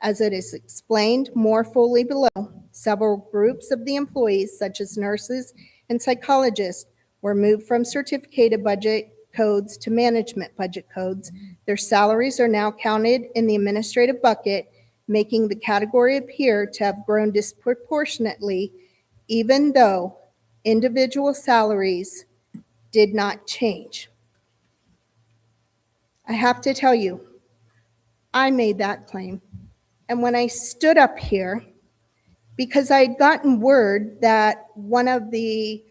As it is explained more fully below, several groups of the employees, such as nurses and psychologists, were moved from certificated budget codes to management budget codes. Their salaries are now counted in the administrative bucket, making the category appear to have grown disproportionately, even though individual salaries did not change. I have to tell you, I made that claim. And when I stood up here, because I had gotten word that one of the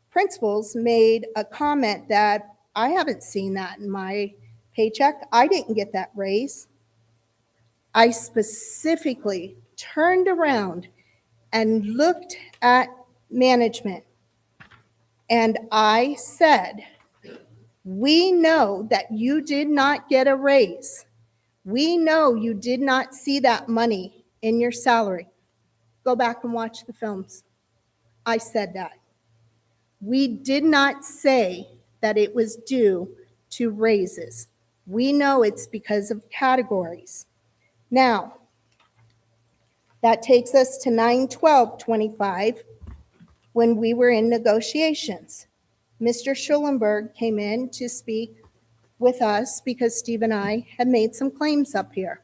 principals made a comment that I haven't seen that in my paycheck. I didn't get that raise. I specifically turned around and looked at management and I said, we know that you did not get a raise We know you did not see that money in your salary. Go back and watch the films. I said that. We did not say that it was due to raises. We know it's because of categories. Now, that takes us to 9/12/25 when we were in negotiations. Mr. Schulenberg came in to speak with us because Steve and I had made some claims up here.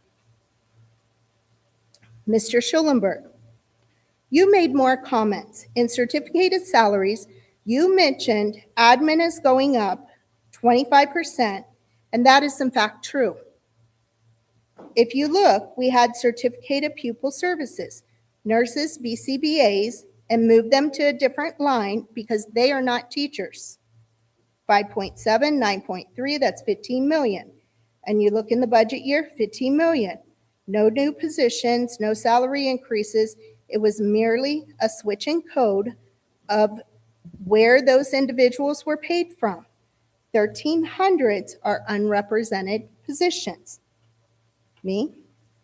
Mr. Schulenberg, you made more comments. In certificated salaries, you mentioned admin is going up 25%, and that is in fact true. If you look, we had certificated pupil services, nurses, BCBAs, and moved them to a different line because they are not teachers. 5.7, 9.3, that's 15 million. And you look in the budget year, 15 million. No new positions, no salary increases. It was merely a switch in code of where those individuals were paid from. 1,300s are unrepresented positions. Me?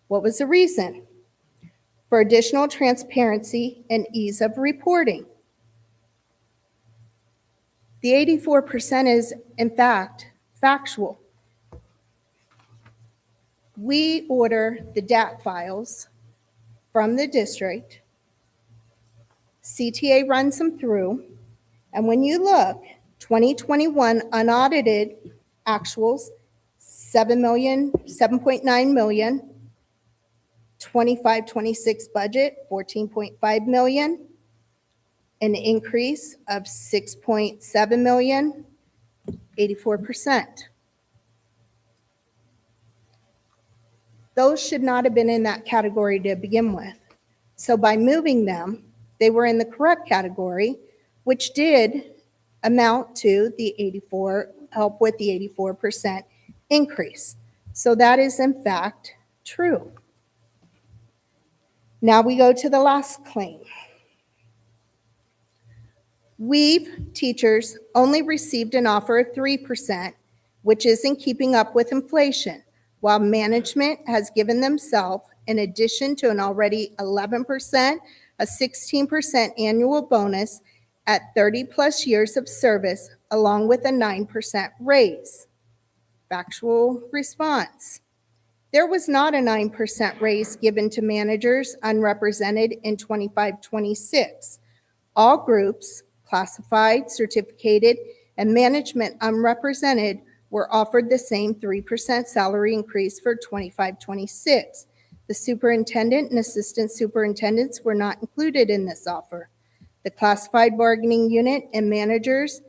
What was the reason? For additional transparency and ease of reporting. The 84% is, in fact, factual. We order the DAT files from the district. CTA runs them through. And when you look, 2021 unaudited actuals, 7.9 million. 25-26 budget, 14.5 million. An increase of 6.7 million, 84%. Those should not have been in that category to begin with. So by moving them, they were in the correct category, which did amount to the 84, help with the 84% increase. So that is in fact true. Now we go to the last claim. We've teachers only received an offer of 3%, which isn't keeping up with inflation, while management has given themselves, in addition to an already 11%, a 16% annual bonus at 30 plus years of service, along with a 9% raise. Factual response. There was not a 9% raise given to managers unrepresented in 25-26. All groups, classified, certificated, and management unrepresented, were offered the same 3% salary increase for 25-26. The superintendent and assistant superintendents were not included in this offer. The classified bargaining unit and managers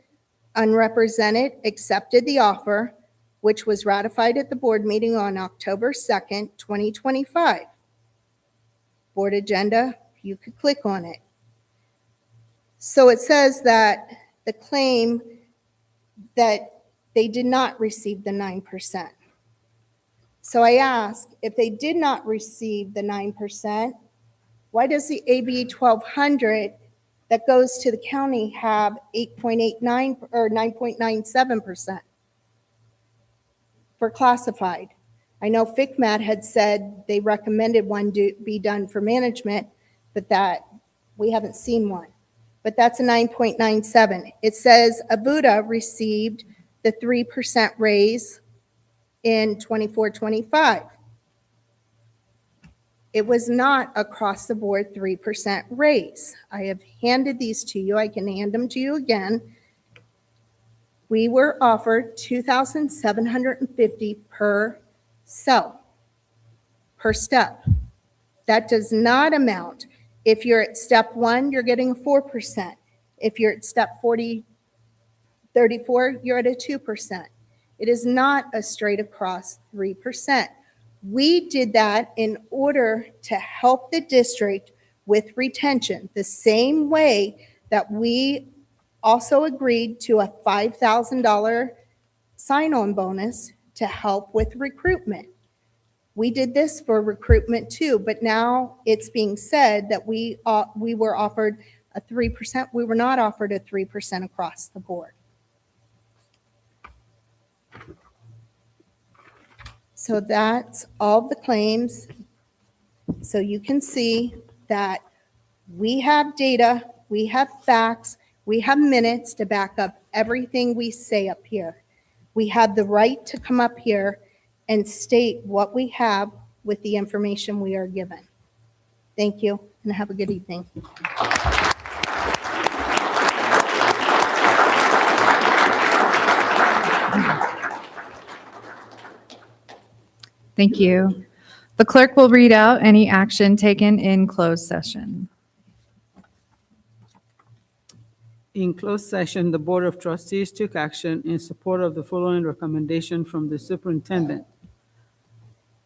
unrepresented accepted the offer, which was ratified at the board meeting on October 2nd, 2025. Board agenda, you could click on it. So it says that the claim that they did not receive the 9%. So I ask, if they did not receive the 9%, why does the AB 1200 that goes to the county have 8.89 or 9.97% for classified? I know FICMAT had said they recommended one be done for management, but that we haven't seen one. But that's a 9.97. It says Avuda received the 3% raise in 24-25. It was not across the board 3% raise. I have handed these to you. I can hand them to you again. We were offered $2,750 per cell, per step. That does not amount. If you're at step 1, you're getting a 4%. If you're at step 34, you're at a 2%. It is not a straight across 3%. We did that in order to help the district with retention, the same way that we also agreed to a $5,000 sign-on bonus to help with recruitment. We did this for recruitment too, but now it's being said that we were offered a 3%. We were not offered a 3% across the board. So that's all the claims. So you can see that we have data, we have facts, we have minutes to back up everything we say up here. We have the right to come up here and state what we have with the information we are given. Thank you, and have a good evening. Thank you. The clerk will read out any action taken in closed session. In closed session, the Board of Trustees took action in support of the following recommendation from the superintendent.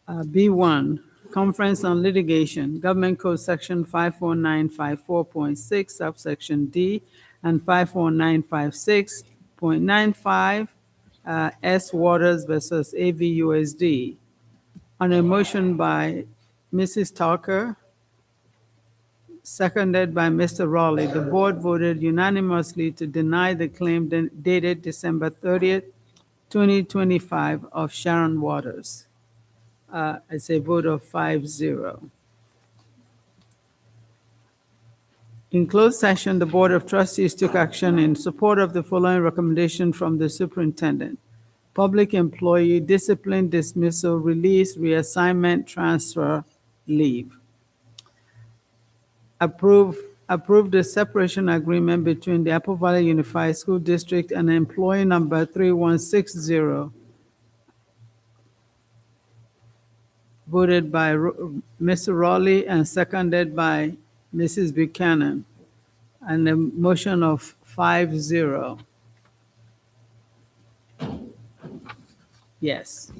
B1, Conference on Litigation, Government Code Section 54954.6, subsection D, and 54956.95, S Waters versus AVUSD. On a motion by Mrs. Tucker, seconded by Mr. Raleigh, the board voted unanimously to deny the claim dated December 30th, 2025 of Sharon Waters. It's a vote of 5-0. In closed session, the Board of Trustees took action in support of the following recommendation from the superintendent. Public employee discipline, dismissal, release, reassignment, transfer, leave. Approve the separation agreement between the Apple Valley Unified School District and employee number 3160, voted by Mr. Raleigh and seconded by Mrs. Buchanan, and a motion of 5-0. Yes.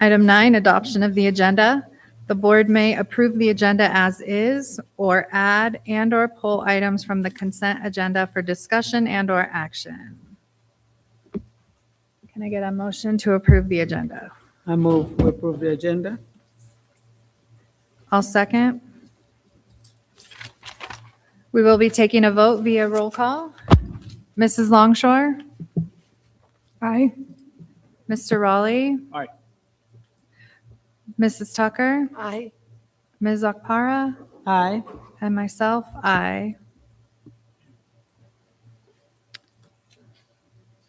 Item 9, adoption of the agenda. The board may approve the agenda as is or add and/or pull items from the consent agenda for discussion and/or action. Can I get a motion to approve the agenda? I move to approve the agenda. I'll second. We will be taking a vote via roll call. Mrs. Longshore? Aye. Mr. Raleigh? Aye. Mrs. Tucker? Aye. Ms. Akpara? Aye. And myself, aye.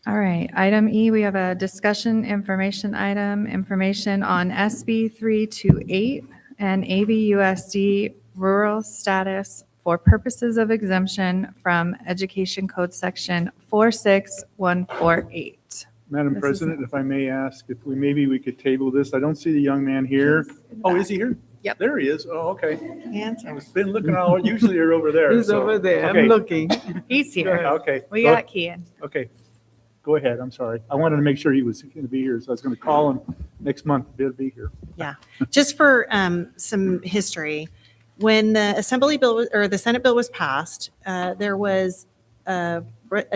All right, item E, we have a discussion information item, information on SB 328 and AVUSD rural status for purposes of exemption from Education Code Section 46148. Madam This is- President, if I may ask, if maybe we could table this. I don't see the young man here. Oh, is he here? Yep. There he is. Oh, okay. Answer. I've been looking all, usually you're over there. He's so- over there. okay. I'm looking. He's here. Okay. We Go- got Kian. Okay. Go ahead. I'm sorry. I wanted to make sure he was going to be here, so I was going to call him next month. He'll be here. Yeah, just for some history, when the Assembly bill or the Senate bill was passed, there was a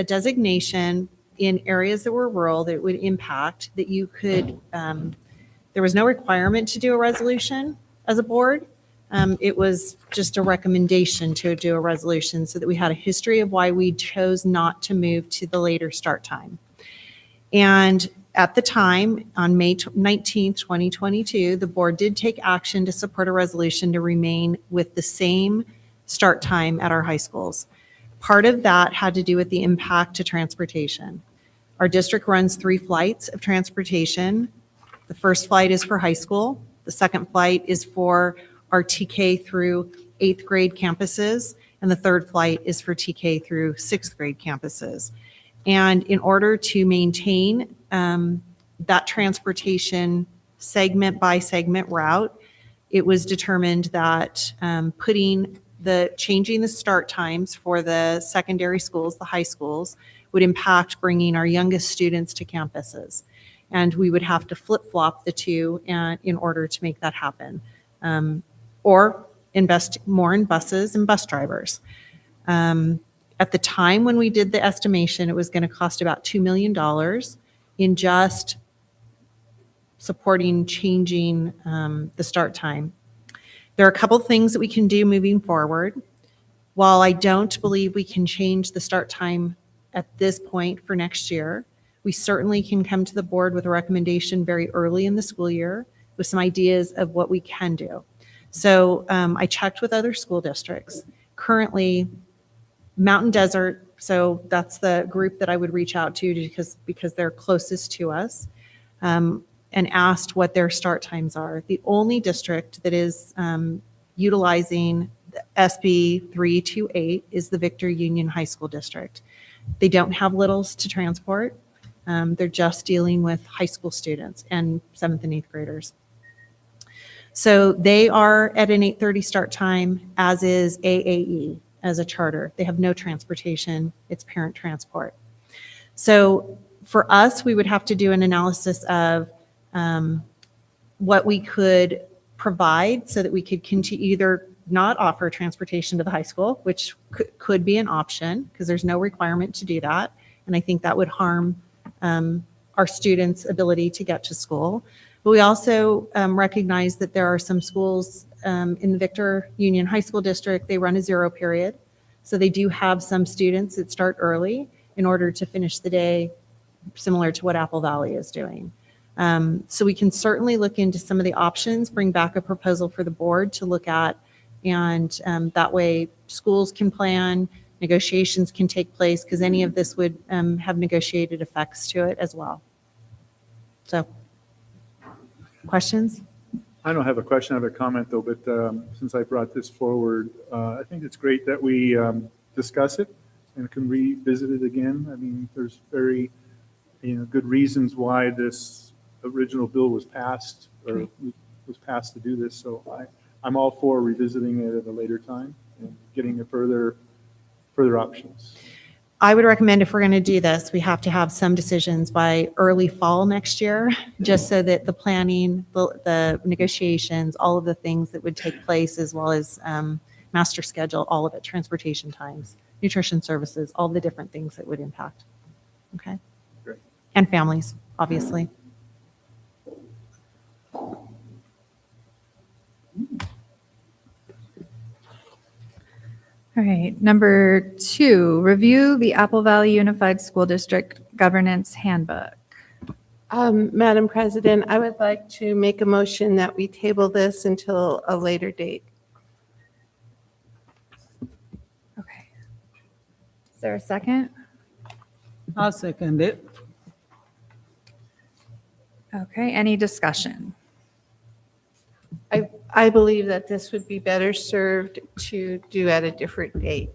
designation in areas that were rural that would impact that you could. There was no requirement to do a resolution as a board. It was just a recommendation to do a resolution so that we had a history of why we chose not to move to the later start time. And at the time, on May 19th, 2022, the board did take action to support a resolution to remain with the same start time at our high schools. Part of that had to do with the impact to transportation. Our district runs 3 flights of transportation. The first flight is for high school. The second flight is for our TK through 8th grade campuses. And the third flight is for TK through 6th grade campuses. And in order to maintain that transportation segment by segment route, it was determined that changing the start times for the secondary schools, the high schools, would impact bringing our youngest students to campuses. And we would have to flip-flop the two in order to make that happen. Or invest more in buses and bus drivers. At the time when we did the estimation, it was going to cost about $2 million in just supporting changing the start time. There are a couple things that we can do moving forward. While I don't believe we can change the start time at this point for next year, we certainly can come to the board with a recommendation very early in the school year with some ideas of what we can do. So I checked with other school districts. Currently, Mountain Desert, so that's the group that I would reach out to because they're closest to us, and asked what their start times are. The only district that is utilizing the SB 328 is the Victor Union High School District. They don't have littles to transport. They're just dealing with high school students and 7th and 8th graders. So they are at an 8:30 start time, as is AAE as a charter. They have no transportation. It's parent transport. So for us, we would have to do an analysis of what we could provide so that we could continue either not offer transportation to the high school, which could be an option because there's no requirement to do that. And I think that would harm our students' ability to get to school. But we also recognize that there are some schools in the Victor Union High School District, they run a 0 period. So they do have some students that start early in order to finish the day, similar to what Apple Valley is doing. So we can certainly look into some of the options, bring back a proposal for the board to look at, and that way schools can plan, negotiations can take place, because any of this would have negotiated effects to it as well. So, questions? I don't have a question, I have a comment though, but since I brought this forward, I think it's great that we discuss it and can revisit it again. I mean, there's very, good reasons why this original bill was passed or was passed to do this. So I'm all for revisiting it at a later time and getting a further options. I would recommend if we're going to do this, we have to have some decisions by early fall next year, just so that the planning, the negotiations, all of the things that would take place, as well as master schedule, all of it, transportation times, nutrition services, all the different things that would impact. Okay? Great. And families, obviously. All right, number 2, review the Apple Valley Unified School District Governance Handbook. Madam President, I would like to make a motion that we table this until a later date. Okay. Is there a second? I'll second it. Okay, any discussion? I believe that this would be better served to do at a different date.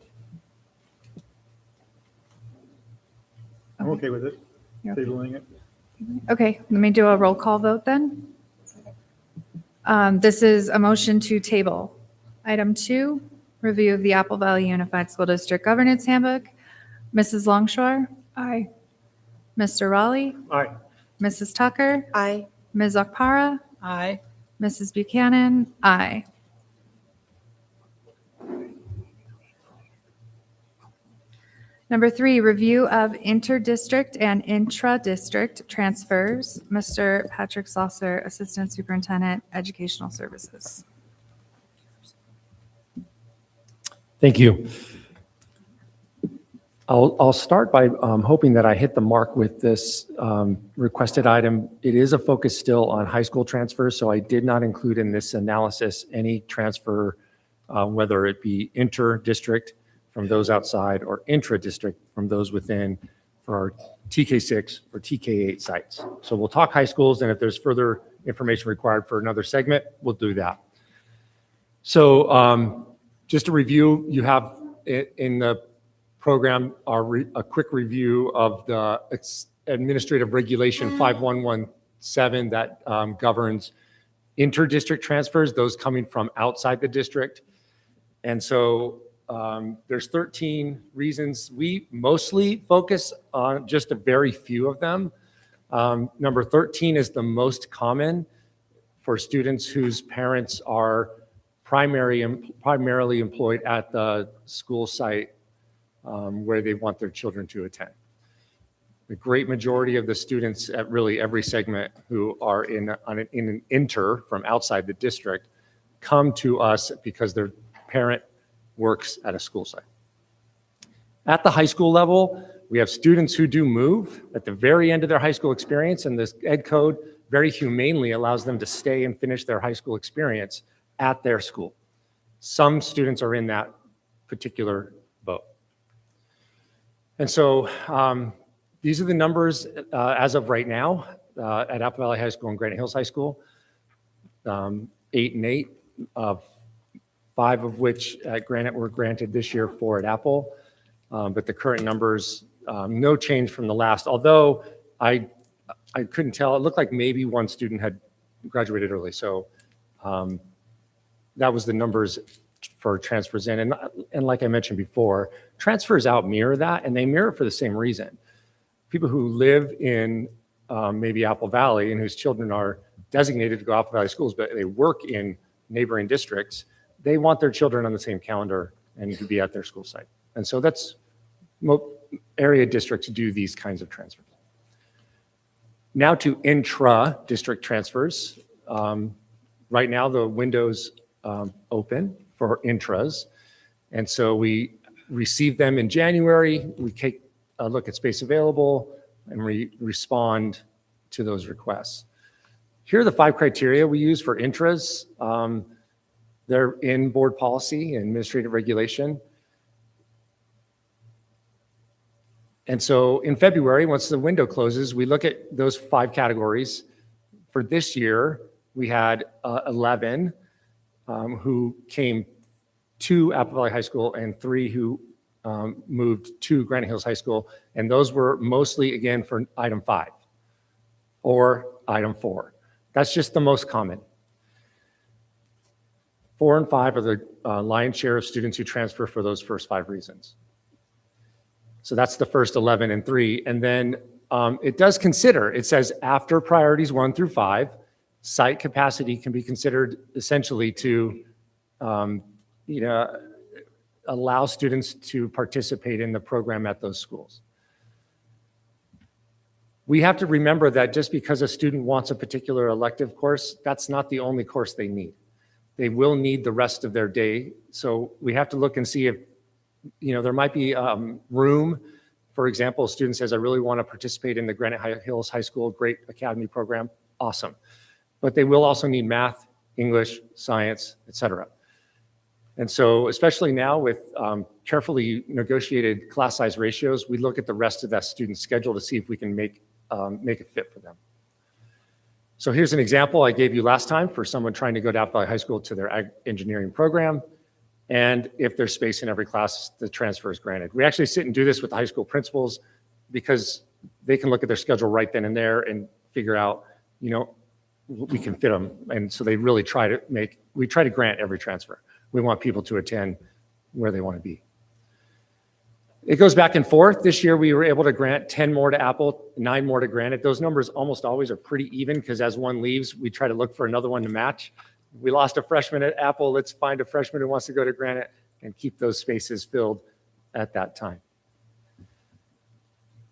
I'm okay with it, You're okay. tabling it. Okay, let me do a roll call vote then. This is a motion to table. Item 2, review of the Apple Valley Unified School District Governance Handbook. Mrs. Longshore? Aye. Mr. Raleigh? Aye. Mrs. Tucker? Aye. Ms. Okpara? Aye. Mrs. Buchanan? Aye. Number 3, review of interdistrict and intra-district transfers. Mr. Patrick Saucer, Assistant Superintendent, Educational Services. Thank you. I'll start by hoping that I hit the mark with this requested item. It is a focus still on high school transfers, so I did not include in this analysis any transfer, whether it be inter-district from those outside or intra-district from those within for our TK6 or TK8 sites. So we'll talk high schools, and if there's further information required for another segment, we'll do that. So just to review, you have in the program a quick review of the administrative regulation 5117 that governs inter-district transfers, those coming from outside the district. And so there's 13 reasons. We mostly focus on just a very few of them. Number 13 is the most common for students whose parents are primarily employed at the school site where they want their children to attend. The great majority of the students at really every segment who are in an inter from outside the district come to us because their parent works at a school site. At the high school level, We have students who do move at the very end of their high school experience, and this ed code very humanely allows them to stay and finish their high school experience at their school. Some students are in that particular boat. And so these are the numbers as of right now at Apple Valley High School and Granite Hills High School. 8 and 8, 5 of which at Granite were granted this year, 4 at Apple. But the current numbers, no change from the last, although I couldn't tell. It looked like maybe one student had graduated early. So that was the numbers for transfers in. And like I mentioned before, transfers out mirror that, and they mirror for the same reason. People who live in maybe Apple Valley and whose children are designated to go Apple Valley schools, but they work in neighboring districts, they want their children on the same calendar and to be at their school site. And so that's area districts do these kinds of transfers. Now to intra-district transfers. Right now the window's open for intras. And so we receive them in January. We take a look at space available and we respond to those requests. Here are the 5 criteria we use for intras. They're in board policy and administrative regulation. And so in February, once the window closes, we look at those 5 categories. For this year, we had 11 who came to Apple Valley High School and 3 who moved to Granite Hills High School. And those were mostly, again, for item 5 or item 4. That's just the most common. 4 and 5 are the lion's share of students who transfer for those first 5 reasons. So that's the first 11 and 3. And then it does consider, it says after priorities 1 through 5, site capacity can be considered essentially to allow students to participate in the program at those schools. We have to remember that just because a student wants a particular elective course, that's not the only course they need. They will need the rest of their day. So we have to look and see if, there might be room. For example, a student says, I really want to participate in the Granite Hills High School Great Academy program. Awesome. But they will also need math, English, science, etc. And so, especially now with carefully negotiated class size ratios, we look at the rest of that student's schedule to see if we can make it fit for them. So here's an example I gave you last time for someone trying to go to Apple Valley High School to their ag engineering program. And if there's space in every class, the transfer is granted. We actually sit and do this with the high school principals because they can look at their schedule right then and there and figure out, we can fit them. And so they really we try to grant every transfer. We want people to attend where they want to be. It goes back and forth. This year, we were able to grant 10 more to Apple, 9 more to Granite. Those numbers almost always are pretty even because as one leaves, we try to look for another one to match. We lost a freshman at Apple. Let's find a freshman who wants to go to Granite and keep those spaces filled at that time.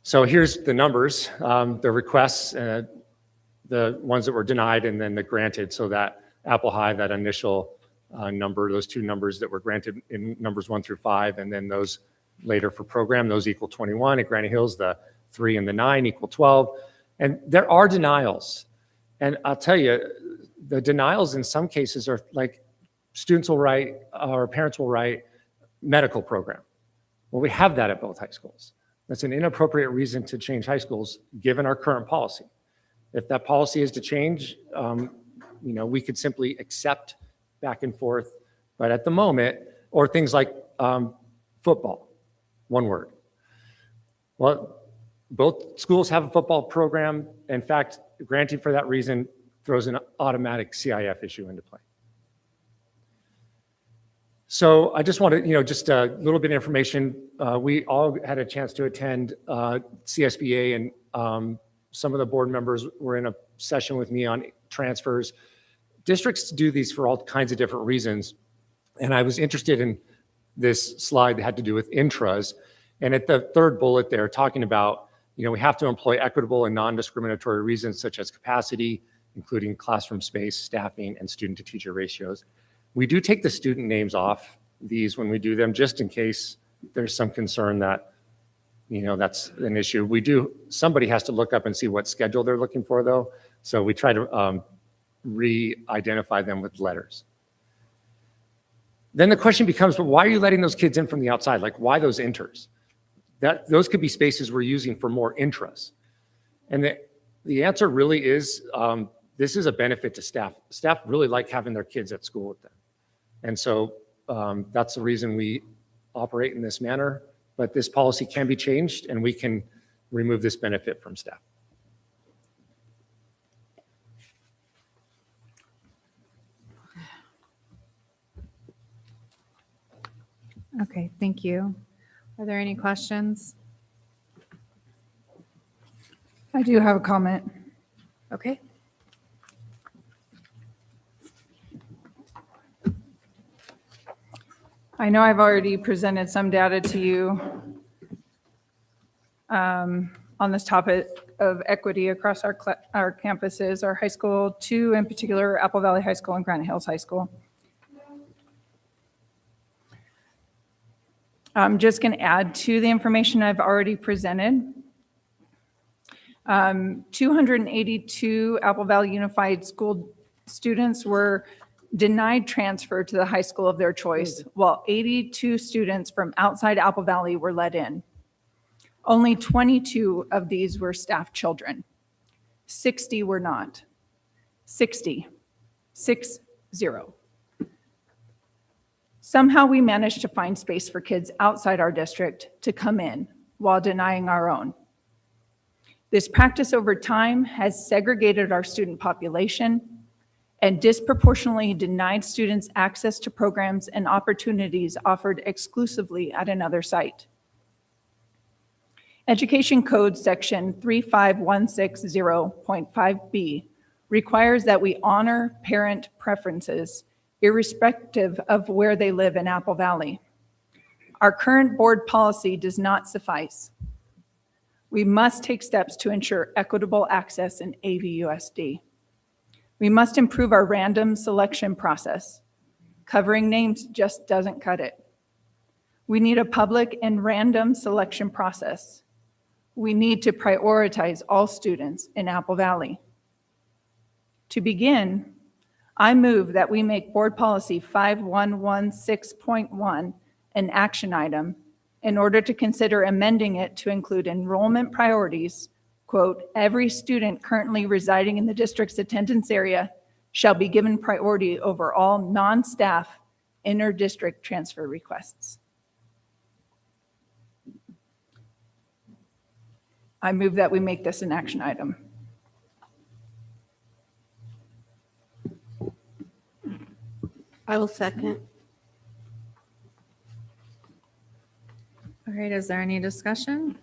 So here's the numbers, the requests, the ones that were denied, and then the granted. So that Apple High, that initial number, those 2 numbers that were granted in numbers 1 through 5, and then those later for program, those equal 21. At Granite Hills, the 3 and the 9 equal 12. And there are denials. And I'll tell you, the denials in some cases are like students will write, or parents will write, medical program. Well, we have that at both high schools. That's an inappropriate reason to change high schools given our current policy. If that policy is to change, we could simply accept back and forth. But at the moment, or things like football, one word. Well, both schools have a football program. In fact, granting for that reason throws an automatic CIF issue into play. So I just wanted, just a little bit of information. We all had a chance to attend CSBA, and some of the board members were in a session with me on transfers. Districts do these for all kinds of different reasons. And I was interested in this slide that had to do with intras. And at the 3rd bullet there, talking about, we have to employ equitable and non-discriminatory reasons such as capacity, including classroom space, staffing, and student-to-teacher ratios. We do take the student names off these when we do them, just in case there's some concern that, that's an issue. Somebody has to look up and see what schedule they're looking for though. So we try to re-identify them with letters. Then the question becomes, well, why are you letting those kids in from the outside? Like, why those inters? Those could be spaces we're using for more intras. And the answer really is, this is a benefit to staff. Staff really like having their kids at school with them. And so that's the reason we operate in this manner. But this policy can be changed and we can remove this benefit from staff. Okay, thank you. Are there any questions? I do have a comment. Okay. I know I've already presented some data to you on this topic of equity across our campuses, our high school, two in particular, Apple Valley High School and Granite Hills High School. I'm just going to add to the information I've already presented. 282 Apple Valley Unified School students were denied transfer to the high school of their choice, while 82 students from outside Apple Valley were let in. Only 22 of these were staff children. 60 were not. 60. 60. Somehow we managed to find space for kids outside our district to come in while denying our own. This practice over time has segregated our student population and disproportionately denied students access to programs and opportunities offered exclusively at another site. Education Code Section 35160.5b requires that we honor parent preferences irrespective of where they live in Apple Valley. Our current board policy does not suffice. We must take steps to ensure equitable access in AVUSD. We must improve our random selection process. Covering names just doesn't cut it. We need a public and random selection process. We need to prioritize all students in Apple Valley. To begin, I move that we make Board Policy 5116.1 an action item in order to consider amending it to include enrollment priorities, quote, every student currently residing in the district's attendance area shall be given priority over all non-staff inter-district transfer requests. I move that we make this an action item. I will second. All right, is there any discussion?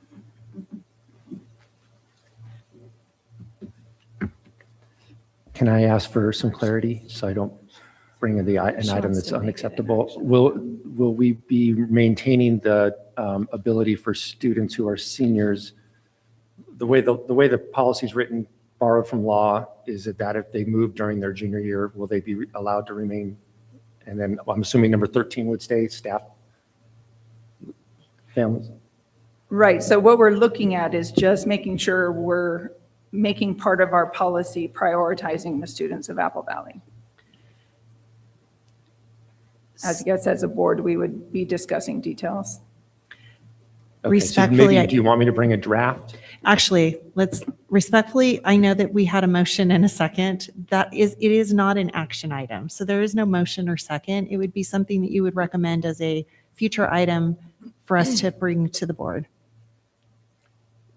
Can I ask for some clarity so I don't bring in an item that's unacceptable? Will we be maintaining the ability for students who are seniors? The way the policy is written, borrowed from law, is that if they move during their junior year, will they be allowed to remain? And then I'm assuming number 13 would stay staff, families. Right, so what we're looking at is just making sure we're making part of our policy prioritizing the students of Apple Valley. As I guess as a board, we would be discussing details. Okay, so maybe, do you want me to bring a draft? Actually, let's respectfully, I know that we had a motion and a second. It is not an action item. So there is no motion or second. It would be something that you would recommend as a future item for us to bring to the board.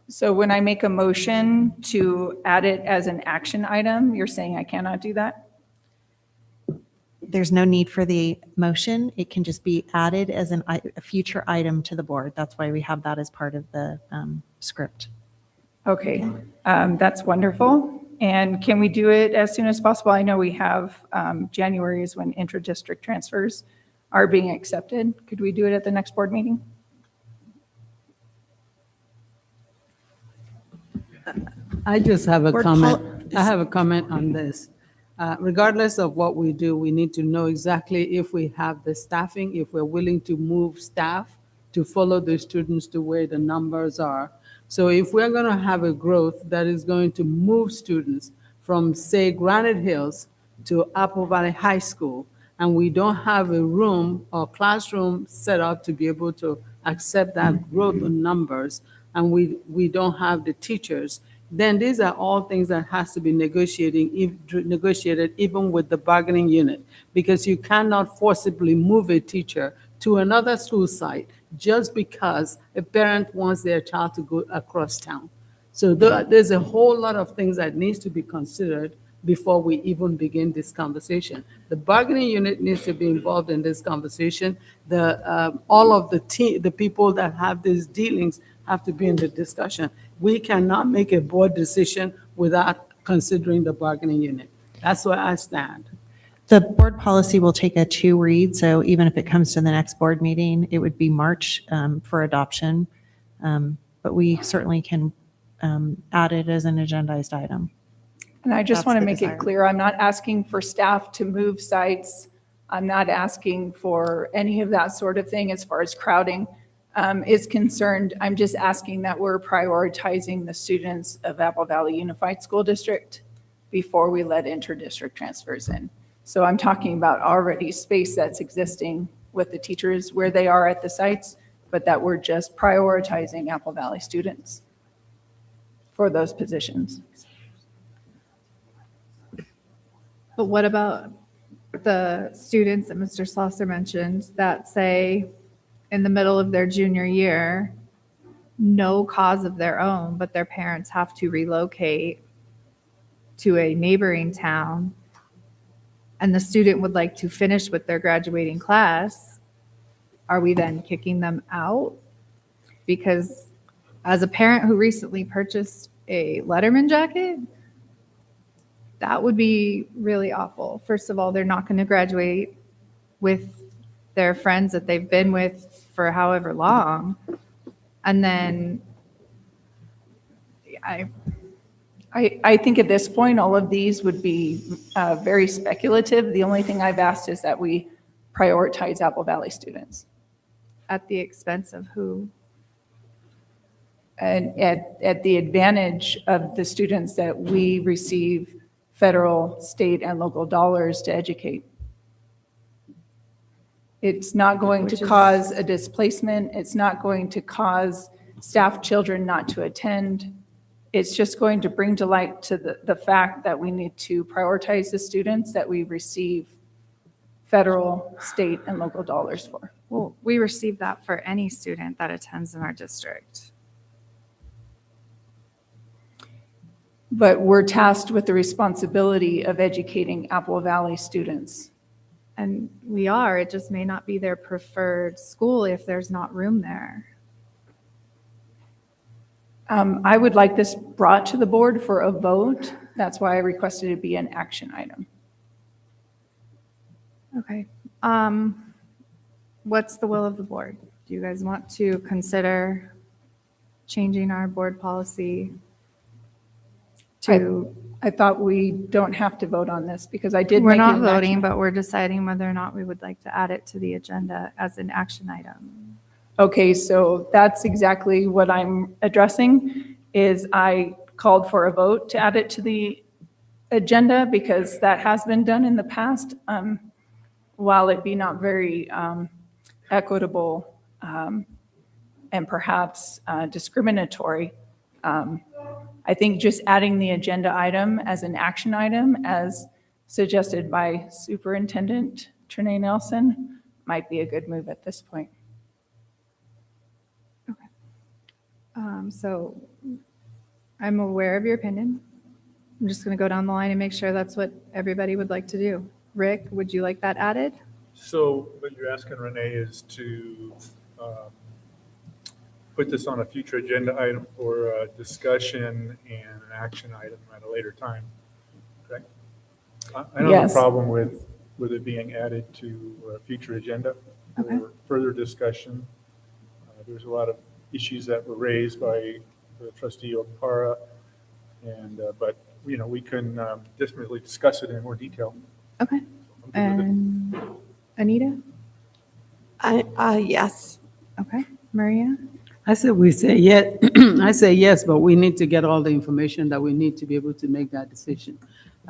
So when I make a motion to add it as an action item, you're saying I cannot do that? There's no need for the motion. It can just be added as a future item to the board. That's why we have that as part of the script. Okay, that's wonderful. And can we do it as soon as possible? I know we have January is when intra-district transfers are being accepted. Could we do it at the next board meeting? I just have a Board comment. I have a comment on this. Regardless of what we do, we need to know exactly if we have the staffing, if we're willing to move staff to follow the students the way the numbers are. So if we're going to have a growth that is going to move students from, say, Granite Hills to Apple Valley High School, and we don't have a room or classroom set up to be able to accept that growth in numbers, and we don't have the teachers, then these are all things that has to be negotiated even with the bargaining unit, because you cannot forcibly move a teacher to another school site just because a parent wants their child to go across town. So there's a whole lot of things that needs to be considered before we even begin this conversation. The bargaining unit needs to be involved in this conversation. All of the people that have these dealings have to be in the discussion. We cannot make a board decision without considering the bargaining unit. That's where I stand. The board policy will take a 2 read, so even if it comes to the next board meeting, it would be March for adoption. But we certainly can add it as an agendized item. And I just That's want to the make desire. it clear, I'm not asking for staff to move sites. I'm not asking for any of that sort of thing as far as crowding is concerned. I'm just asking that we're prioritizing the students of Apple Valley Unified School District before we let inter-district transfers in. So I'm talking about already space that's existing with the teachers where they are at the sites, but that we're just prioritizing Apple Valley students for those positions. But what about the students that Mr. Slosser mentioned that say in the middle of their junior year, no cause of their own, but their parents have to relocate to a neighboring town, and the student would like to finish with their graduating class, are we then kicking them out? Because as a parent who recently purchased a Letterman jacket, that would be really awful. First of all, they're not going to graduate with their friends that they've been with for however long. And then I think at this point, all of these would be very speculative. The only thing I've asked is that we prioritize Apple Valley students. at the expense of who? And at the advantage of the students that we receive federal, state, and local dollars to educate. It's not going to Which is- cause a displacement. It's not going to cause staff children not to attend. It's just going to bring to light to the fact that we need to prioritize the students that we receive federal, state, and local dollars for. Well, we receive that for any student that attends in our district. But we're tasked with the responsibility of educating Apple Valley students. And we are, it just may not be their preferred school if there's not room there. I would like this brought to the board for a vote. That's why I requested it be an action item. Okay. What's the will of the board? Do you guys want to consider changing our board policy to? I thought we don't have to vote on this because I did We're make it not an voting, action. but we're deciding whether or not we would like to add it to the agenda as an action item. Okay, so that's exactly what I'm addressing, is I called for a vote to add it to the agenda because that has been done in the past. While it be not very equitable and perhaps discriminatory, I think just adding the agenda item as an action item, as suggested by Superintendent Trinae Nelson, might be a good move at this point. So I'm aware of your opinion. I'm just going to go down the line and make sure that's what everybody would like to do. Rick, would you like that added? So what you're asking Renee is to put this on a future agenda item for discussion and an action item at a later time, correct? I don't have Yes. a problem with it being added to a future agenda Okay. for further discussion. There's a lot of issues that were raised by Trustee Okpara, and but we can definitely discuss it in more detail. Okay. And Anita? Yes. Okay. Maria? I said we say yes. I say yes, but we need to get all the information that we need to be able to make that decision.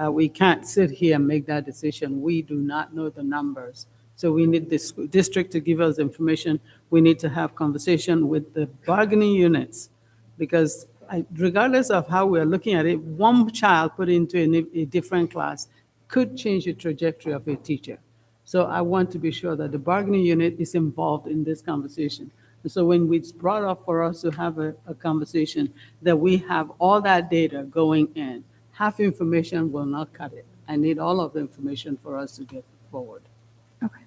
We can't sit here and make that decision. We do not know the numbers. So we need this district to give us information. We need to have conversation with the bargaining units, because regardless of how we're looking at it, one child put into a different class could change the trajectory of a teacher. So I want to be sure that the bargaining unit is involved in this conversation. And so when it's brought up for us to have a conversation, that we have all that data going in. Half information will not cut it. I need all of the information for us to get forward. Okay.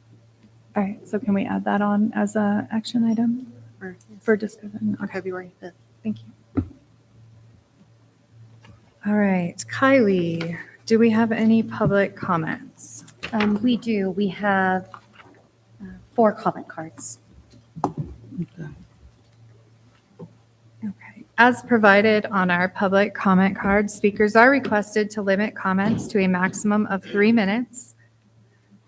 All right, so can we add that on as a action item for discussion? On February 5th. Thank you. All right, Kylie, do we have any public comments? We do. We have 4 comment cards. Okay. As provided on our public comment card, speakers are requested to limit comments to a maximum of 3 minutes.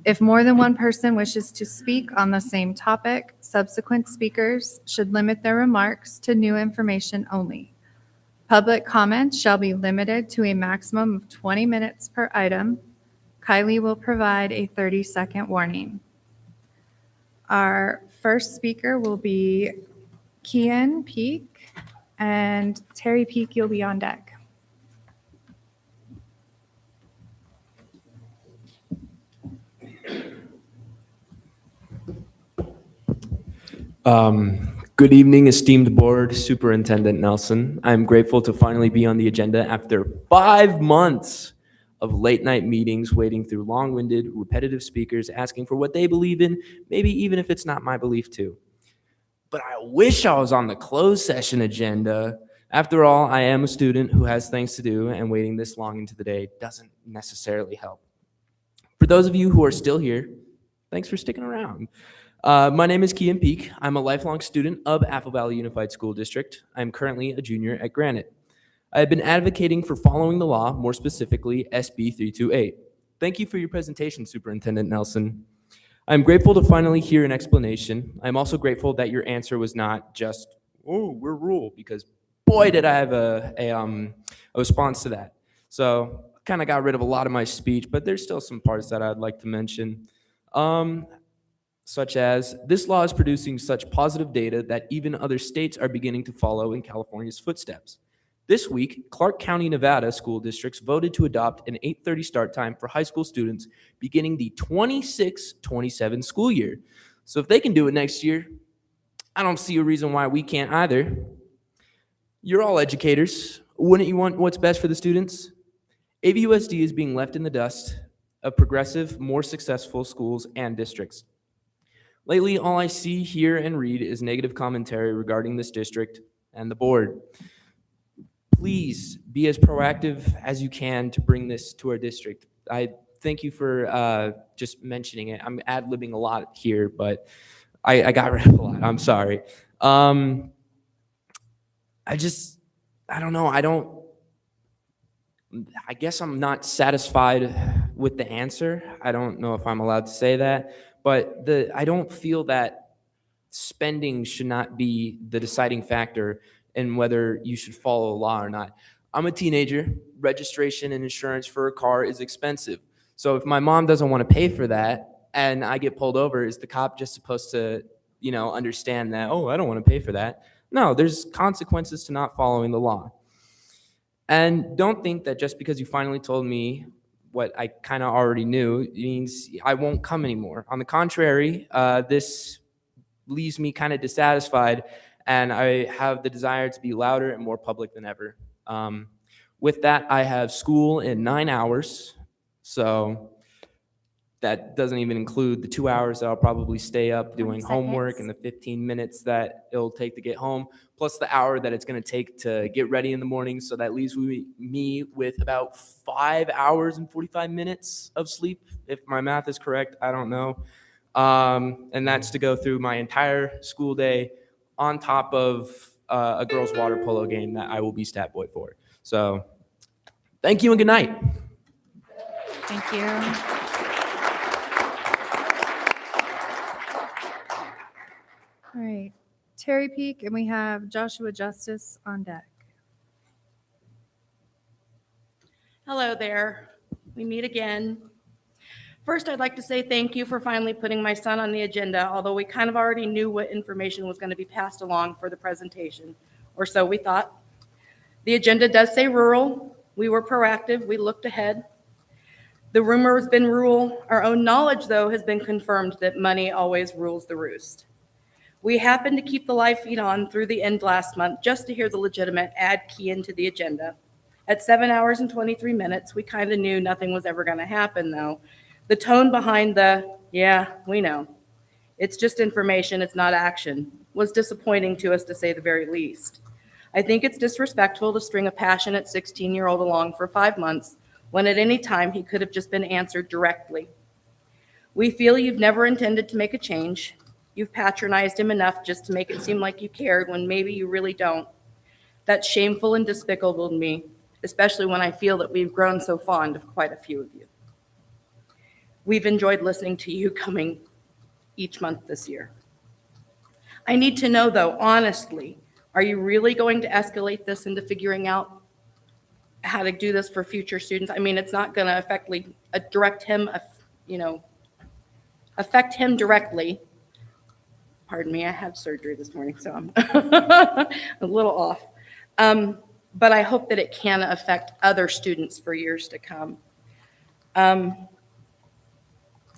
If more than one person wishes to speak on the same topic, subsequent speakers should limit their remarks to new information only. Public comments shall be limited to a maximum of 20 minutes per item. Kylie will provide a 30-second warning. Our first speaker will be Kian Peak, and Terry Peak, you'll be on deck. Good evening, esteemed board, Superintendent Nelson. I'm grateful to finally be on the agenda after 5 months of late night meetings, wading through long-winded, repetitive speakers, asking for what they believe in, maybe even if it's not my belief too. But I wish I was on the closed session agenda. After all, I am a student who has things to do, and waiting this long into the day doesn't necessarily help. For those of you who are still here, thanks for sticking around. My name is Kian Peak. I'm a lifelong student of Apple Valley Unified School District. I'm currently a junior at Granite. I have been advocating for following the law, more specifically SB 328. Thank you for your presentation, Superintendent Nelson. I'm grateful to finally hear an explanation. I'm also grateful that your answer was not just, oh, we're rule, because boy, did I have a response to that. So kind of got rid of a lot of my speech, but there's still some parts that I'd like to mention. Such as, this law is producing such positive data that even other states are beginning to follow in California's footsteps. This week, Clark County, Nevada school districts voted to adopt an 8:30 start time for high school students beginning the 26-27 school year. So if they can do it next year, I don't see a reason why we can't either. You're all educators. Wouldn't you want what's best for the students? AVUSD is being left in the dust of progressive, more successful schools and districts. Lately, all I see, hear, and read is negative commentary regarding this district and the board. Please be as proactive as you can to bring this to our district. I thank you for just mentioning it. I'm ad-libbing a lot here, but I got rid of a lot. I'm sorry. I don't know. I guess I'm not satisfied with the answer. I don't know if I'm allowed to say that. But I don't feel that spending should not be the deciding factor in whether you should follow a law or not. I'm a teenager. Registration and insurance for a car is expensive. So if my mom doesn't want to pay for that and I get pulled over, is the cop just supposed to, understand that, oh, I don't want to pay for that? No, there's consequences to not following the law. And don't think that just because you finally told me what I kind of already knew means I won't come anymore. On the contrary, this leaves me kind of dissatisfied, and I have the desire to be louder and more public than ever. With that, I have school in 9 hours, so that doesn't even include the 2 hours that I'll probably stay up doing homework and the 15 minutes that it'll take to get home, plus the hour that it's going to take to get ready in the morning. So that leaves me with about 5 hours and 45 minutes of sleep, if my math is correct. I don't know. And that's to go through my entire school day on top of a girls' water polo game that I will be stat boy for. So thank you and good night. Thank you. All right. Terry Peak, and we have Joshua Justice on deck. Hello there. We meet again. First, I'd like to say thank you for finally putting my son on the agenda, although we kind of already knew what information was going to be passed along for the presentation, or so we thought. The agenda does say rural. We were proactive. We looked ahead. The rumor has been rural. Our own knowledge, though, has been confirmed that money always rules the roost. We happened to keep the live feed on through the end last month just to hear the legitimate add key into the agenda. At 7 hours and 23 minutes, we kind of knew nothing was ever going to happen, though. The tone behind the, yeah, we know, it's just information, it's not action, was disappointing to us, to say the very least. I think it's disrespectful to string a passionate 16-year-old along for 5 months when at any time he could have just been answered directly. We feel you've never intended to make a change. You've patronized him enough just to make it seem like you cared when maybe you really don't. That's shameful and despicable to me, especially when I feel that we've grown so fond of quite a few of you. We've enjoyed listening to you coming each month this year. I need to know, though, honestly, are you really going to escalate this into figuring out how to do this for future students? I mean, it's not going to affect him directly. Pardon me, I had surgery this morning, so I'm a little off. But I hope that it can affect other students for years to come.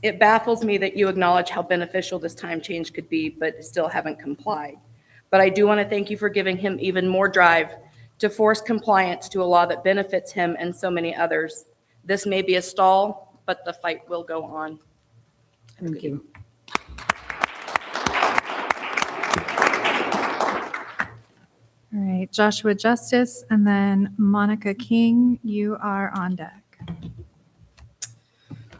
It baffles me that you acknowledge how beneficial this time change could be, but still haven't complied. But I do want to thank you for giving him even more drive to force compliance to a law that benefits him and so many others. This may be a stall, but the fight will go on. Thank you. All right, Joshua Justice, and then Monica King, you are on deck.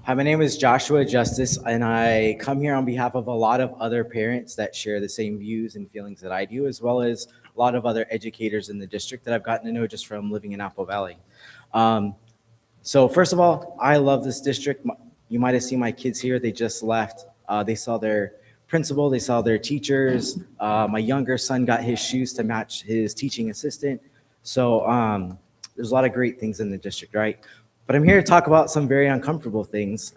Hi, my name is Joshua Justice, and I come here on behalf of a lot of other parents that share the same views and feelings that I do, as well as a lot of other educators in the district that I've gotten to know just from living in Apple Valley. So first of all, I love this district. You might have seen my kids here. They just left. They saw their principal. They saw their teachers. My younger son got his shoes to match his teaching assistant. So there's a lot of great things in the district, right? But I'm here to talk about some very uncomfortable things,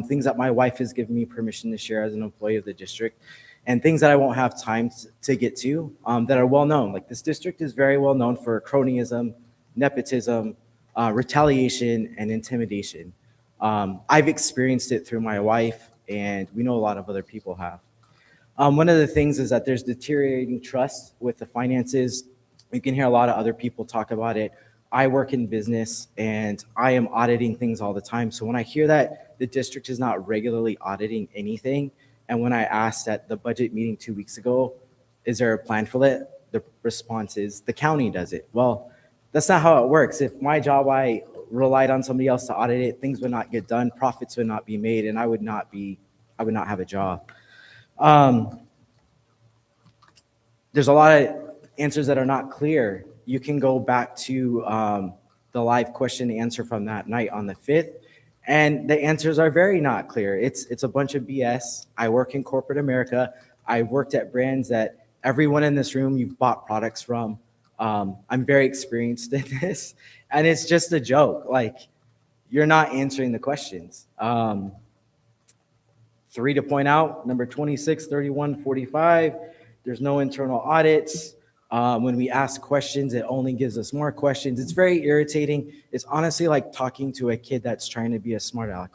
things that my wife has given me permission to share as an employee of the district, and things that I won't have time to get to that are well known. Like, this district is very well known for cronyism, nepotism, retaliation, and intimidation. I've experienced it through my wife, and we know a lot of other people have. One of the things is that there's deteriorating trust with the finances. You can hear a lot of other people talk about it. I work in business and I am auditing things all the time. So when I hear that the district is not regularly auditing anything, and when I asked at the budget meeting 2 weeks ago, is there a plan for that? The response is the county does it. Well, that's not how it works. If my job, I relied on somebody else to audit it, things would not get done, profits would not be made, and I would not have a job. There's a lot of answers that are not clear. You can go back to the live question answer from that night on the 5th, and the answers are very not clear. It's a bunch of BS. I work in corporate America. I worked at brands that everyone in this room you've bought products from. I'm very experienced in this, and it's just a joke. Like, you're not answering the questions. 3 to point out, number 26, 31, 45, there's no internal audits. When we ask questions, it only gives us more questions. It's very irritating. It's honestly like talking to a kid that's trying to be a smart aleck.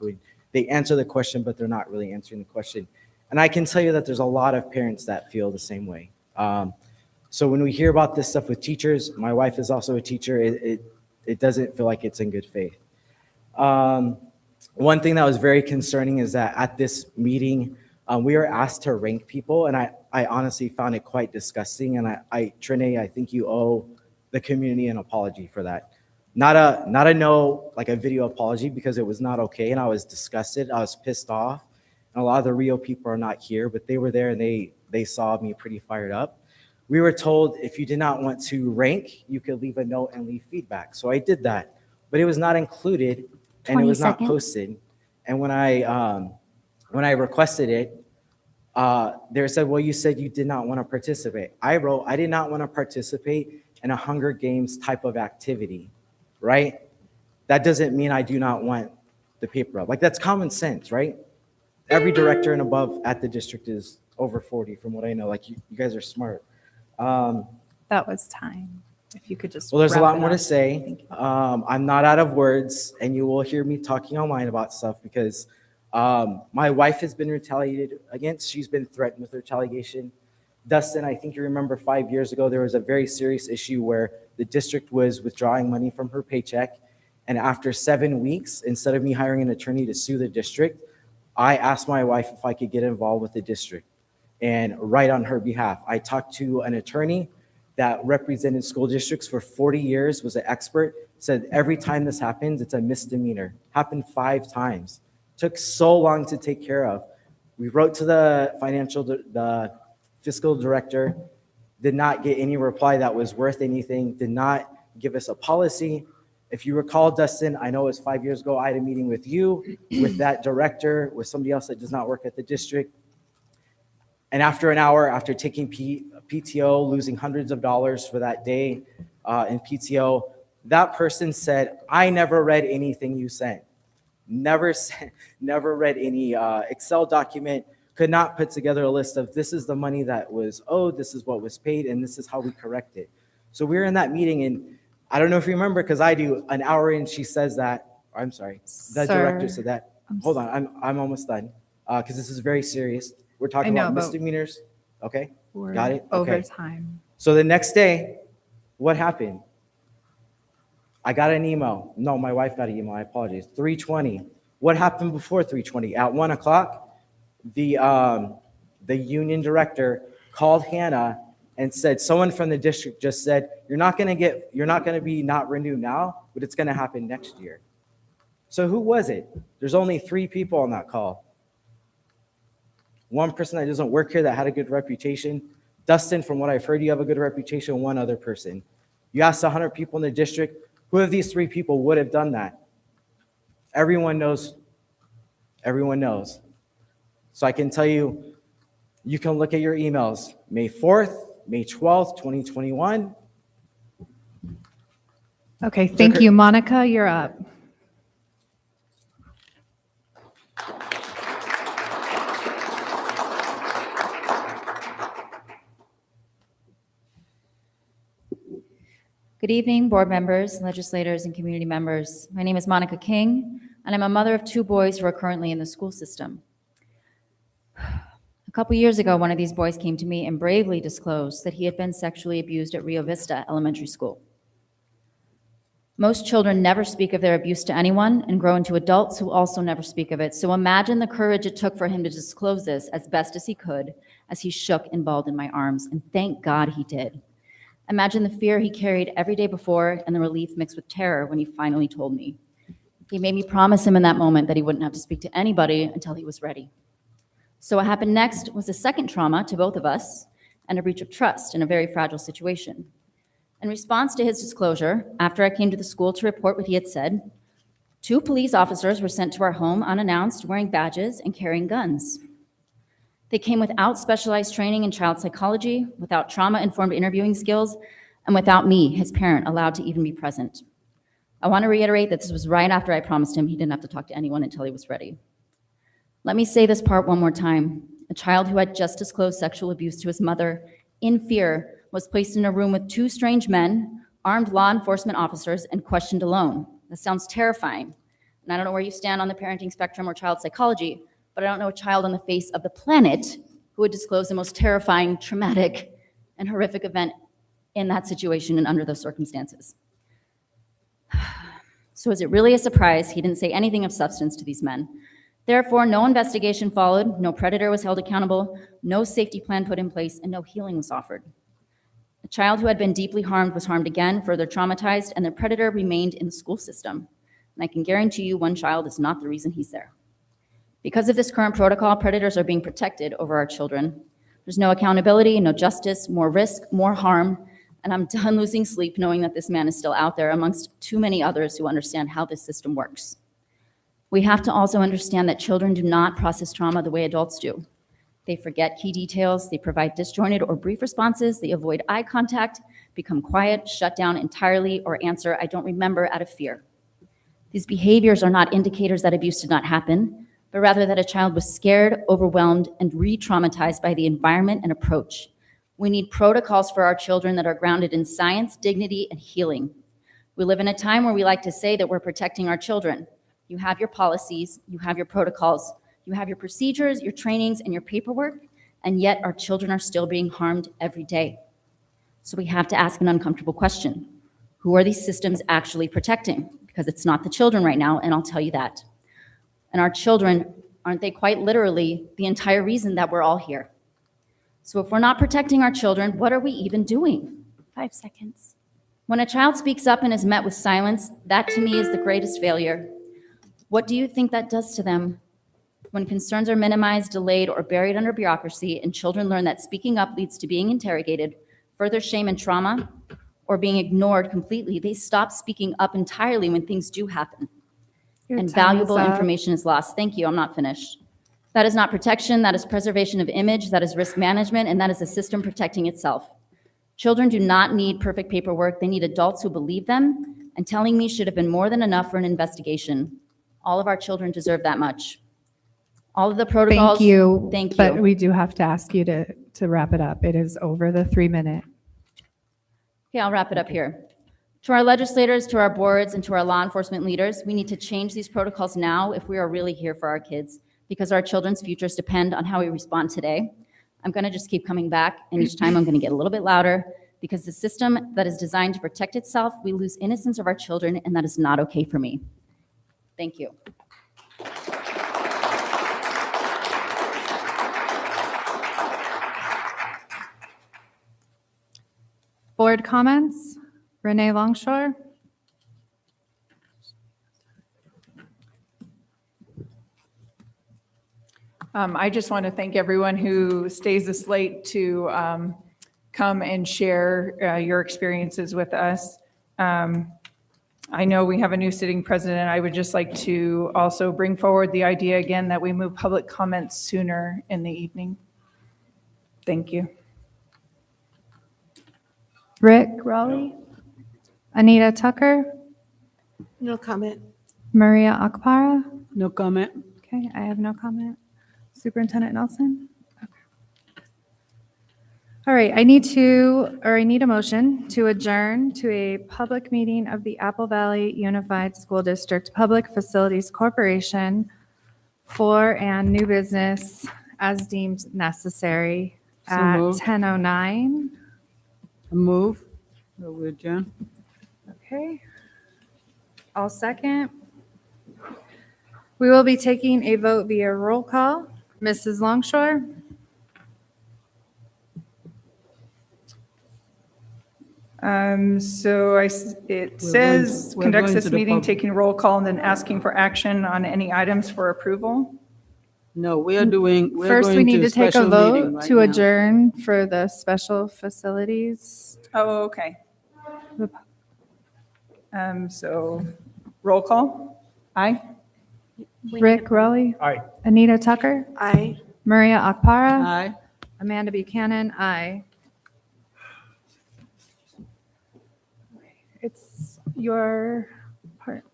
They answer the question, but they're not really answering the question. And I can tell you that there's a lot of parents that feel the same way. So when we hear about this stuff with teachers, my wife is also a teacher, it doesn't feel like it's in good faith. One thing that was very concerning is that at this meeting, we were asked to rank people, and I honestly found it quite disgusting. And Trinae, I think you owe the community an apology for that. Not a video apology, because it was not okay, and I was disgusted. I was pissed off. And a lot of the Rio people are not here, but they were there and they saw me pretty fired up. We were told if you did not want to rank, you could leave a note and leave feedback. So I did that, but it was not included and it was not posted. And when I requested it, They said, well, you said you did not want to participate. I wrote, I did not want to participate in a Hunger Games type of activity, right? That doesn't mean I do not want the paper up. Like, that's common sense, right? Every director and above at the district is over 40 from what I know. Like, you guys are smart. That was time. If you could just. Well, there's a wrap lot it more to up. say. I'm not out of words, and you will hear me talking online about stuff because my wife has been retaliated against. She's been threatened with retaliation. Dustin, I think you remember 5 years ago, there was a very serious issue where the district was withdrawing money from her paycheck. And after 7 weeks, instead of me hiring an attorney to sue the district, I asked my wife if I could get involved with the district and write on her behalf. I talked to an attorney that represented school districts for 40 years, was an expert, said every time this happens, it's a misdemeanor. Happened 5 times. Took so long to take care of. We wrote to the fiscal director, did not get any reply that was worth anything, did not give us a policy. If you recall, Dustin, I know it was 5 years ago, I had a meeting with you, with that director, with somebody else that does not work at the district. And after an hour, after taking PTO, losing hundreds of dollars for that day in PTO, that person said, I never read anything you sent. Never read any Excel document, could not put together a list of this is the money that was owed, this is what was paid, and this is how we correct it. So we were in that meeting, and I don't know if you remember, because I do, an hour in, she says that, I'm sorry, the director said that. Hold on, I'm almost done, because this is very serious. We're talking about misdemeanors, okay? Got it? Over Okay. time. So the next day, what happened? I got an email. No, my wife got an email. I apologize. 3:20. What happened before 3:20? At 1 o'clock, the union director called Hannah and said, someone from the district just said, you're not going to be not renewed now, but it's going to happen next year. So who was it? There's only 3 people on that call. One person that doesn't work here that had a good reputation. Dustin, from what I've heard, you have a good reputation. One other person. You asked 100 people in the district, who of these 3 people would have done that? Everyone knows. Everyone knows. So I can tell you, you can look at your emails. May 4th, May 12th, 2021. Okay, thank you. Monica, you're up. Good evening, board members, legislators, and community members. My name is Monica King, and I'm a mother of 2 boys who are currently in the school system. A couple years ago, one of these boys came to me and bravely disclosed that he had been sexually abused at Rio Vista Elementary School. Most children never speak of their abuse to anyone and grow into adults who also never speak of it. So imagine the courage it took for him to disclose this as best as he could as he shook and balled in my arms, and thank God he did. Imagine the fear he carried every day before and the relief mixed with terror when he finally told me. He made me promise him in that moment that he wouldn't have to speak to anybody until he was ready. So what happened next was a second trauma to both of us and a breach of trust in a very fragile situation. In response to his disclosure, after I came to the school to report what he had said, 2 police officers were sent to our home unannounced, wearing badges and carrying guns. They came without specialized training in child psychology, without trauma-informed interviewing skills, and without me, his parent, allowed to even be present. I want to reiterate that this was right after I promised him he didn't have to talk to anyone until he was ready. Let me say this part one more time. A child who had just disclosed sexual abuse to his mother, in fear, was placed in a room with 2 strange men, armed law enforcement officers, and questioned alone. That sounds terrifying. And I don't know where you stand on the parenting spectrum or child psychology, but I don't know a child on the face of the planet who would disclose the most terrifying, traumatic, and horrific event in that situation and under those circumstances. So is it really a surprise he didn't say anything of substance to these men? Therefore, no investigation followed, no predator was held accountable, no safety plan put in place, and no healing was offered. A child who had been deeply harmed was harmed again, further traumatized, and the predator remained in the school system. And I can guarantee you one child is not the reason he's there. Because of this current protocol, predators are being protected over our children. There's no accountability, no justice, more risk, more harm, and I'm done losing sleep knowing that this man is still out there amongst too many others who understand how this system works. We have to also understand that children do not process trauma the way adults do. They forget key details, they provide disjointed or brief responses, they avoid eye contact, become quiet, shut down entirely, or answer, "I don't remember," out of fear. These behaviors are not indicators that abuse did not happen, but rather that a child was scared, overwhelmed, and re-traumatized by the environment and approach. We need protocols for our children that are grounded in science, dignity, and healing. We live in a time where we like to say that we're protecting our children. You have your policies, you have your protocols, you have your procedures, your trainings, and your paperwork, and yet our children are still being harmed every day. So we have to ask an uncomfortable question. Who are these systems actually protecting? Because it's not the children right now, and I'll tell you that. And our children, aren't they quite literally the entire reason that we're all here? So if we're not protecting our children, what are we even doing? 5 seconds. When a child speaks up and is met with silence, that to me is the greatest failure. What do you think that does to them? When concerns are minimized, delayed, or buried under bureaucracy, and children learn that speaking up leads to being interrogated, further shame and trauma, or being ignored completely, they stop speaking up entirely when things do happen. Your And time valuable is up. information is lost. Thank you, I'm not finished. That is not protection, that is preservation of image, that is risk management, and that is a system protecting itself. Children do not need perfect paperwork, they need adults who believe them, and telling me should have been more than enough for an investigation. All of our children deserve that much. All of the protocols. Thank you. Thank you. But we do have to ask you to wrap it up. It is over the 3-minute. Okay, I'll wrap it up here. To our legislators, to our boards, and to our law enforcement leaders, we need to change these protocols now if we are really here for our kids, because our children's futures depend on how we respond today. I'm gonna just keep coming back, and each time I'm gonna get a little bit louder, because the system that is designed to protect itself, we lose innocence of our children, and that is not okay for me. Thank you. Board comments? Renee Longshore? I just want to thank everyone who stays this late to come and share your experiences with us. I know we have a new sitting president. I would just like to also bring forward the idea again that we move public comments sooner in the evening. Thank you. Rick Raleigh? Anita Tucker? No comment. Maria Akpara? No comment. Okay, I have no comment. Superintendent Nelson? Okay. All right, I need a motion to adjourn to a public meeting of the Apple Valley Unified School District Public Facilities Corporation for and new business as deemed necessary So at moved. 10:09. Move. So we adjourn. Okay. I'll second. We will be taking a vote via roll call. Mrs. Longshore? So it says we're conducts going this to the meeting, public. taking roll call and then asking for action on any items for approval. No, we are doing, we're First, we going need to take a special meeting vote right to now. adjourn for the special facilities. Oh, okay. So roll call. Aye. Rick Raleigh? Aye. Anita Tucker? Aye. Maria Akpara? Aye. Amanda Buchanan? Aye. It's your part.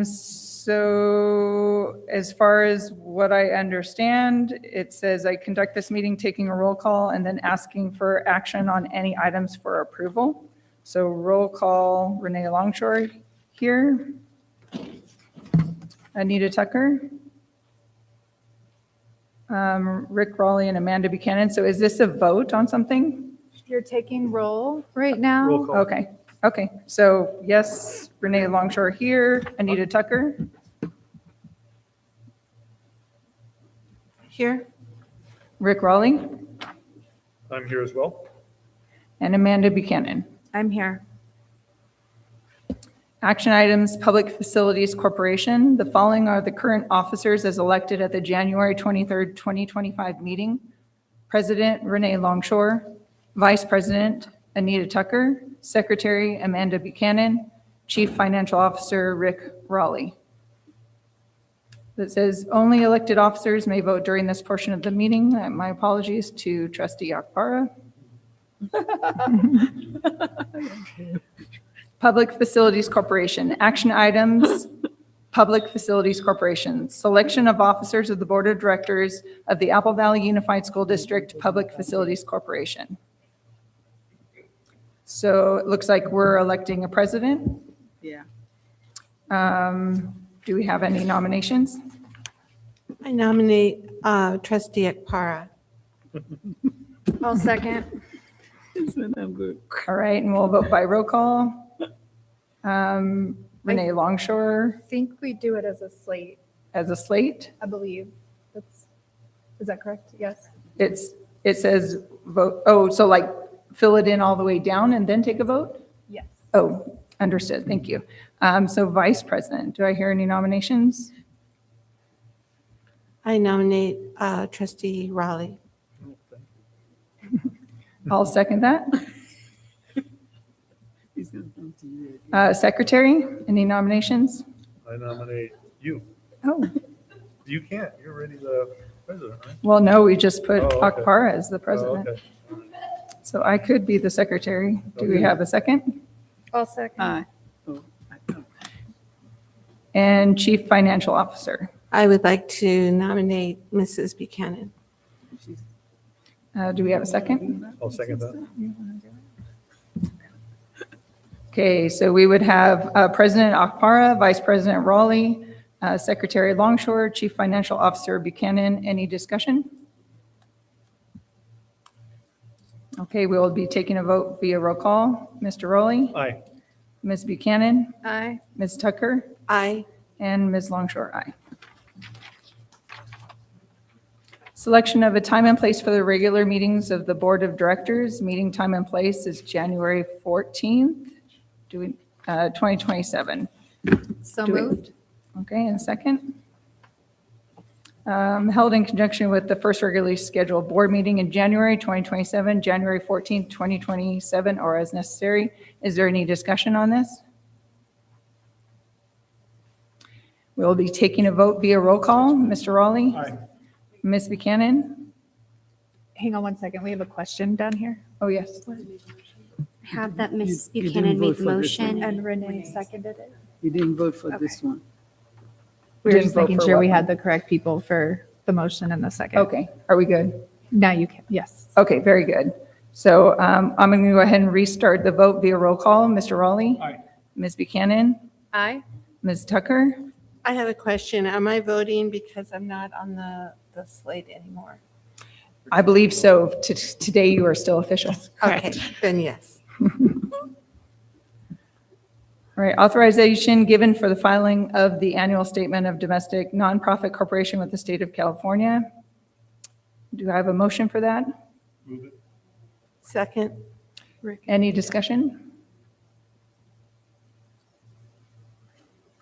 So as far as what I understand, it says I conduct this meeting taking a roll call and then asking for action on any items for approval. So roll call, Renee Longshore here. Anita Tucker. Rick Raleigh and Amanda Buchanan. So is this a vote on something? You're taking roll right now? Roll call. Okay, okay. So yes, Renee Longshore here, Anita Tucker. Here. Rick Raleigh I'm here as well. and Amanda Buchanan. I'm here. Action items, Public Facilities Corporation. The following are the current officers as elected at the January 23rd, 2025 meeting. President Renee Longshore, Vice President Anita Tucker, Secretary Amanda Buchanan, Chief Financial Officer Rick Raleigh. that says only elected officers may vote during this portion of the meeting. My apologies to trustee Akbara. Public Facilities Corporation, action items, Public Facilities Corporation, selection of officers of the Board of Directors of the Apple Valley Unified School District Public Facilities Corporation. So it looks like we're electing a president. Yeah. Do we have any nominations? I nominate trustee Akpara. I'll second. All right, and we'll vote by roll call. Renee Longshore I think we do it as a slate, as a slate. I believe. Is that correct? Yes. It says vote, oh, so like fill it in all the way down and then take a vote? Yes. Oh, understood, thank you. So vice president, do I hear any nominations? I nominate trustee Raleigh. I'll second that. Secretary, any nominations? I nominate you. Oh, You can't, you're already the president, right? well, no, we just put Oh, okay. Akbar as the Oh, president. okay. So I could be the secretary. Do we have a second? I'll second. And chief financial officer. I would like to nominate Mrs. Buchanan. Do we have a second? I'll second that. Okay, so we would have President Akpara, Vice President Raleigh, Secretary Longshore, Chief Financial Officer Buchanan. Any discussion? Okay, we will be taking a vote via roll call. Mr. Rowley? Aye. Ms. Buchanan? Aye. Ms. Tucker? Aye. And Ms. Longshore, aye. Selection of a time and place for the regular meetings of the Board of Directors. Meeting time and place is January 14th, 2027. So Do we- moved. Okay, and second? Held in conjunction with the first regularly scheduled board meeting in January 2027, January 14th, 2027, or as necessary. Is there any discussion on this? We'll be taking a vote via roll call. Mr. Raleigh? Aye. Ms. Buchanan? Hang on one second. We have a question down here. Oh, yes. Have that Ms. You didn't Buchanan vote made the for this one. motion. And Renee seconded it. You didn't vote for this one. We were Didn't just vote making for sure what we one? had the correct people for the motion and the second. Okay, are we good? Now you can, yes. Okay, very good. So I'm going to go ahead and restart the vote via roll call. Mr. Raleigh? Aye. Ms. Buchanan? Aye. Ms. Tucker? I have a question. Am I voting because I'm not on the slate anymore? I believe so. Today you are still official. Okay, then yes. All right, authorization given for the filing of the annual statement of domestic nonprofit corporation with the state of California. Do I have a motion for that? Move it. Second. Any discussion?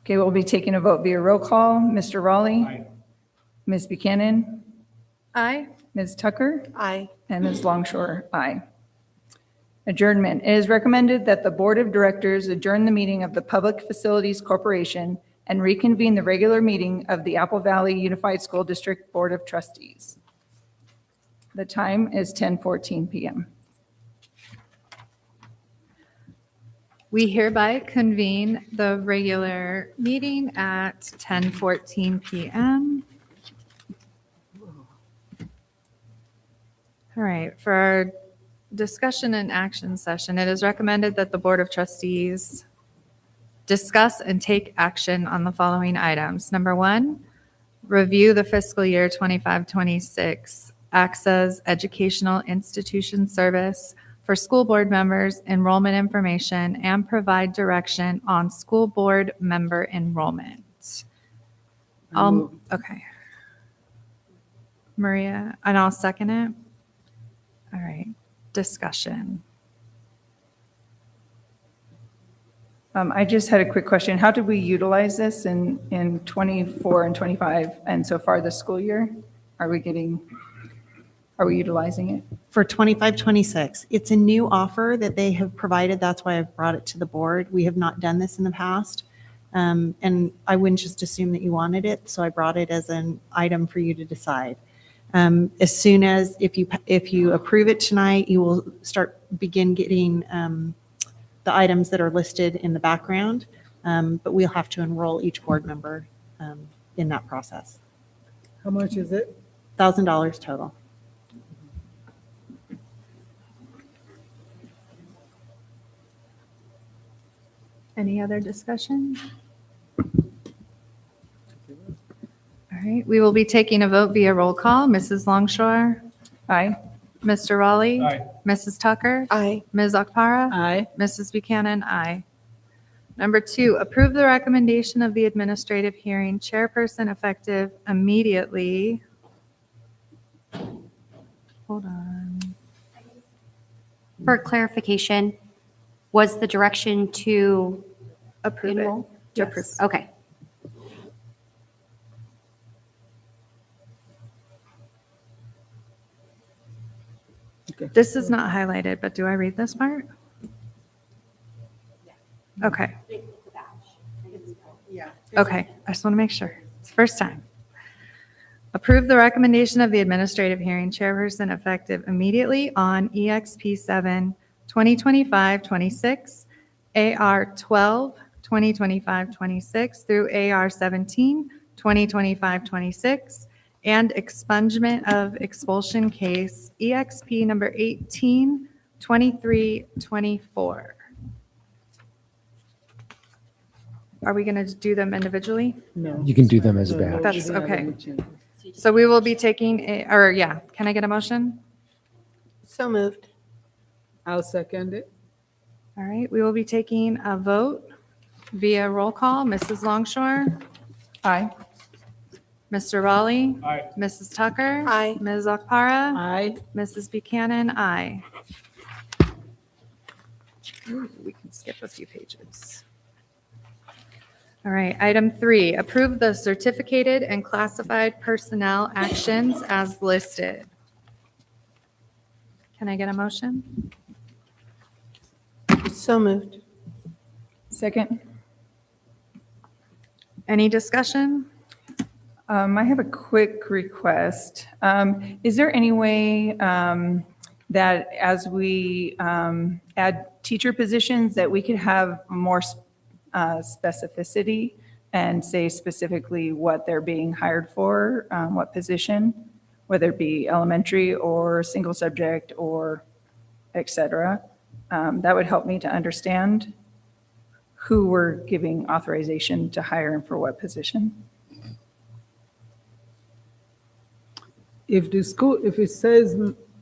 Okay, we'll be taking a vote via roll call. Mr. Raleigh? Aye. Ms. Buchanan? Aye. Ms. Tucker? Aye. And Ms. Longshore, aye. Adjournment. It is recommended that the Board of Directors adjourn the meeting of the Public Facilities Corporation and reconvene the regular meeting of the Apple Valley Unified School District Board of Trustees. The time is 10:14 p.m. We hereby convene the regular meeting at 10:14 p.m. All right, for our discussion and action session, it is recommended that the Board of Trustees discuss and take action on the following items. Number one, review the fiscal year 25-26 Access Educational Institution Service for school board members, enrollment information, and provide direction on school board member enrollment. Okay. Maria, and I'll second it. All right, discussion. I just had a quick question. How did we utilize this in 24 and 25 and so far this school year? Are we utilizing it? For 25-26, it's a new offer that they have provided. That's why I've brought it to the board. We have not done this in the past. And I wouldn't just assume that you wanted it, so I brought it as an item for you to decide. As soon as, if you approve it tonight, you will begin getting the items that are listed in the background, but we'll have to enroll each board member in that process. How much is it? $1,000 total. Any other discussion? All right, we will be taking a vote via roll call. Mrs. Longshore? Aye. Mr. Raleigh? Aye. Mrs. Tucker? Aye. Ms. Akpara? Aye. Mrs. Buchanan? Aye. Number 2, approve the recommendation of the administrative hearing chairperson effective immediately. Hold on. For clarification, was the direction to Approve it. enroll? To approve, Yes. okay. This is not highlighted, but do I read this part? Okay. Yeah. Okay, I just want to make sure. It's the first time. Approve the recommendation of the administrative hearing chairperson effective immediately on EXP 7, 2025-26, AR 12, 2025-26 through AR 17, 2025-26, and expungement of expulsion case EXP number 18, 2324. Are we going to do them individually? No. You can do them as a batch. That's okay. So we will be taking can I get a motion? So moved. I'll second it. All right, we will be taking a vote via roll call. Mrs. Longshore? Aye. Mr. Raleigh? Aye. Mrs. Tucker? Aye. Ms. Akpara? Aye. Mrs. Buchanan? Aye. Ooh, we can skip a few pages. All right, item 3, approve the certificated and classified personnel actions as listed. Can I get a motion? So moved. Second. Any discussion? I have a quick request. Is there any way that as we add teacher positions, that we could have more specificity and say specifically what they're being hired for, what position, whether it be elementary or single subject or et cetera? That would help me to understand who we're giving authorization to hire and for what position. If it says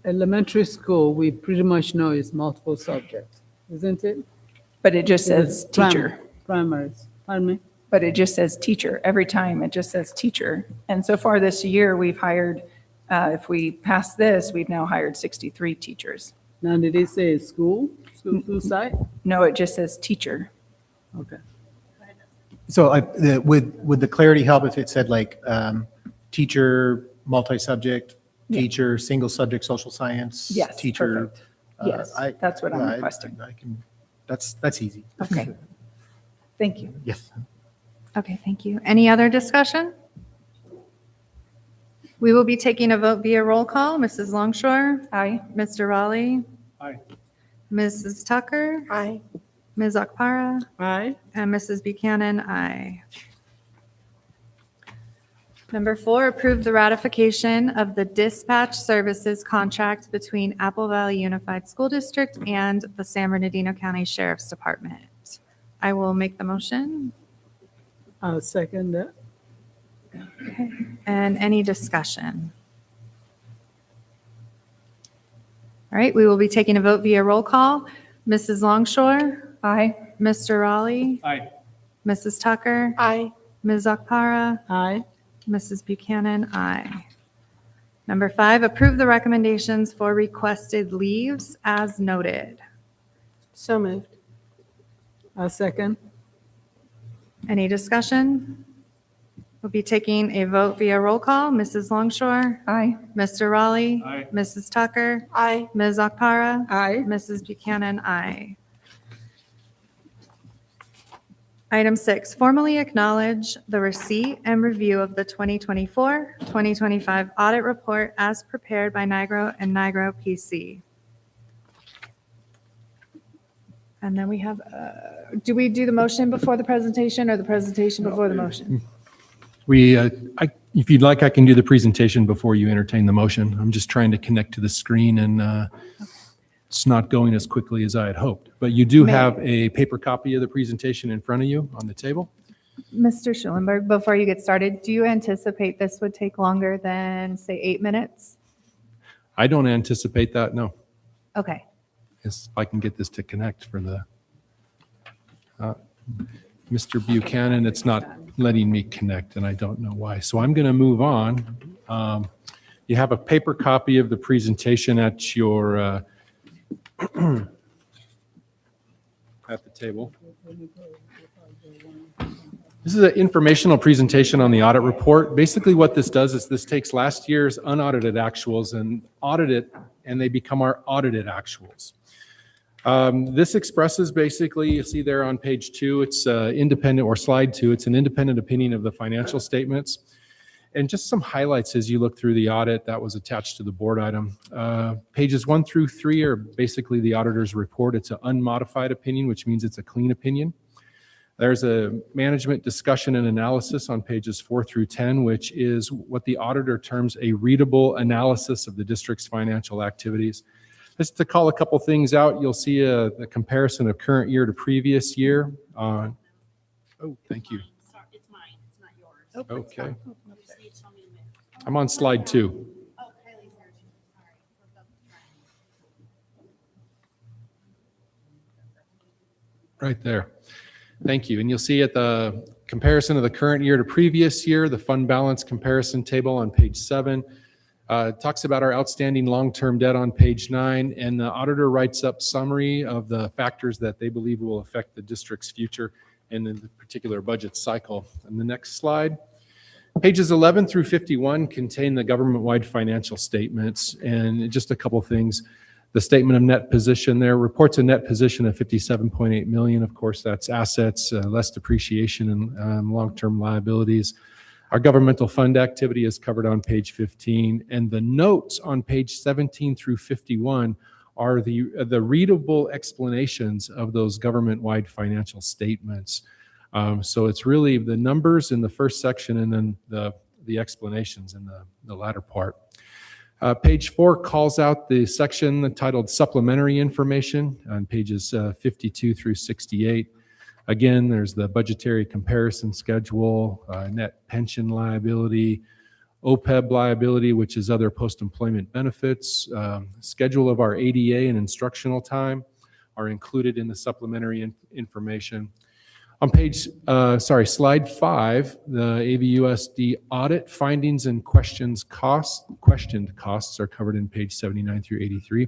elementary school, we pretty much know it's multiple subjects, isn't it? But it just If says it's teacher. Primaries, pardon me? But it just says teacher. Every time it just says teacher. And so far this year, we've hired, if we pass this, we've now hired 63 teachers. Now, did it say school site? No, it just says teacher. Okay. So would the clarity help if it said like teacher, multi-subject, teacher, single subject, social science? Yes, Teacher. perfect. Yes, that's what I'm requesting. I can, that's easy. Okay. Thank you. Yes. Okay, thank you. Any other discussion? We will be taking a vote via roll call. Mrs. Longshore? Aye. Mr. Raleigh? Aye. Mrs. Tucker? Aye. Ms. Akpara? Aye. And Mrs. Buchanan, aye. Number 4, approve the ratification of the dispatch services contract between Apple Valley Unified School District and the San Bernardino County Sheriff's Department. I will make the motion. I'll second that. Okay. And any discussion? All right, we will be taking a vote via roll call. Mrs. Longshore? Aye. Mr. Raleigh? Aye. Mrs. Tucker? Aye. Ms. Akpara? Aye. Mrs. Buchanan, aye. Number 5, approve the recommendations for requested leaves as noted. So moved. I'll second. Any discussion? We'll be taking a vote via roll call. Mrs. Longshore? Aye. Mr. Raleigh? Aye. Mrs. Tucker? Aye. Ms. Akpara? Aye. Mrs. Buchanan, aye. Item 6, formally acknowledge the receipt and review of the 2024-2025 audit report as prepared by Nigro and Nigro PC. And then we have, do we do the motion before the presentation or the presentation before the motion? If you'd like, I can do the presentation before you entertain the motion. I'm just trying to connect to the screen and it's not going as quickly as I had hoped. But you do have a paper copy of the presentation in front of you on the table. Mr. Schulenberg, before you get started, do you anticipate this would take longer than, say, 8 minutes? I don't anticipate that, no. Okay. If I can get this to connect for the, Mr. Buchanan, it's not letting me connect and I don't know why. So I'm going to move on. You have a paper copy of the presentation at your, at the table. This is an informational presentation on the audit report. Basically what this does is this takes last year's unaudited actuals and audit it, and they become our audited actuals. This expresses basically, you see there on page 2, it's independent, or slide 2, it's an independent opinion of the financial statements. And just some highlights as you look through the audit that was attached to the board item. Pages 1 through 3 are basically the auditor's report. It's an unmodified opinion, which means it's a clean opinion. There's a management discussion and analysis on pages 4 through 10, which is what the auditor terms a readable analysis of the district's financial activities. Just to call a couple things out, you'll see a comparison of current year to previous year. Oh, thank you. It's mine, it's not yours. Okay. I'm on slide 2. Right there. Thank you. And you'll see at the comparison of the current year to previous year, the fund balance comparison table on page 7. Talks about our outstanding long-term debt on page 9, and the auditor writes up summary of the factors that they believe will affect the district's future and in the particular budget cycle. And the next slide. Pages 11 through 51 contain the government-wide financial statements, and just a couple things. The statement of net position there reports a net position of $57.8 million. Of course, that's assets, less depreciation and long-term liabilities. Our governmental fund activity is covered on page 15, and the notes on page 17 through 51 are the readable explanations of those government-wide financial statements. So it's really the numbers in the first section and then the explanations in the latter part. Page 4 calls out the section titled Supplementary Information on pages 52 through 68. Again, there's the budgetary comparison schedule, net pension liability, OPEB liability, which is other post-employment benefits, schedule of our ADA and instructional time are included in the supplementary information. On page, slide 5, the ABUSD audit findings and questioned costs are covered in page 79 through 83.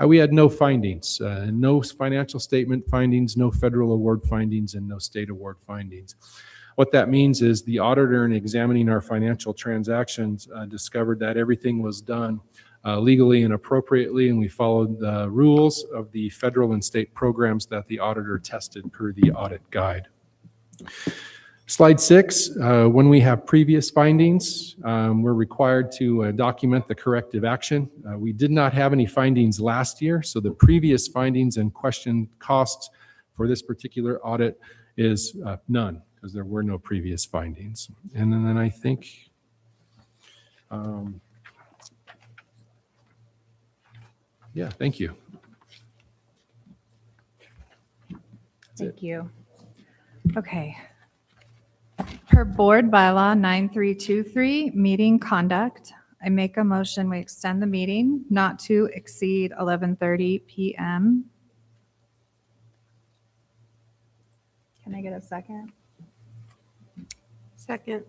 We had no findings, no financial statement findings, no federal award findings, and no state award findings. What that means is the auditor, in examining our financial transactions, discovered that everything was done legally and appropriately, and we followed the rules of the federal and state programs that the auditor tested per the audit guide. Slide 6, when we have previous findings, we're required to document the corrective action. We did not have any findings last year, so the previous findings and questioned costs for this particular audit is none, because there were no previous findings. And then I think, yeah, thank you. Thank you. Okay. Per board bylaw 9323, meeting conduct, I make a motion, we extend the meeting not to exceed 11:30 p.m. Can I get a second? Second.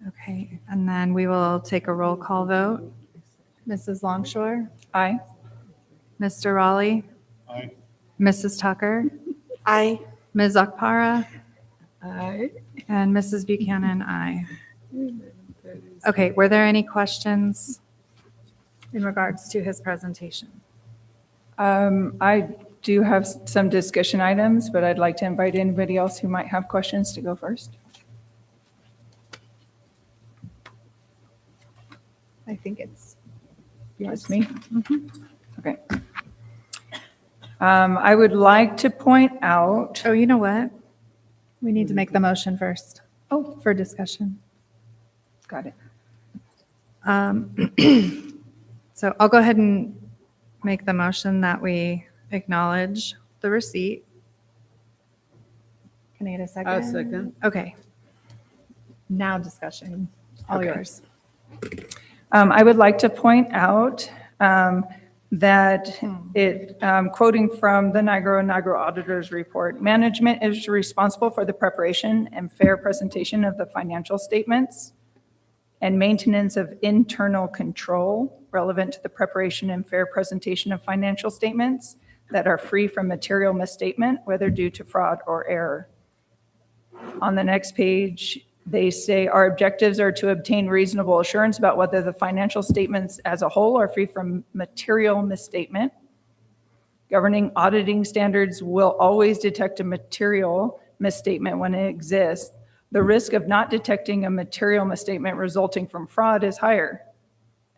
Okay, and then we will take a roll call vote. Mrs. Longshore? Aye. Mr. Raleigh? Aye. Mrs. Tucker? Aye. Ms. Akpara? Aye. And Mrs. Buchanan, aye. Okay, were there any questions in regards to his presentation? I do have some discussion items, but I'd like to invite anybody else who might have questions to go first. I think it's Yes, me? Okay. I would like to point out. Oh, you know what? We need to make the motion first. Oh, for discussion. Got it. So I'll go ahead and make the motion that we acknowledge the receipt. Can I get a second? I'll second. Okay. Now discussion, all Okay. yours. I would like to point out that quoting from the Nigro Auditor's Report, management is responsible for the preparation and fair presentation of the financial statements and maintenance of internal control relevant to the preparation and fair presentation of financial statements that are free from material misstatement, whether due to fraud or error. On the next page, they say our objectives are to obtain reasonable assurance about whether the financial statements as a whole are free from material misstatement. Governing auditing standards will always detect a material misstatement when it exists. The risk of not detecting a material misstatement resulting from fraud is higher,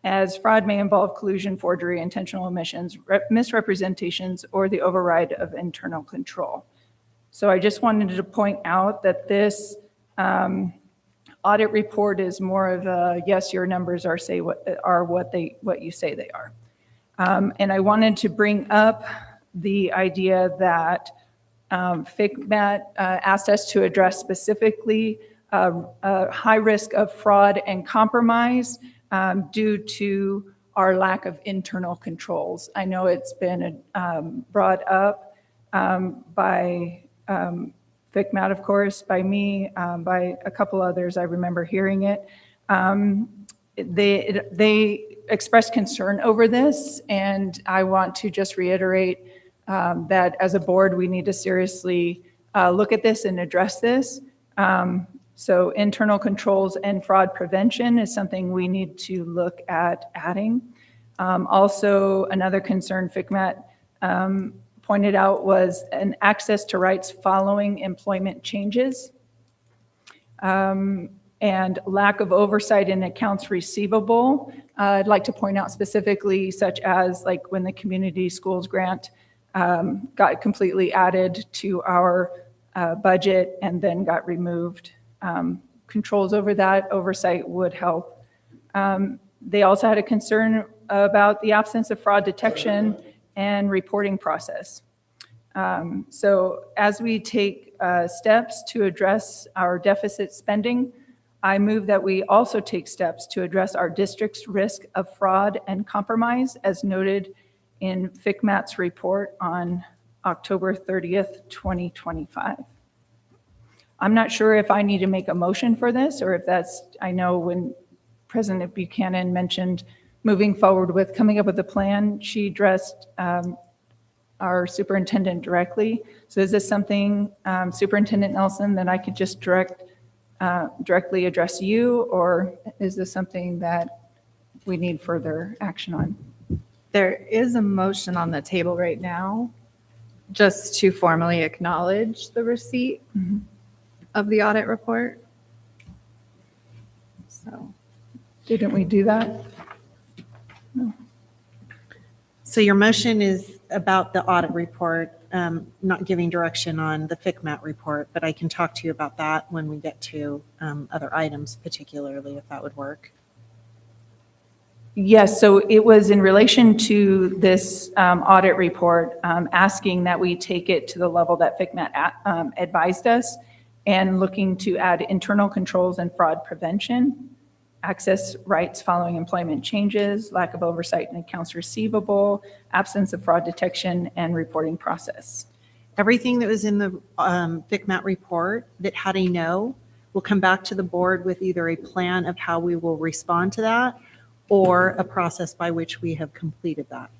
as fraud may involve collusion, forgery, intentional omissions, misrepresentations, or the override of internal control. So I just wanted to point out that this audit report is more of a, yes, your numbers are what you say they are. And I wanted to bring up the idea that FICMAT asked us to address specifically a high risk of fraud and compromise due to our lack of internal controls. I know it's been brought up by FICMAT, of course, by me, by a couple others. I remember hearing it. They expressed concern over this, and I want to just reiterate that as a board, we need to seriously look at this and address this. So internal controls and fraud prevention is something we need to look at adding. Also, another concern FICMAT pointed out was an access to rights following employment changes and lack of oversight in accounts receivable. I'd like to point out specifically such as like when the community schools grant got completely added to our budget and then got removed. Controls over that, oversight would help. They also had a concern about the absence of fraud detection and reporting process. So as we take steps to address our deficit spending, I move that we also take steps to address our district's risk of fraud and compromise as noted in FICMAT's report on October 30th, 2025. I'm not sure if I need to make a motion for this or if that's, I know when President Buchanan mentioned moving forward with coming up with a plan, she addressed our superintendent directly. So is this something, Superintendent Nelson, that I could just directly address you, or is this something that we need further action on? There is a motion on the table right now just to formally acknowledge the receipt of the audit report. So, didn't we do that? No. So your motion is about the audit report, not giving direction on the FICMAT report, but I can talk to you about that when we get to other items, particularly if that would work. Yes, so it was in relation to this audit report, asking that we take it to the level that FICMAT advised us and looking to add internal controls and fraud prevention, access rights following employment changes, lack of oversight in accounts receivable, absence of fraud detection, and reporting process. Everything that was in the FICMAT report that had a no will come back to the board with either a plan of how we will respond to that or a process by which we have completed that.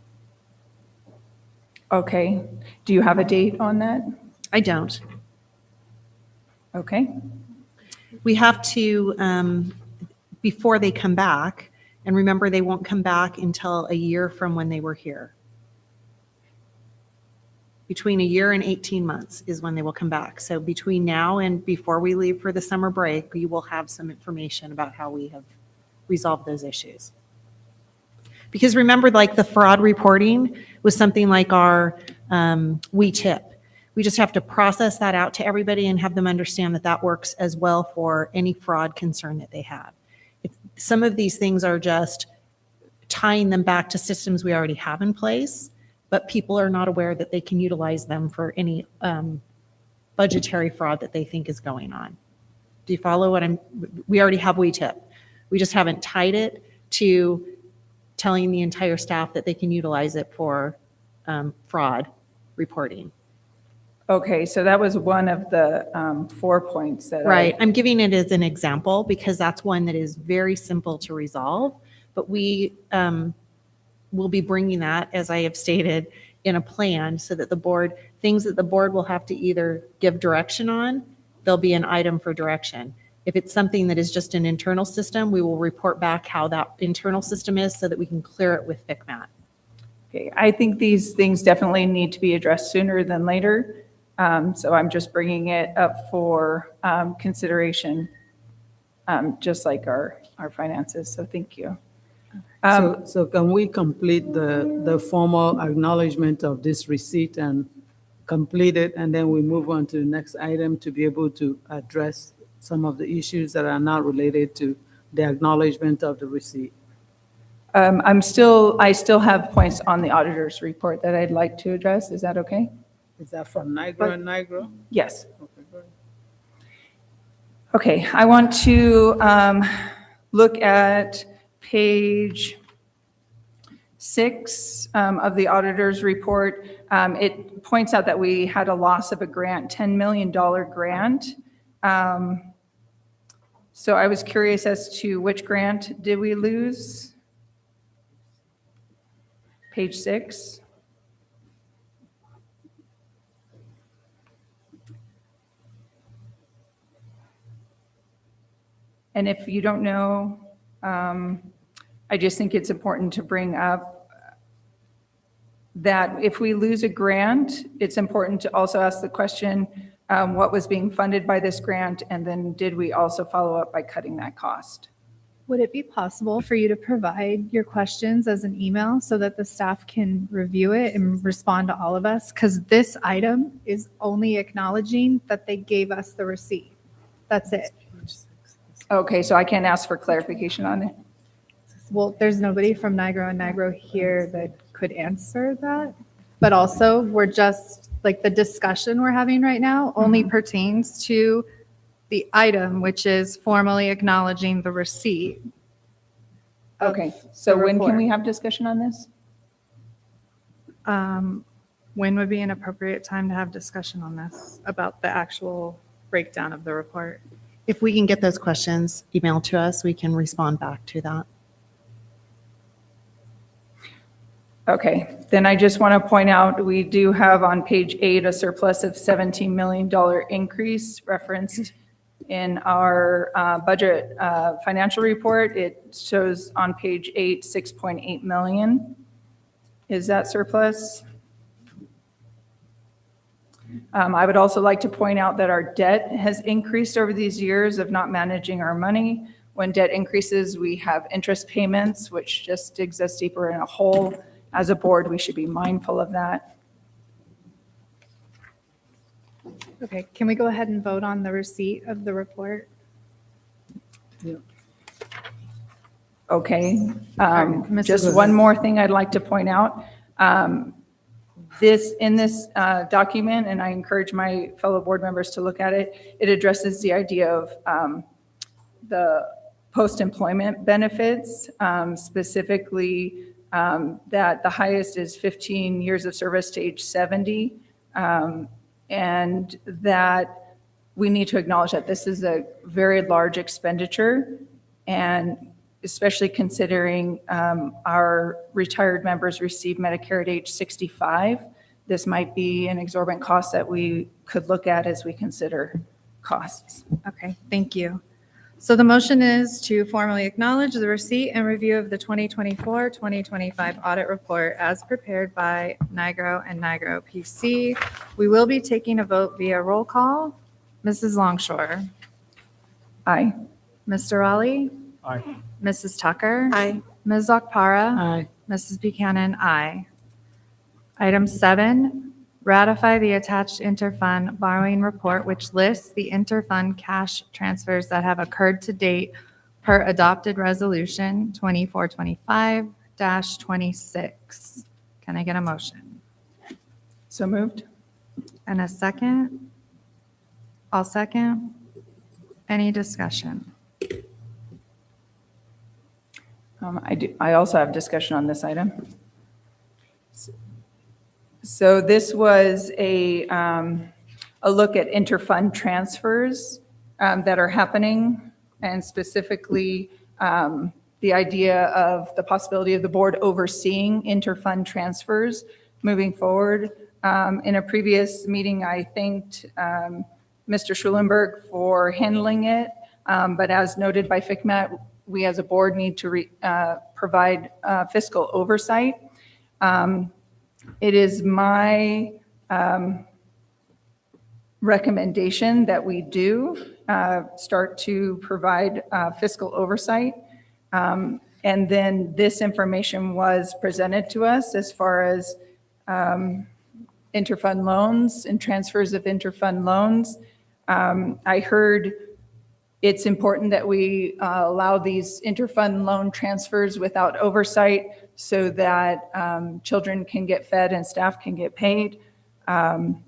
Okay. Do you have a date on that? I don't. Okay. We have to, before they come back, and remember they won't come back until a year from when they were here. Between a year and 18 months is when they will come back. So between now and before we leave for the summer break, you will have some information about how we have resolved those issues. Because remember, like the fraud reporting was something like our We Tip. We just have to process that out to everybody and have them understand that that works as well for any fraud concern that they have. Some of these things are just tying them back to systems we already have in place, but people are not aware that they can utilize them for any budgetary fraud that they think is going on. Do you follow what we already have We Tip. We just haven't tied it to telling the entire staff that they can utilize it for fraud reporting. Okay, so that was one of the 4 points that Right. I'm giving it as an example because that's one that is very simple to resolve, but we will be bringing that, as I have stated, in a plan so that the board, things that the board will have to either give direction on, there'll be an item for direction. If it's something that is just an internal system, we will report back how that internal system is so that we can clear it with FICMAT. Okay, I think these things definitely need to be addressed sooner than later. So I'm just bringing it up for consideration, just like our finances. So thank you. So can we complete the formal acknowledgement of this receipt and complete it, and then we move on to the next item to be able to address some of the issues that are not related to the acknowledgement of the receipt? I still have points on the auditor's report that I'd like to address. Is that okay? Is that from NIGRO and NIGRO? Yes. Okay, good. Okay, I want to look at page 6 of the auditor's report. It points out that we had a loss of a grant, $10 million grant. So I was curious as to which grant did we lose? Page 6. And if you don't know, I just think it's important to bring up that if we lose a grant, it's important to also ask the question, what was being funded by this grant, and then did we also follow up by cutting that cost? Would it be possible for you to provide your questions as an email so that the staff can review it and respond to all of us? Because this item is only acknowledging that they gave us the receipt. That's it. Okay, so I can't ask for clarification on it. Well, there's nobody from NIGRO and NIGRO here that could answer that. But also, we're just, like, the discussion we're having right now only pertains to the item, which is formally acknowledging the receipt. Okay, so when can we have discussion on this? When would be an appropriate time to have discussion on this about the actual breakdown of the report? If we can get those questions emailed to us, we can respond back to that. Okay, then I just want to point out, we do have on page 8 a surplus of $17 million increase referenced in our budget financial report. It shows on page 8, 6.8 million. Is that surplus? I would also like to point out that our debt has increased over these years of not managing our money. When debt increases, we have interest payments, which just digs us deeper in a hole. As a board, we should be mindful of that. Okay, can we go ahead and vote on the receipt of the report? Okay, Mrs. just one more thing I'd like to point out. In this document, and I encourage my fellow board members to look at it, it addresses the idea of the post-employment benefits, specifically that the highest is 15 years of service to age 70, and that we need to acknowledge that this is a very large expenditure, and especially considering our retired members receive Medicare at age 65, this might be an exorbitant cost that we could look at as we consider costs. Okay, thank you. So the motion is to formally acknowledge the receipt and review of the 2024-2025 audit report as prepared by NIGRO and NIGRO PC. We will be taking a vote via roll call. Mrs. Longshore. Aye. Mr. Raleigh. Aye. Mrs. Tucker. Aye. Ms. Akpara. Aye. Mrs. Buchanan, aye. Item 7, ratify the attached interfund borrowing report, which lists the interfund cash transfers that have occurred to date per adopted resolution 2425-26. Can I get a motion? So moved. And a second? I'll second. Any discussion? I also have discussion on this item. So this was a look at interfund transfers that are happening, and specifically the idea of the possibility of the board overseeing interfund transfers moving forward. In a previous meeting, I thanked Mr. Schulenberg for handling it, but as noted by FCMAT, we as a board need to provide fiscal oversight. It is my recommendation that we do start to provide fiscal oversight. And then this information was presented to us as far as interfund loans and transfers of interfund loans. I heard it's important that we allow these interfund loan transfers without oversight so that children can get fed and staff can get paid. And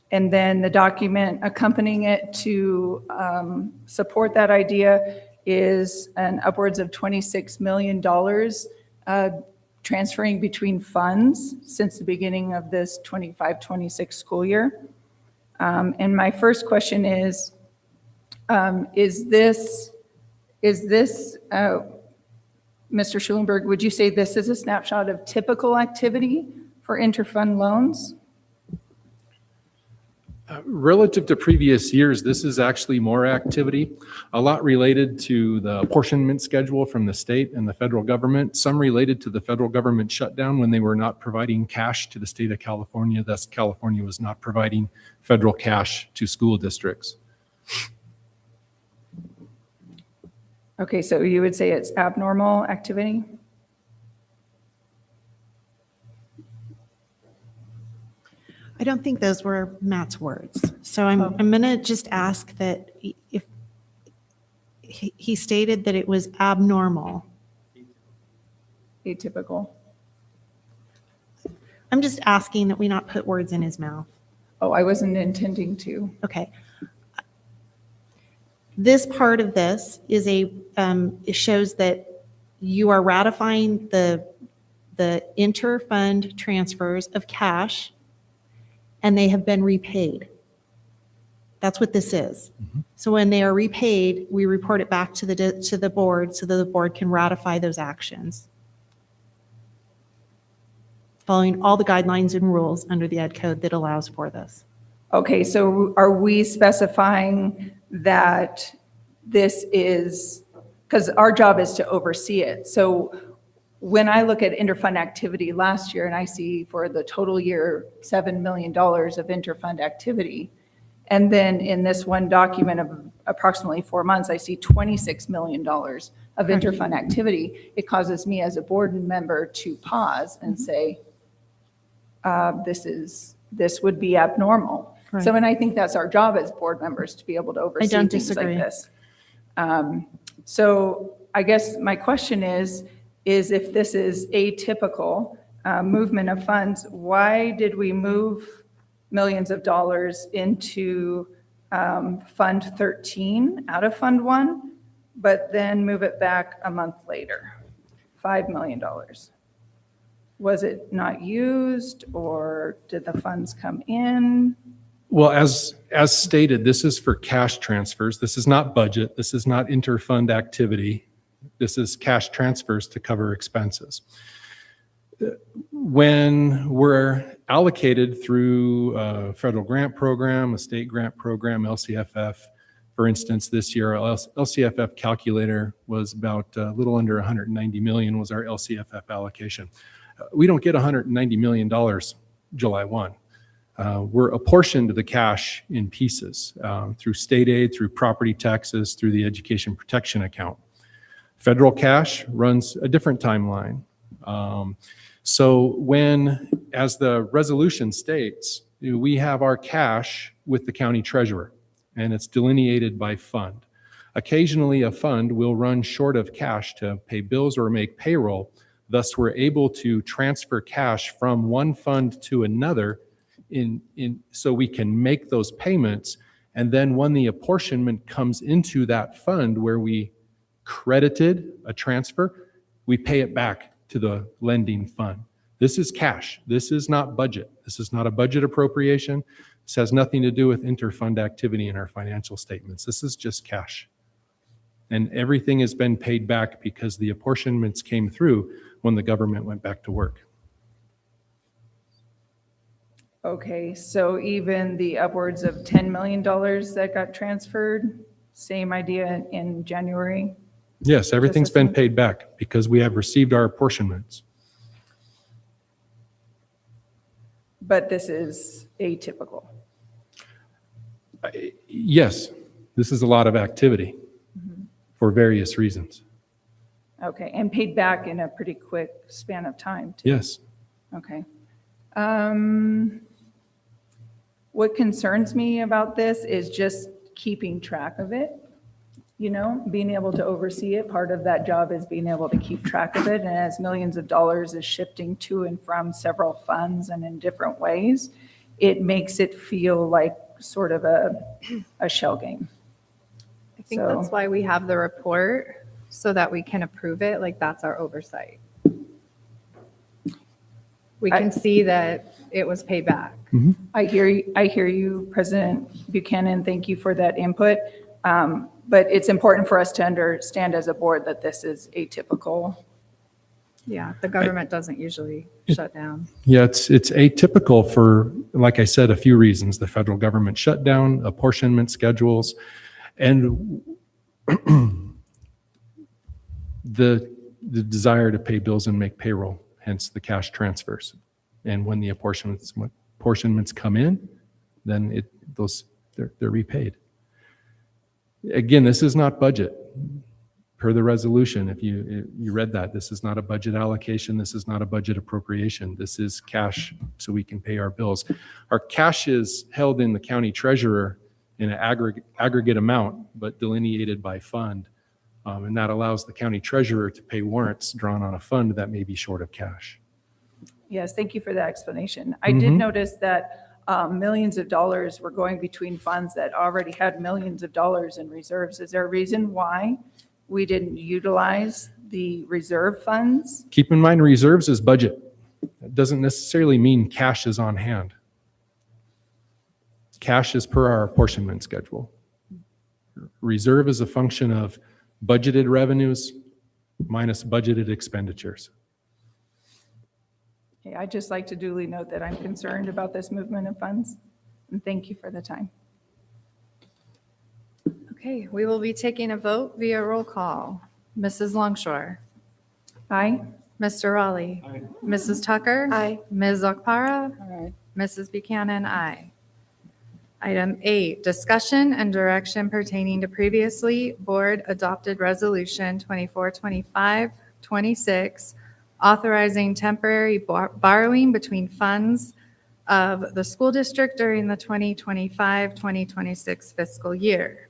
then the document accompanying it to support that idea is an upwards of $26 million transferring between funds since the beginning of this 25-26 school year. And my first question is this, Mr. Schulenberg, would you say this is a snapshot of typical activity for interfund loans? Relative to previous years, this is actually more activity, a lot related to the apportionment schedule from the state and the federal government, some related to the federal government shutdown when they were not providing cash to the state of California, thus California was not providing federal cash to school districts. Okay, so you would say it's abnormal activity? I don't think those were Matt's words. So I'm going to just ask that if he stated that it was abnormal. Atypical. I'm just asking that we not put words in his mouth. Oh, I wasn't intending to. Okay. This part of this is it shows that you are ratifying the inter-fund transfers of cash, and they have been repaid. That's what this is. So when they are repaid, we report it back to the board so that the board can ratify those actions, following all the guidelines and rules under the Ed Code that allows for this. Okay, so are we specifying that this is, because our job is to oversee it. So when I look at interfund activity last year and I see for the total year $7 million of interfund activity, and then in this one document of approximately 4 months, I see $26 million of interfund activity, it causes me as a board member to pause and say, this would be abnormal. Right. So, and I think that's our job as board members to be able to oversee don't things disagree. like this. So I guess my question is if this is atypical movement of funds, why did we move millions of dollars into Fund 13 out of Fund 1, but then move it back a month later, $5 million? Was it not used, or did the funds come in? Well, as stated, this is for cash transfers. This is not budget. This is not interfund activity. This is cash transfers to cover expenses. When we're allocated through a federal grant program, a state grant program, LCFF, For instance, this year, our LCFF calculator was about a little under 190 million was our LCFF allocation. We don't get $190 million July 1. We're apportioned the cash in pieces through state aid, through property taxes, through the education protection account. Federal cash runs a different timeline. So when, as the resolution states, we have our cash with the county treasurer, and it's delineated by fund. Occasionally, a fund will run short of cash to pay bills or make payroll. Thus, we're able to transfer cash from one fund to another so we can make those payments. And then when the apportionment comes into that fund where we credited a transfer, we pay it back to the lending fund. This is cash. This is not budget. This is not a budget appropriation. This has nothing to do with interfund activity in our financial statements. This is just cash. And everything has been paid back because the apportionments came through when the government went back to work. Okay, so even the upwards of $10 million that got transferred, same idea in January? Yes, everything's been paid back because we have received our apportionments. But this is atypical. Yes, this is a lot of activity for various reasons. Okay, and paid back in a pretty quick span of time, too? Yes. Okay. What concerns me about this is just keeping track of it, you know, being able to oversee it. Part of that job is being able to keep track of it. And as millions of dollars is shifting to and from several funds and in different ways, it makes it feel like sort of a shell game. I think that's why we have the report, so that we can approve it. Like, that's our oversight. We can see that it was paid back. I hear you, President Buchanan. Thank you for that input. But it's important for us to understand as a board that this is atypical. Yeah, the government doesn't usually shut down. Yeah, it's atypical for, like I said, a few reasons. The federal government shutdown, apportionment schedules, and the desire to pay bills and make payroll, hence the cash transfers. And when the apportionments come in, then they're repaid. Again, this is not budget. Per the resolution, if you read that, this is not a budget allocation. This is not a budget appropriation. This is cash so we can pay our bills. Our cash is held in the county treasurer in an aggregate amount, but delineated by fund. And that allows the county treasurer to pay warrants drawn on a fund that may be short of cash. Yes, thank you for that explanation. I did notice that millions of dollars were going between funds that already had millions of dollars in reserves. Is there a reason why we didn't utilize the reserve funds? Keep in mind, reserves is budget. It doesn't necessarily mean cash is on hand. Cash is per our apportionment schedule. Reserve is a function of budgeted revenues minus budgeted expenditures. Okay, I'd just like to duly note that I'm concerned about this movement of funds, and thank you for the time. Okay, we will be taking a vote via roll call. Mrs. Longshore. Aye. Mr. Raleigh. Aye. Mrs. Tucker. Aye. Ms. Okpara. Aye. Mrs. Buchanan, aye. Item 8, discussion and direction pertaining to previously board-adopted resolution 2425-26, authorizing temporary borrowing between funds of the school district during the 2025-2026 fiscal year.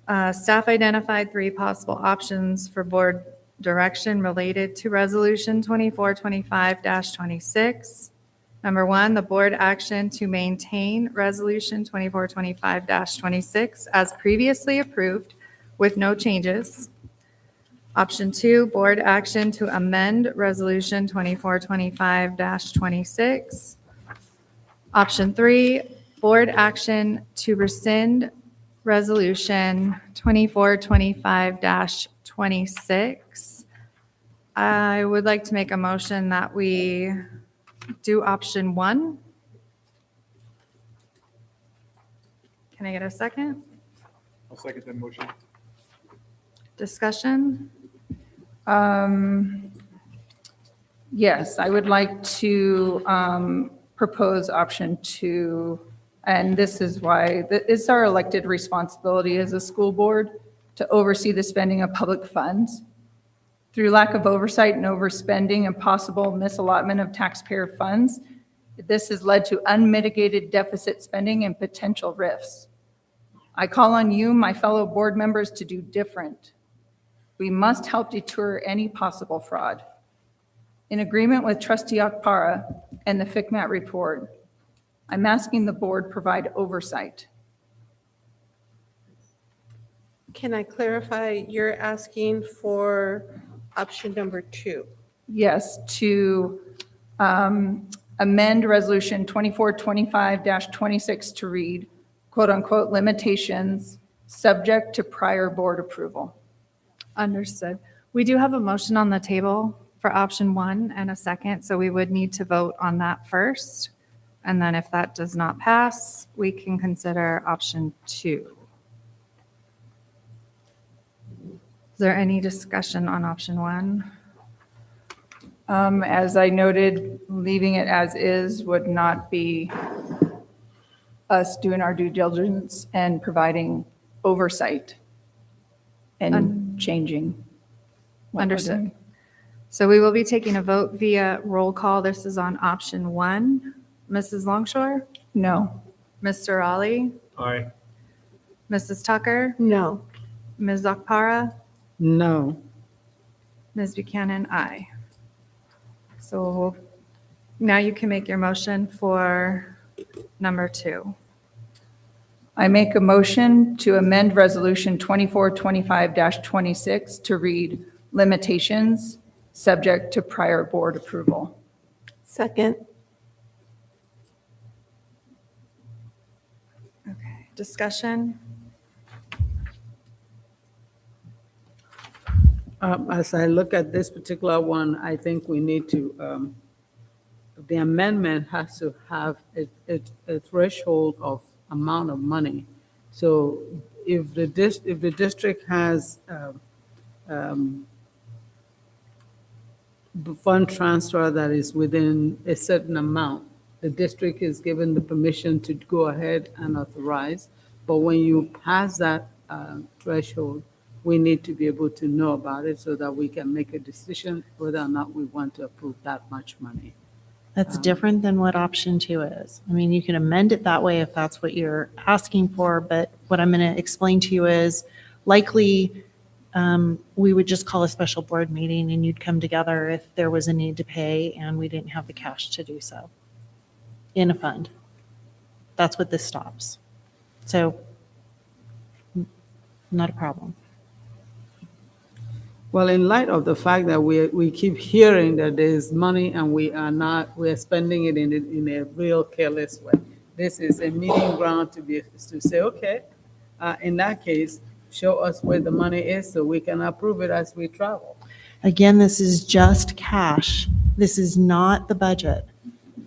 Staff identified 3 possible options for board direction related to resolution 2425-26. Number 1, the board action to maintain resolution 2425-26 as previously approved with no changes. Option 2, board action to amend resolution 2425-26. Option 3, board action to rescind resolution 2425-26. I would like to make a motion that we do option 1. Can I get a second? I'll second that motion. Discussion? Yes, I would like to propose option 2, and this is why, it's our elected responsibility as a school board to oversee the spending of public funds. Through lack of oversight and overspending and possible misallotment of taxpayer funds, this has led to unmitigated deficit spending and potential rifts. I call on you, my fellow board members, to do different. We must help deter any possible fraud. In agreement with Trustee Akpara and the FCMAT report, I'm asking the board provide oversight. Can I clarify, you're asking for option number 2? Yes, to amend Resolution 2425-26 to read, quote-unquote, limitations subject to prior board approval. Understood. We do have a motion on the table for option 1 and a second, so we would need to vote on that first. And then if that does not pass, we can consider option 2. Is there any discussion on option 1? As I noted, leaving it as is would not be us doing our due diligence and providing oversight and changing what we're Understood. doing. So we will be taking a vote via roll call. This is on option 1. Mrs. Longshore? No. Mr. Raleigh? Aye. Mrs. Tucker? No. Ms. Akpara? No. Ms. Buchanan? Aye. So now you can make your motion for number 2. I make a motion to amend Resolution 2425-26 to read limitations subject to prior board approval. Second. Okay. Discussion? As I look at this particular one, I think we need to, the amendment has to have a threshold of amount of money. So if the district has fund transfer that is within a certain amount, the district is given the permission to go ahead and authorize. But when you pass that threshold, we need to be able to know about it so that we can make a decision whether or not we want to approve that much money. That's different than what option 2 is. I mean, you can amend it that way if that's what you're asking for, but what I'm going to explain to you is likely we would just call a special board meeting and you'd come together if there was a need to pay and we didn't have the cash to do so in a fund. That's what this stops. So not a problem. Well, in light of the fact that we keep hearing that there is money and we are spending it in a real careless way. This is a meeting ground to say, okay, in that case, show us where the money is so we can approve it as we travel. Again, this is just cash. This is not the budget.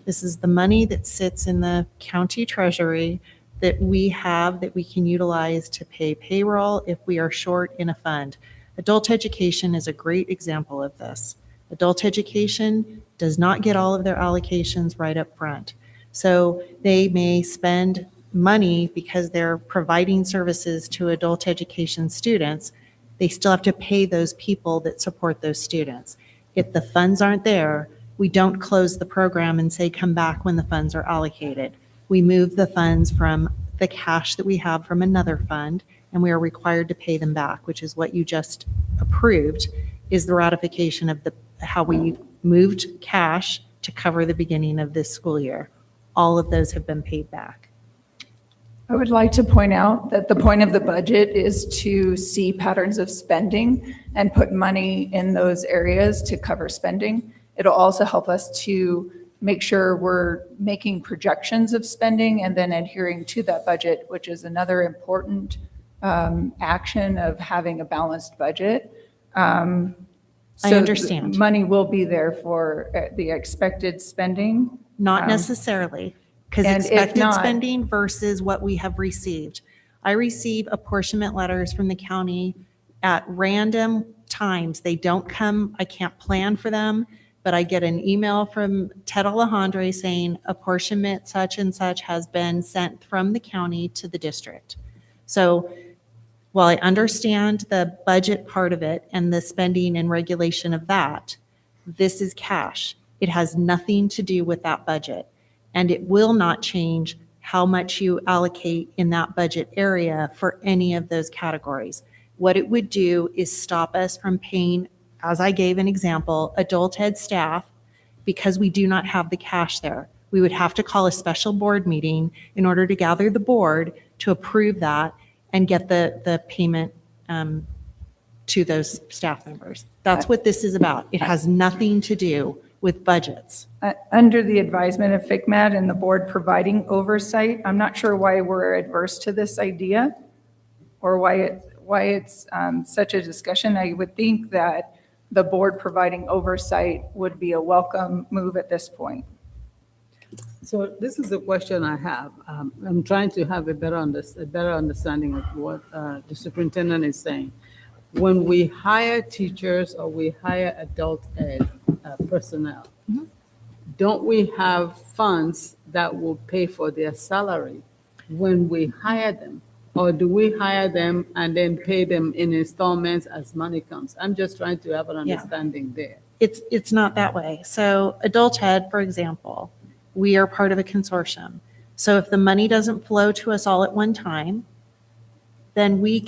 This is the money that sits in the county treasury that we have that we can utilize to pay payroll if we are short in a fund. Adult education is a great example of this. Adult education does not get all of their allocations right up front. So they may spend money because they're providing services to adult education students. They still have to pay those people that support those students. If the funds aren't there, we don't close the program and say, come back when the funds are allocated. We move the funds from the cash that we have from another fund, and we are required to pay them back, which is what you just approved, is the ratification of how we moved cash to cover the beginning of this school year. All of those have been paid back. I would like to point out that the point of the budget is to see patterns of spending and put money in those areas to cover spending. It'll also help us to make sure we're making projections of spending and then adhering to that budget, which is another important action of having a balanced budget. I understand. Money will be there for the expected spending. Not necessarily. Because And if expected not- spending versus what we have received. I receive apportionment letters from the county at random times. They don't come, I can't plan for them, but I get an email from Ted Alejandre saying apportionment such and such has been sent from the county to the district. So while I understand the budget part of it and the spending and regulation of that, this is cash. It has nothing to do with that budget. And it will not change how much you allocate in that budget area for any of those categories. What it would do is stop us from paying, as I gave an example, adult ed staff because we do not have the cash there. We would have to call a special board meeting in order to gather the board to approve that and get the payment to those staff members. That's what this is about. It has nothing to do with budgets. Under the advisement of FICMAT and the board providing oversight, I'm not sure why we're adverse to this idea or why it's such a discussion. I would think that the board providing oversight would be a welcome move at this point. So this is the question I have. I'm trying to have a better understanding of what the superintendent is saying. When we hire teachers or we hire adult ed personnel, don't we have funds that will pay for their salary when we hire them? Or do we hire them and then pay them in installments as money comes? I'm just trying to have an Yeah. understanding there. It's not that way. So adult ed, for example, we are part of a consortium. So if the money doesn't flow to us all at one time, then we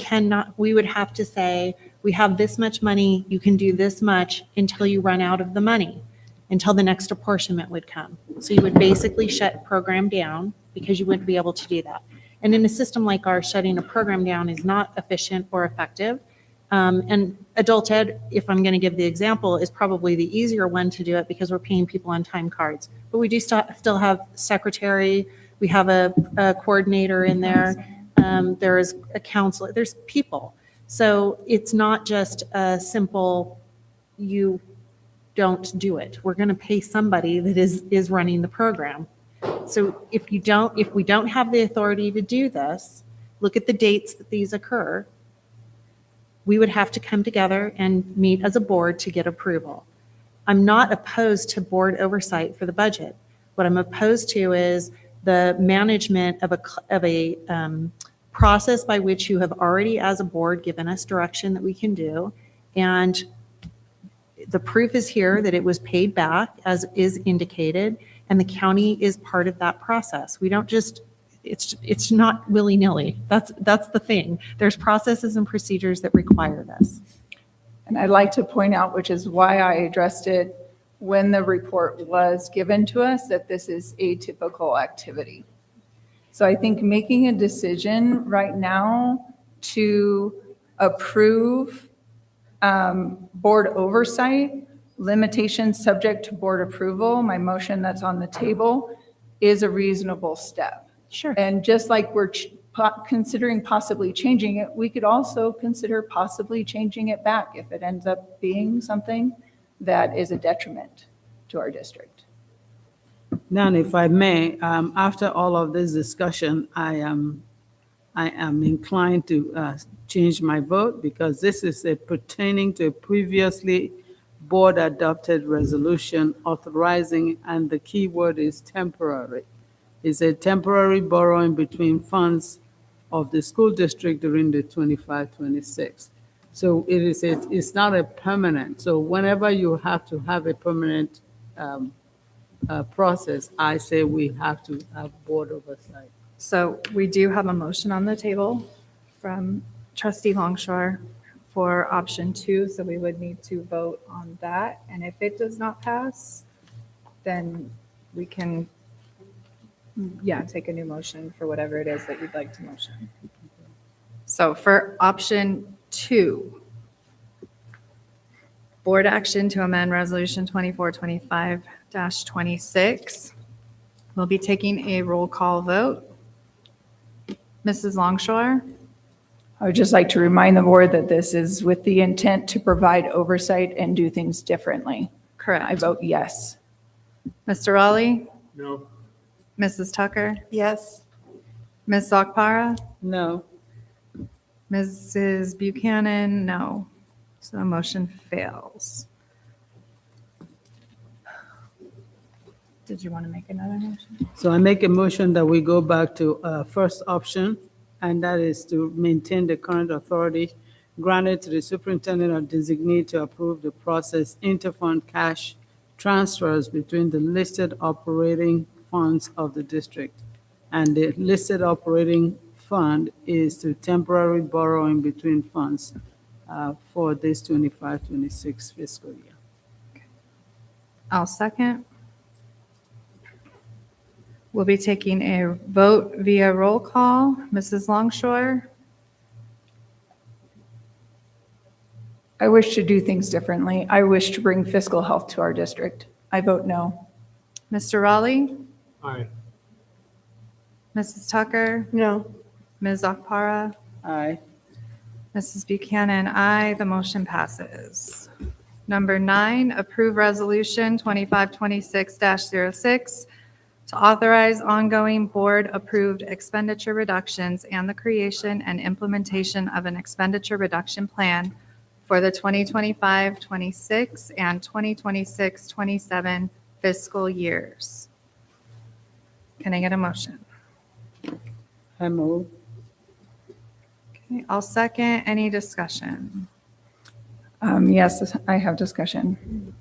would have to say, we have this much money, you can do this much until you run out of the money, until the next apportionment would come. So you would basically shut a program down because you wouldn't be able to do that. And in a system like ours, shutting a program down is not efficient or effective. And adult ed, if I'm going to give the example, is probably the easier one to do it because we're paying people on time cards. But we do still have secretary, we have a coordinator in there, there is a counselor, there's people. So it's not just a simple, you don't do it. We're going to pay somebody that is running the program. So if we don't have the authority to do this, look at the dates that these occur, we would have to come together and meet as a board to get approval. I'm not opposed to board oversight for the budget. What I'm opposed to is the management of a process by which you have already, as a board, given us direction that we can do. And the proof is here that it was paid back as is indicated, and the county is part of that process. We don't just, it's not willy-nilly. That's the thing. There's processes and procedures that require this. And I'd like to point out, which is why I addressed it when the report was given to us, that this is atypical activity. So I think making a decision right now to approve board oversight, limitations subject to board approval, my motion that's on the table, is a reasonable step. Sure. And just like we're considering possibly changing it, we could also consider possibly changing it back if it ends up being something that is a detriment to our district. Now, if I may, after all of this discussion, I am inclined to change my vote because this is pertaining to a previously board-adopted resolution authorizing, and the key word is temporary. It's a temporary borrowing between funds of the school district during the 25-26. So it's not a permanent. So whenever you have to have a permanent process, I say we have to have board oversight. So we do have a motion on the table from trustee Longshore for option 2, so we would need to vote on that. And if it does not pass, then we can, take a new motion for whatever it is that you'd like to motion. So for option 2, board action to amend resolution 2425-26, we'll be taking a roll call vote. Mrs. Longshore? I would just like to remind the board that this is with the intent to provide oversight and do things differently. Correct. I vote yes. Mr. Raleigh? No. Mrs. Tucker, Yes. Ms. Zakpara, No. Mrs. Buchanan, no. So the motion fails. Did you want to make another motion? So I make a motion that we go back to first option, and that is to maintain the current authority granted to the superintendent or designee to approve the process interfund cash transfers between the listed operating funds of the district. And the listed operating fund is to temporary borrowing between funds for this 25-26 fiscal year. I'll second. We'll be taking a vote via roll call. Mrs. Longshore, I wish to do things differently. I wish to bring fiscal health to our district. I vote no. Mr. Raleigh, Aye. Mrs. Tucker, No. Ms. Akpara, Aye. Mrs. Buchanan, aye. The motion passes. Number 9, approve resolution 2526-06 to authorize ongoing board-approved expenditure reductions and the creation and implementation of an expenditure reduction plan for the 2025-26 and 2026-27 fiscal years. Can I get a motion? I move. Okay, I'll second. Any discussion? Yes, I have discussion.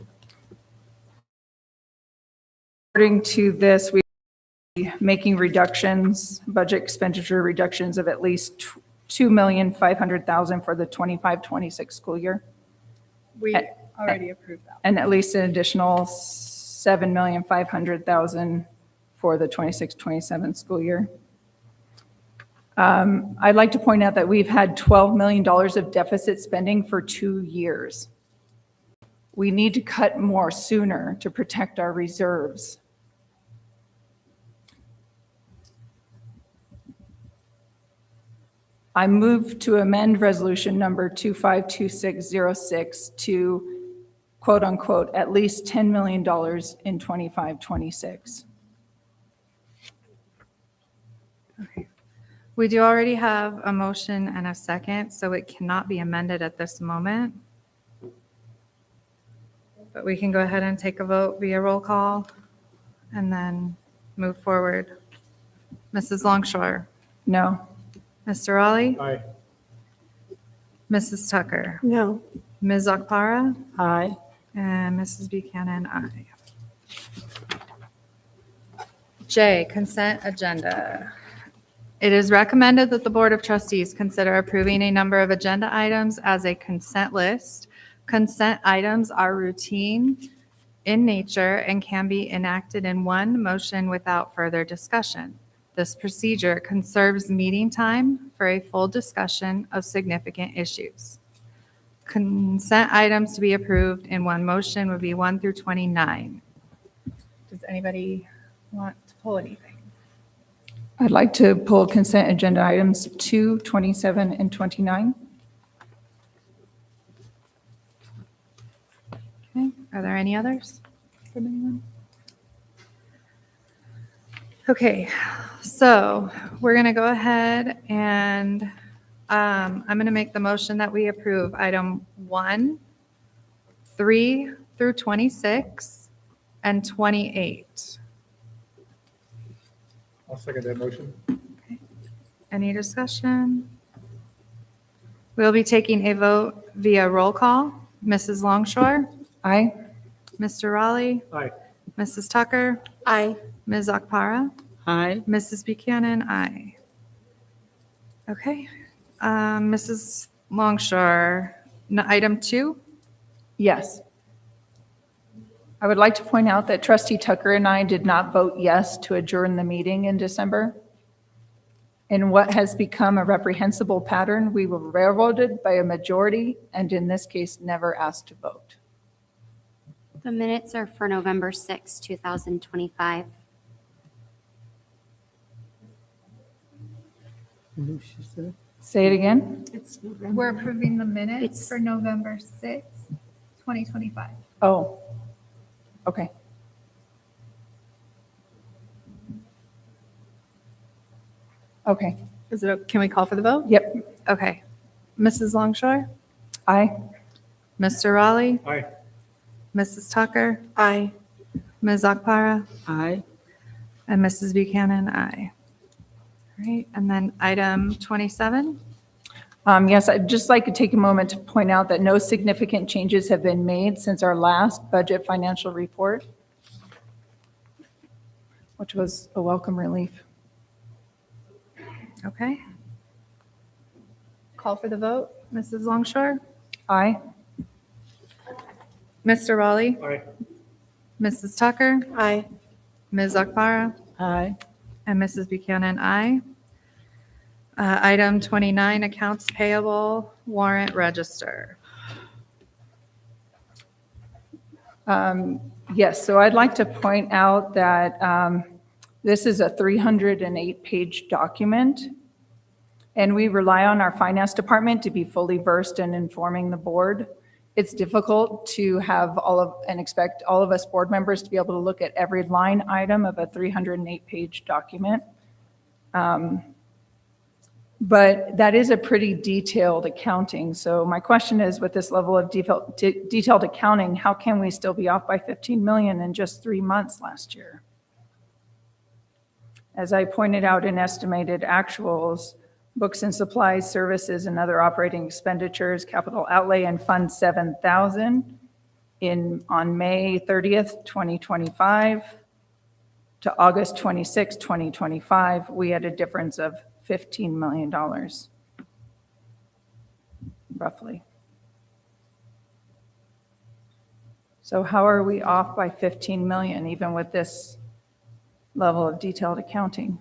According to this, we are making reductions, budget expenditure reductions of at least $2,500,000 for the 25-26 school year, We already approved that. and at least an additional $7,500,000 for the 26-27 school year. I'd like to point out that we've had $12 million of deficit spending for 2 years. We need to cut more sooner to protect our reserves. I move to amend resolution number 252606 to quote unquote, at least $10 million in 25-26. We do already have a motion and a second, so it cannot be amended at this moment. But we can go ahead and take a vote via roll call and then move forward. Mrs. Longshore, No. Mr. Raleigh, Aye. Mrs. Tucker, No. Ms. Akpara, Aye. and Mrs. Buchanan, aye. J, consent agenda. It is recommended that the Board of Trustees consider approving a number of agenda items as a consent list. Consent items are routine in nature and can be enacted in one motion without further discussion. This procedure conserves meeting time for a full discussion of significant issues. Consent items to be approved in one motion would be 1 through 29. Does anybody want to pull anything? I'd like to pull consent agenda items 2, 27, and 29. Okay, are there any others from anyone? Okay, so we're going to go ahead and I'm going to make the motion that we approve item 1, 3 through 26, and 28. I'll second that motion. Any discussion? We'll be taking a vote via roll call. Mrs. Longshore, Aye. Mr. Raleigh, Aye. Mrs. Tucker, Aye. Ms. Akpara, Aye. Mrs. Buchanan, aye. Okay, Mrs. Longshore, item 2? Yes. I would like to point out that Trustee Tucker and I did not vote yes to adjourn the meeting in December. In what has become a reprehensible pattern, we were railroaded by a majority and in this case, never asked to vote. The minutes are for November 6, 2025. Say it again? We're approving the minutes for November 6th, 2025. Oh, okay. Okay. Can we call for the vote? Yep. Okay. Mrs. Longshore? Aye. Mr. Raleigh? Aye. Mrs. Tucker? Aye. Ms. Akpara? Aye. And Mrs. Buchanan, aye. All right, and then item 27? Yes, I'd just like to take a moment to point out that no significant changes have been made since our last budget financial report, which was a welcome relief. Okay. Call for the vote. Mrs. Longshore? Aye. Mr. Raleigh? Aye. Mrs. Tucker? Aye. Ms. Akpara? Aye. And Mrs. Buchanan, aye. Item 29, accounts payable warrant register. Yes, so I'd like to point out that this is a 308-page document, and we rely on our finance department to be fully versed in informing the board. It's difficult to have and expect all of us board members to be able to look at every line item of a 308-page document. But that is a pretty detailed accounting. So my question is, with this level of detailed accounting, how can we still be off by 15 million in just 3 months last year? As I pointed out in estimated actuals, books and supplies, services, and other operating expenditures, capital outlay, and Fund 7,000 on May 30th, 2025 to August 26, 2025, we had a difference of $15 million, roughly. So how are we off by 15 million, even with this level of detailed accounting?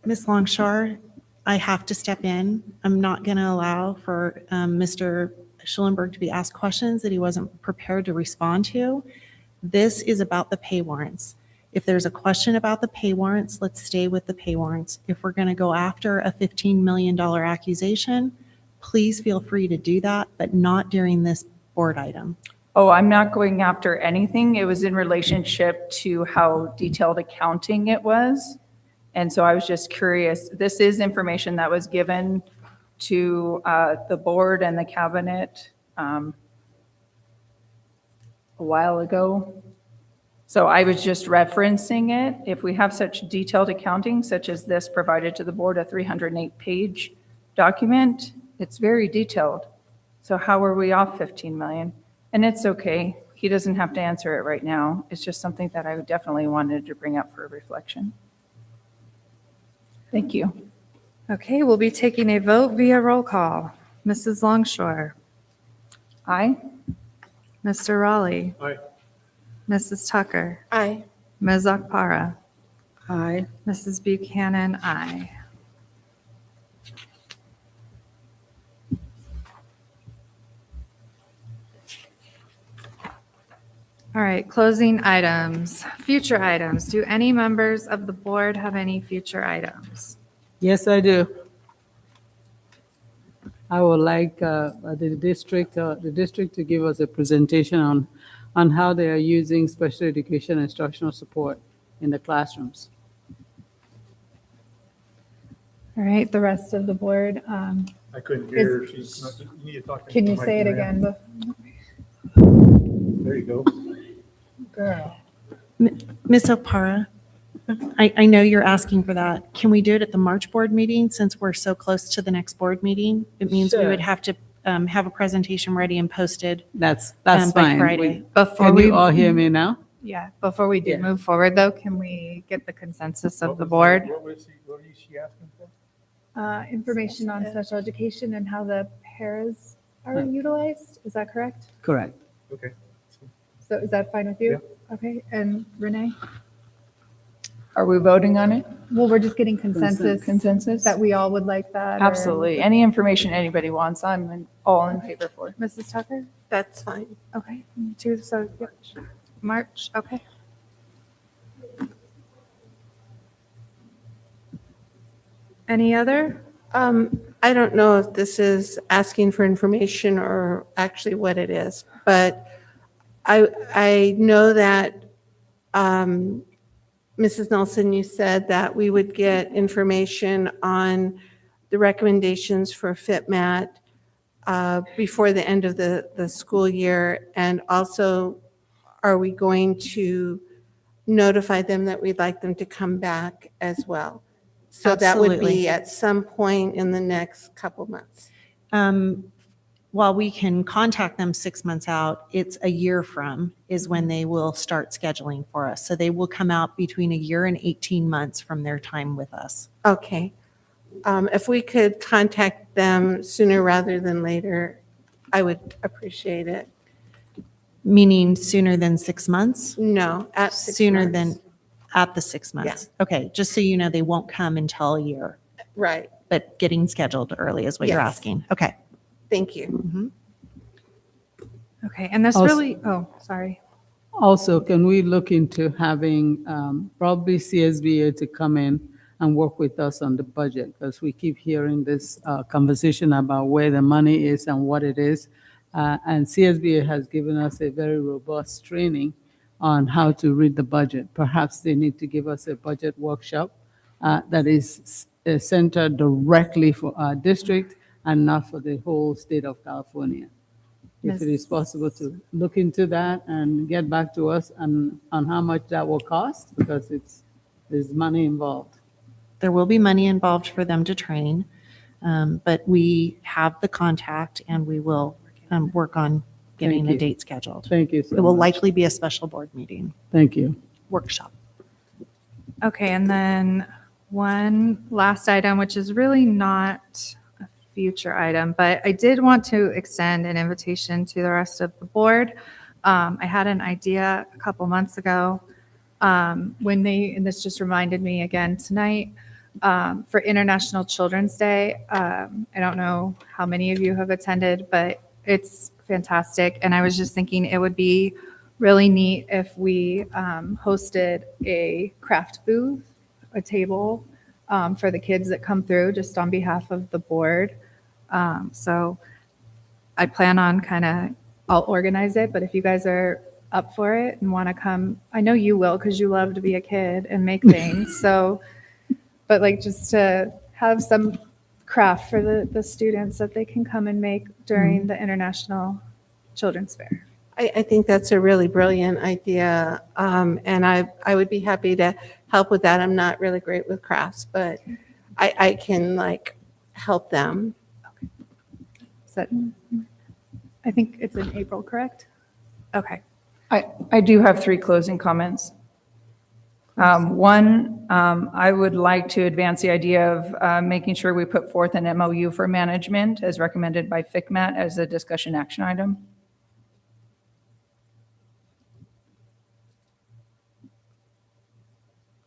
Ms. Longshore, I have to step in. I'm not going to allow for Mr. Schellenberg to be asked questions that he wasn't prepared to respond to. This is about the pay warrants. If there's a question about the pay warrants, let's stay with the pay warrants. If we're going to go after a $15 million accusation, please feel free to do that, but not during this board item. Oh, I'm not going after anything. It was in relationship to how detailed accounting it was. And so I was just curious. This is information that was given to the board and the cabinet a while ago. So I was just referencing it. If we have such detailed accounting, such as this provided to the board, a 308-page document, it's very detailed. So how are we off 15 million? And it's okay. He doesn't have to answer it right now. It's just something that I definitely wanted to bring up for reflection. Thank you. Okay, we'll be taking a vote via roll call. Mrs. Longshore? Aye. Mr. Raleigh? Aye. Mrs. Tucker? Aye. Ms. Akpara? Aye. Mrs. Buchanan, aye. All right, closing items. Future items. Do any members of the board have any future items? Yes, I do. I would like the district to give us a presentation on how they are using special education instructional support in the classrooms. All right, the rest of the board. I couldn't hear. She's not, you need to talk to Can the you mic, say it Maria. again? There you go. Girl. Ms. Opara, I know you're asking for that. Can we do it at the March board meeting since we're so close to the next board meeting? It means we Sure. would have to have a presentation ready and posted. That's by fine. Friday. Before Can you all hear me now? Yeah, before we do Yeah. move forward though, can we get the consensus of the board? What was she asking for? Information on special education and how the paras are utilized, is that correct? Correct. Okay. So is that fine with you? Okay, and Renee? Are we voting on it? Well, we're just getting consensus Consensus? that we all would like that. or- Absolutely. Any information anybody wants, I'm all in favor for. Mrs. Tucker? That's fine. Okay, me too, so, yep. March, okay. Any other? I don't know if this is asking for information or actually what it is, but I know that Mrs. Nelson, you said that we would get information on the recommendations for FitMat before the end of the school year. And also, are we going to notify them that we'd like them to come back as well? So that would Absolutely. be at some point in the next couple months. While we can contact them 6 months out, it's a year from is when they will start scheduling for us. So they will come out between a year and 18 months from their time with us. Okay. If we could contact them sooner rather than later, I would appreciate it. Meaning sooner than 6 months? No, at 6 Sooner months. than at the 6 months? Okay, just so you know, they won't come until a year, Right. but getting scheduled early is what you're Yes. asking. Okay. Thank you. Okay, and this Also- really, oh, sorry. Also, can we look into having probably CSBA to come in and work with us on the budget? Because we keep hearing this conversation about where the money is and what it is. And CSBA has given us a very robust training on how to read the budget. Perhaps they need to give us a budget workshop that is centered directly for our district and not for the whole state of California. If it is possible to look into that and get back to us on how much that will cost, because there's money involved. There will be money involved for them to train, but we have the contact and we will work on getting Thank a you. date scheduled. Thank you so It will much. likely be a special board meeting, Thank you. workshop. Okay, and then one last item, which is really not a future item, but I did want to extend an invitation to the rest of the board. I had an idea a couple months ago when and this just reminded me again tonight, for International Children's Day. I don't know how many of you have attended, but it's fantastic. And I was just thinking it would be really neat if we hosted a craft booth, a table for the kids that come through, just on behalf of the board. So I plan on I'll organize it, but if you guys are up for it and want to come, I know you will because you love to be a kid and make things. So, but like just to have some craft for the students that they can come and make during the International Children's Fair. I think that's a really brilliant idea, and I would be happy to help with that. I'm not really great with crafts, but I can help them. So I think it's in April, correct? Okay. I do have 3 closing comments. One, I would like to advance the idea of making sure we put forth an MOU for management as recommended by FCMAT as a discussion action item.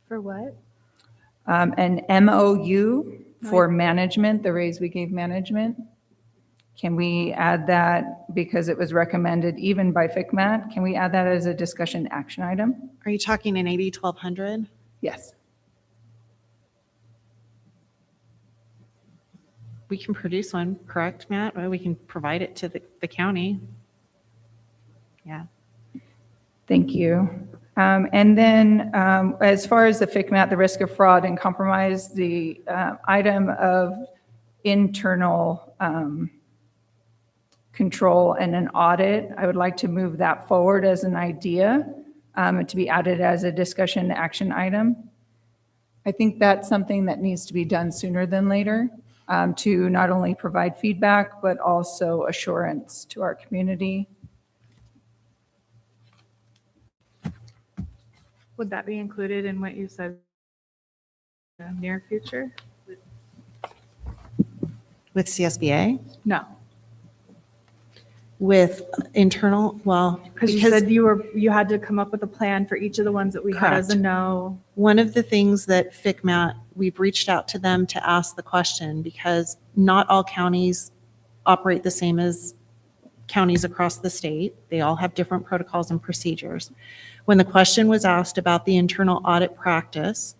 For what? An MOU for management, the raise we gave management. Can we add that because it was recommended even by FCMAT? Can we add that as a discussion action item? Are you talking an 80-1200? Yes. We can produce one, correct, Matt? Or we can provide it to the county. Yeah. Thank you. And then as far as the FCMAT, the risk of fraud and compromise, the item of internal control and an audit, I would like to move that forward as an idea to be added as a discussion action item. I think that's something that needs to be done sooner than later to not only provide feedback, but also assurance to our community. Would that be included in what you said near future? With CSBA? No. With internal, well, Because you said you had to come up with a plan for each of the ones that we had as a Correct. no. One of the things that FCMAT, we've reached out to them to ask the question because not all counties operate the same as counties across the state. They all have different protocols and procedures. When the question was asked about the internal audit practice,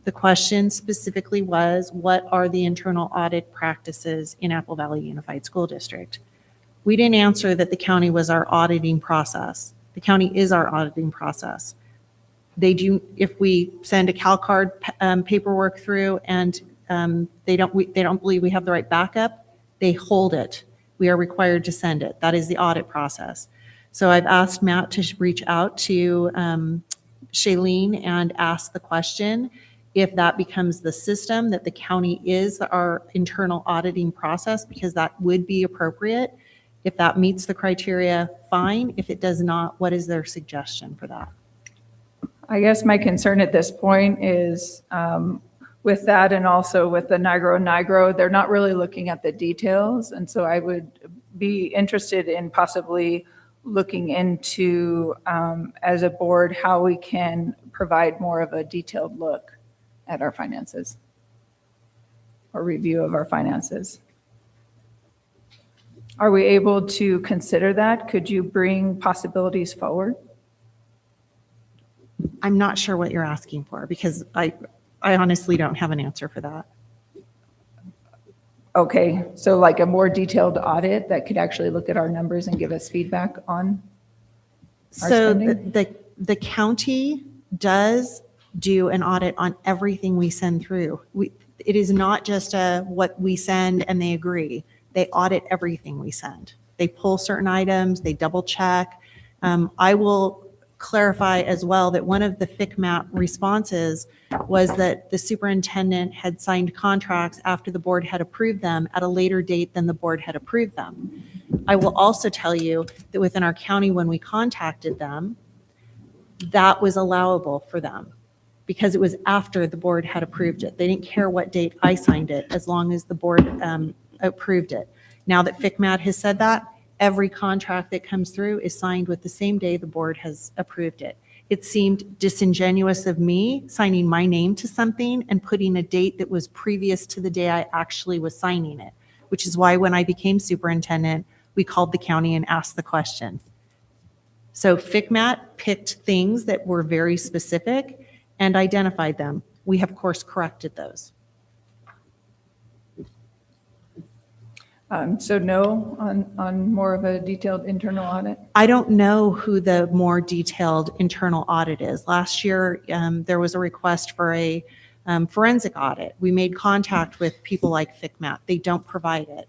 the question specifically was, what are the internal audit practices in Apple Valley Unified School District? We didn't answer that the county was our auditing process. The county is our auditing process. if we send a CalCard paperwork through and they don't believe we have the right backup, they hold it. We are required to send it. That is the audit process. So I've asked Matt to reach out to Shailene and ask the question if that becomes the system, that the county is our internal auditing process, because that would be appropriate. If that meets the criteria, fine. If it does not, what is their suggestion for that? I guess my concern at this point is with that, and also with the NIGRO, they're not really looking at the details. And so I would be interested in possibly looking into, as a board, how we can provide more of a detailed look at our finances or review of our finances. Are we able to consider that? Could you bring possibilities forward? I'm not sure what you're asking for, because I honestly don't have an answer for that. Okay, so like a more detailed audit that could actually look at our numbers and give us feedback on our So spending? the county does do an audit on everything we send through. It is not just what we send and they agree. They audit everything we send. They pull certain items, they double check. I will clarify as well that one of the FCMAT responses was that the superintendent had signed contracts after the board had approved them at a later date than the board had approved them. I will also tell you that within our county, when we contacted them, that was allowable for them because it was after the board had approved it. They didn't care what date I signed it as long as the board approved it. Now that FCMAT has said that, every contract that comes through is signed with the same day the board has approved it. It seemed disingenuous of me signing my name to something and putting a date that was previous to the day I actually was signing it, which is why when I became superintendent, we called the county and asked the question. So FCMAT picked things that were very specific and identified them. We have course corrected those. So no on more of a detailed internal audit? I don't know who the more detailed internal audit is. Last year, there was a request for a forensic audit. We made contact with people like FCMAT. They don't provide it.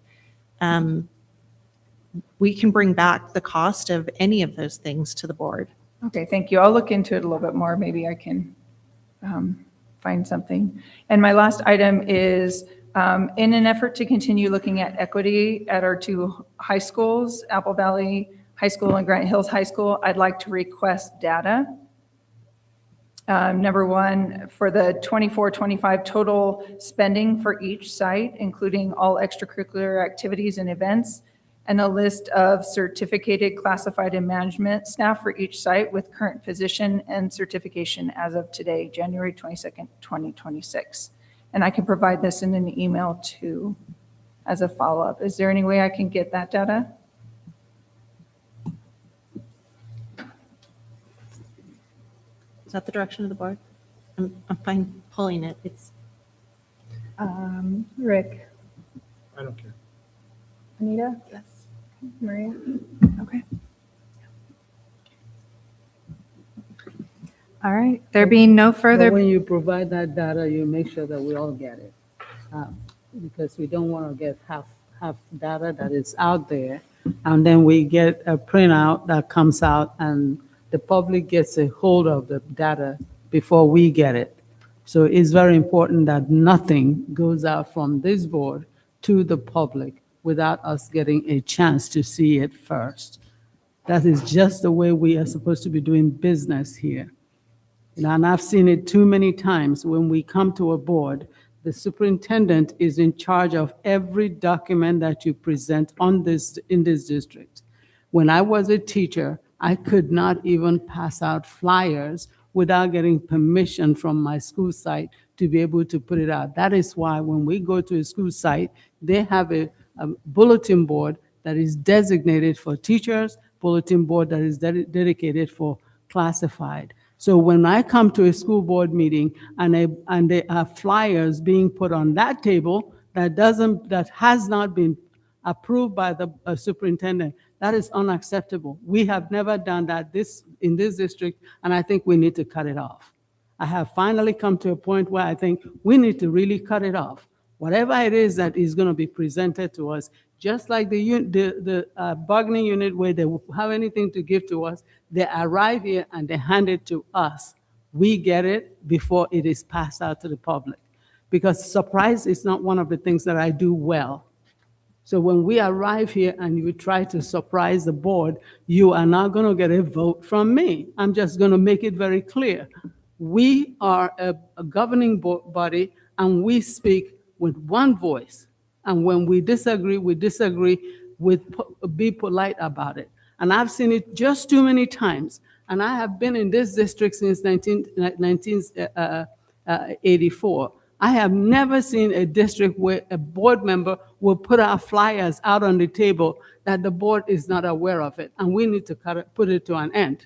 We can bring back the cost of any of those things to the board. Okay, thank you. I'll look into it a little bit more. Maybe I can find something. And my last item is, in an effort to continue looking at equity at our two high schools, Apple Valley High School and Grant Hills High School, I'd like to request data. Number one, for the 24-25 total spending for each site, including all extracurricular activities and events, and a list of certificated, classified, and management staff for each site with current position and certification as of today, January 22nd, 2026. And I can provide this in an email too as a follow-up. Is there any way I can get that data? Is that the direction of the board? I'm fine pulling it. It's Rick, I don't care. Anita? Yes. Maria? Okay. All right, there being no But further, when you provide that data, you make sure that we all get it. Because we don't want to get half data that is out there, and then we get a printout that comes out and the public gets a hold of the data before we get it. So it's very important that nothing goes out from this board to the public without us getting a chance to see it first. That is just the way we are supposed to be doing business here. And I've seen it too many times when we come to a board, the superintendent is in charge of every document that you present in this district. When I was a teacher, I could not even pass out flyers without getting permission from my school site to be able to put it out. That is why when we go to a school site, they have a bulletin board that is designated for teachers, bulletin board that is dedicated for classified. So when I come to a school board meeting and there are flyers being put on that table that has not been approved by the superintendent, That is unacceptable. We have never done that in this district, and I think we need to cut it off. I have finally come to a point where I think we need to really cut it off. Whatever it is that is going to be presented to us, just like the bargaining unit where they have anything to give to us, they arrive here and they hand it to us. We get it before it is passed out to the public. Because surprise is not one of the things that I do well. So when we arrive here and you try to surprise the board, you are not going to get a vote from me. I'm just going to make it very clear. We are a governing body, and we speak with one voice. And when we disagree, be polite about it. And I've seen it just too many times. And I have been in this district since 1984. I have never seen a district where a board member will put our flyers out on the table that the board is not aware of it, and we need to put it to an end.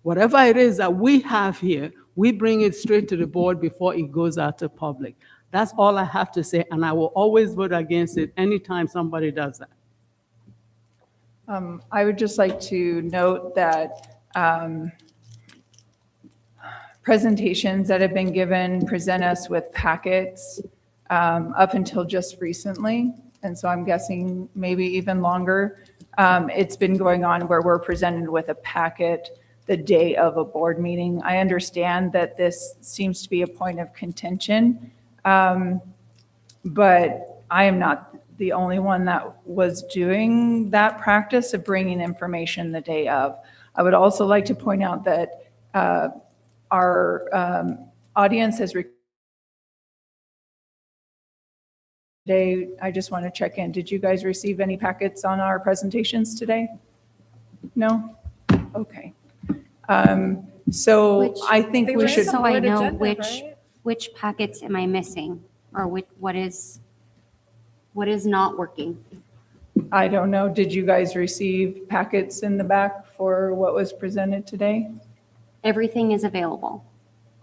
Whatever it is that we have here, we bring it straight to the board before it goes out to public. That's all I have to say, and I will always vote against it anytime somebody does that. I would just like to note that presentations that have been given present us with packets up until just recently. And so I'm guessing maybe even longer. It's been going on where we're presented with a packet the day of a board meeting. I understand that this seems to be a point of contention, but I am not the only one that was doing that practice of bringing information the day of. I would also like to point out that our audience has today. I just want to check in. Did you guys receive any packets on our presentations today? No? Okay. So I think we should. So I know which packets am I missing, or what is not working? I don't know. Did you guys receive packets in the back for what was presented today? Everything is available.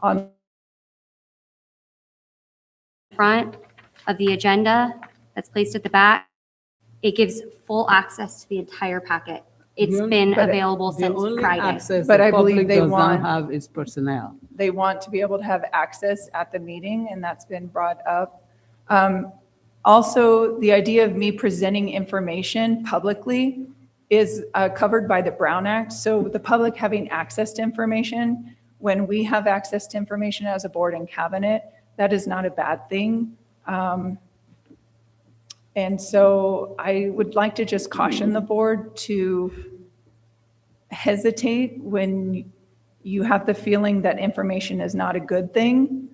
On front of the agenda that's placed at the back, it gives full access to the entire packet. It's been available since Friday. Access But the I believe public they does want- not have its personnel. They want to be able to have access at the meeting, and that's been brought up. Also, the idea of me presenting information publicly is covered by the Brown Act. So the public having access to information, when we have access to information as a board and cabinet, that is not a bad thing. And so I would like to just caution the board to hesitate when you have the feeling that information is not a good thing.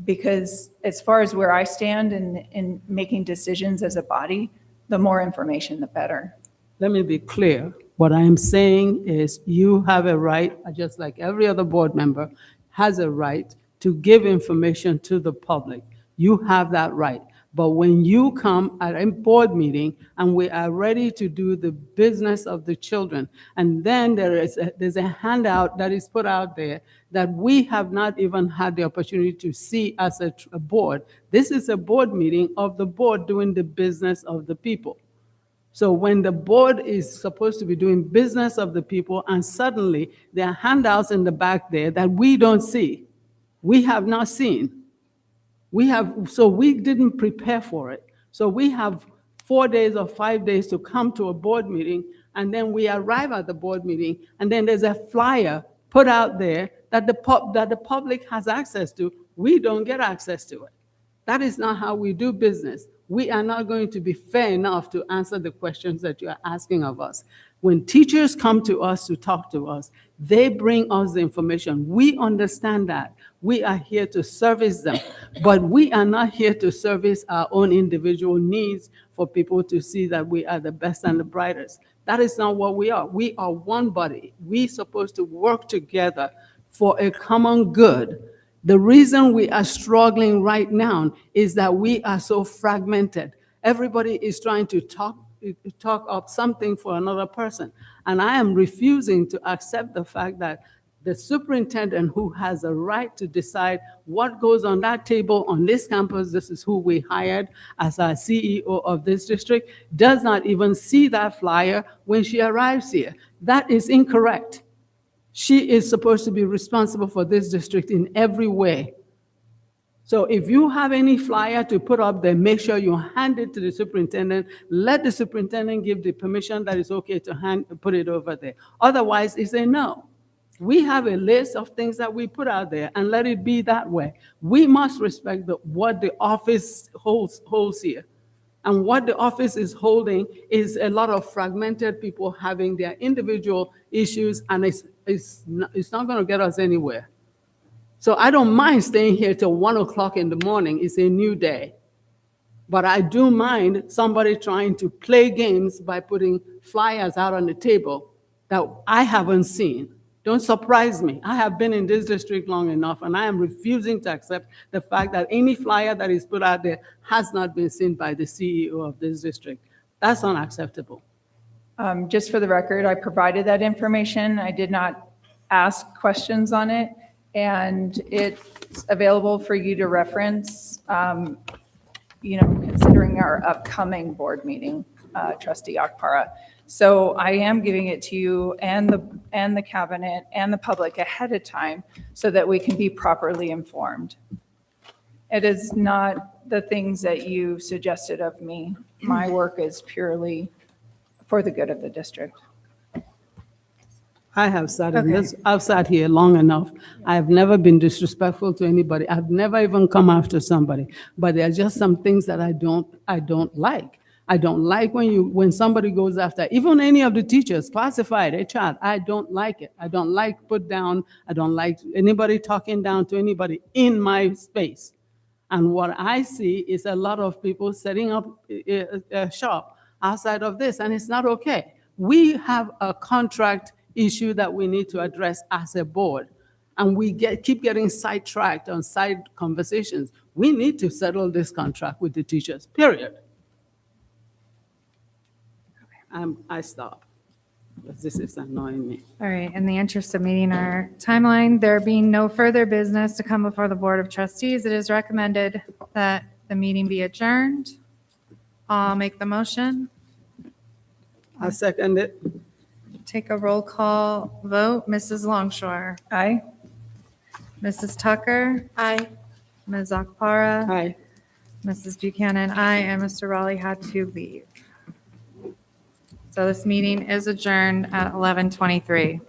Because as far as where I stand in making decisions as a body, the more information, the better. Let me be clear. What I am saying is you have a right, just like every other board member has a right to give information to the public. You have that right. But when you come at a board meeting and we are ready to do the business of the children, and then there's a handout that is put out there that we have not even had the opportunity to see as a board. This is a board meeting of the board doing the business of the people. So when the board is supposed to be doing business of the people and suddenly there are handouts in the back there that we don't see, we have not seen. So we didn't prepare for it. So we have 4 days or 5 days to come to a board meeting, and then we arrive at the board meeting, and then there's a flyer put out there that the public has access to. We don't get access to it. That is not how we do business. We are not going to be fair enough to answer the questions that you are asking of us. When teachers come to us to talk to us, they bring us the information. We understand that. We are here to service them, but we are not here to service our own individual needs for people to see that we are the best and the brightest. That is not what we are. We are one body. We're supposed to work together for a common good. The reason we are struggling right now is that we are so fragmented. Everybody is trying to talk up something for another person. And I am refusing to accept the fact that The superintendent who has a right to decide what goes on that table on this campus, this is who we hired as our CEO of this district, does not even see that flyer when she arrives here. That is incorrect. She is supposed to be responsible for this district in every way. So if you have any flyer to put up there, make sure you hand it to the superintendent. Let the superintendent give the permission that it's okay to put it over there. Otherwise, it's a no. We have a list of things that we put out there and let it be that way. We must respect what the office holds here. And what the office is holding is a lot of fragmented people having their individual issues, and it's not going to get us anywhere. So I don't mind staying here till 1 o'clock in the morning. It's a new day. But I do mind somebody trying to play games by putting flyers out on the table that I haven't seen. Don't surprise me. I have been in this district long enough, and I am refusing to accept the fact that any flyer that is put out there has not been seen by the CEO of this district. That's unacceptable. Just for the record, I provided that information. I did not ask questions on it, and it's available for you to reference, considering our upcoming board meeting, Trustee Akpara. So I am giving it to you and the cabinet and the public ahead of time so that we can be properly informed. It is not the things that you suggested of me. My work is purely for the good of the district. I have sat in this, I've sat here long enough. I have never been disrespectful to anybody. I've never even come after somebody. But there are just some things that I don't like. I don't like when somebody goes after even any of the teachers, classified, HR. I don't like it. I don't like put down. I don't like anybody talking down to anybody in my space. And what I see is a lot of people setting up a shop outside of this, and it's not okay. We have a contract issue that we need to address as a board, and we keep getting sidetracked on side conversations. We need to settle this contract with the teachers, period. I stop, because this is annoying me. All right, in the interest of meeting our timeline, there being no further business to come before the Board of Trustees, it is recommended that the meeting be adjourned. I'll make the motion. I second it. Take a roll call vote. Mrs. Longshore. Aye. Mrs. Tucker. Aye. Ms. Akpara. Aye. Mrs. Buchanan, aye, and Mr. Raleigh had to leave. So this meeting is adjourned at 11:23.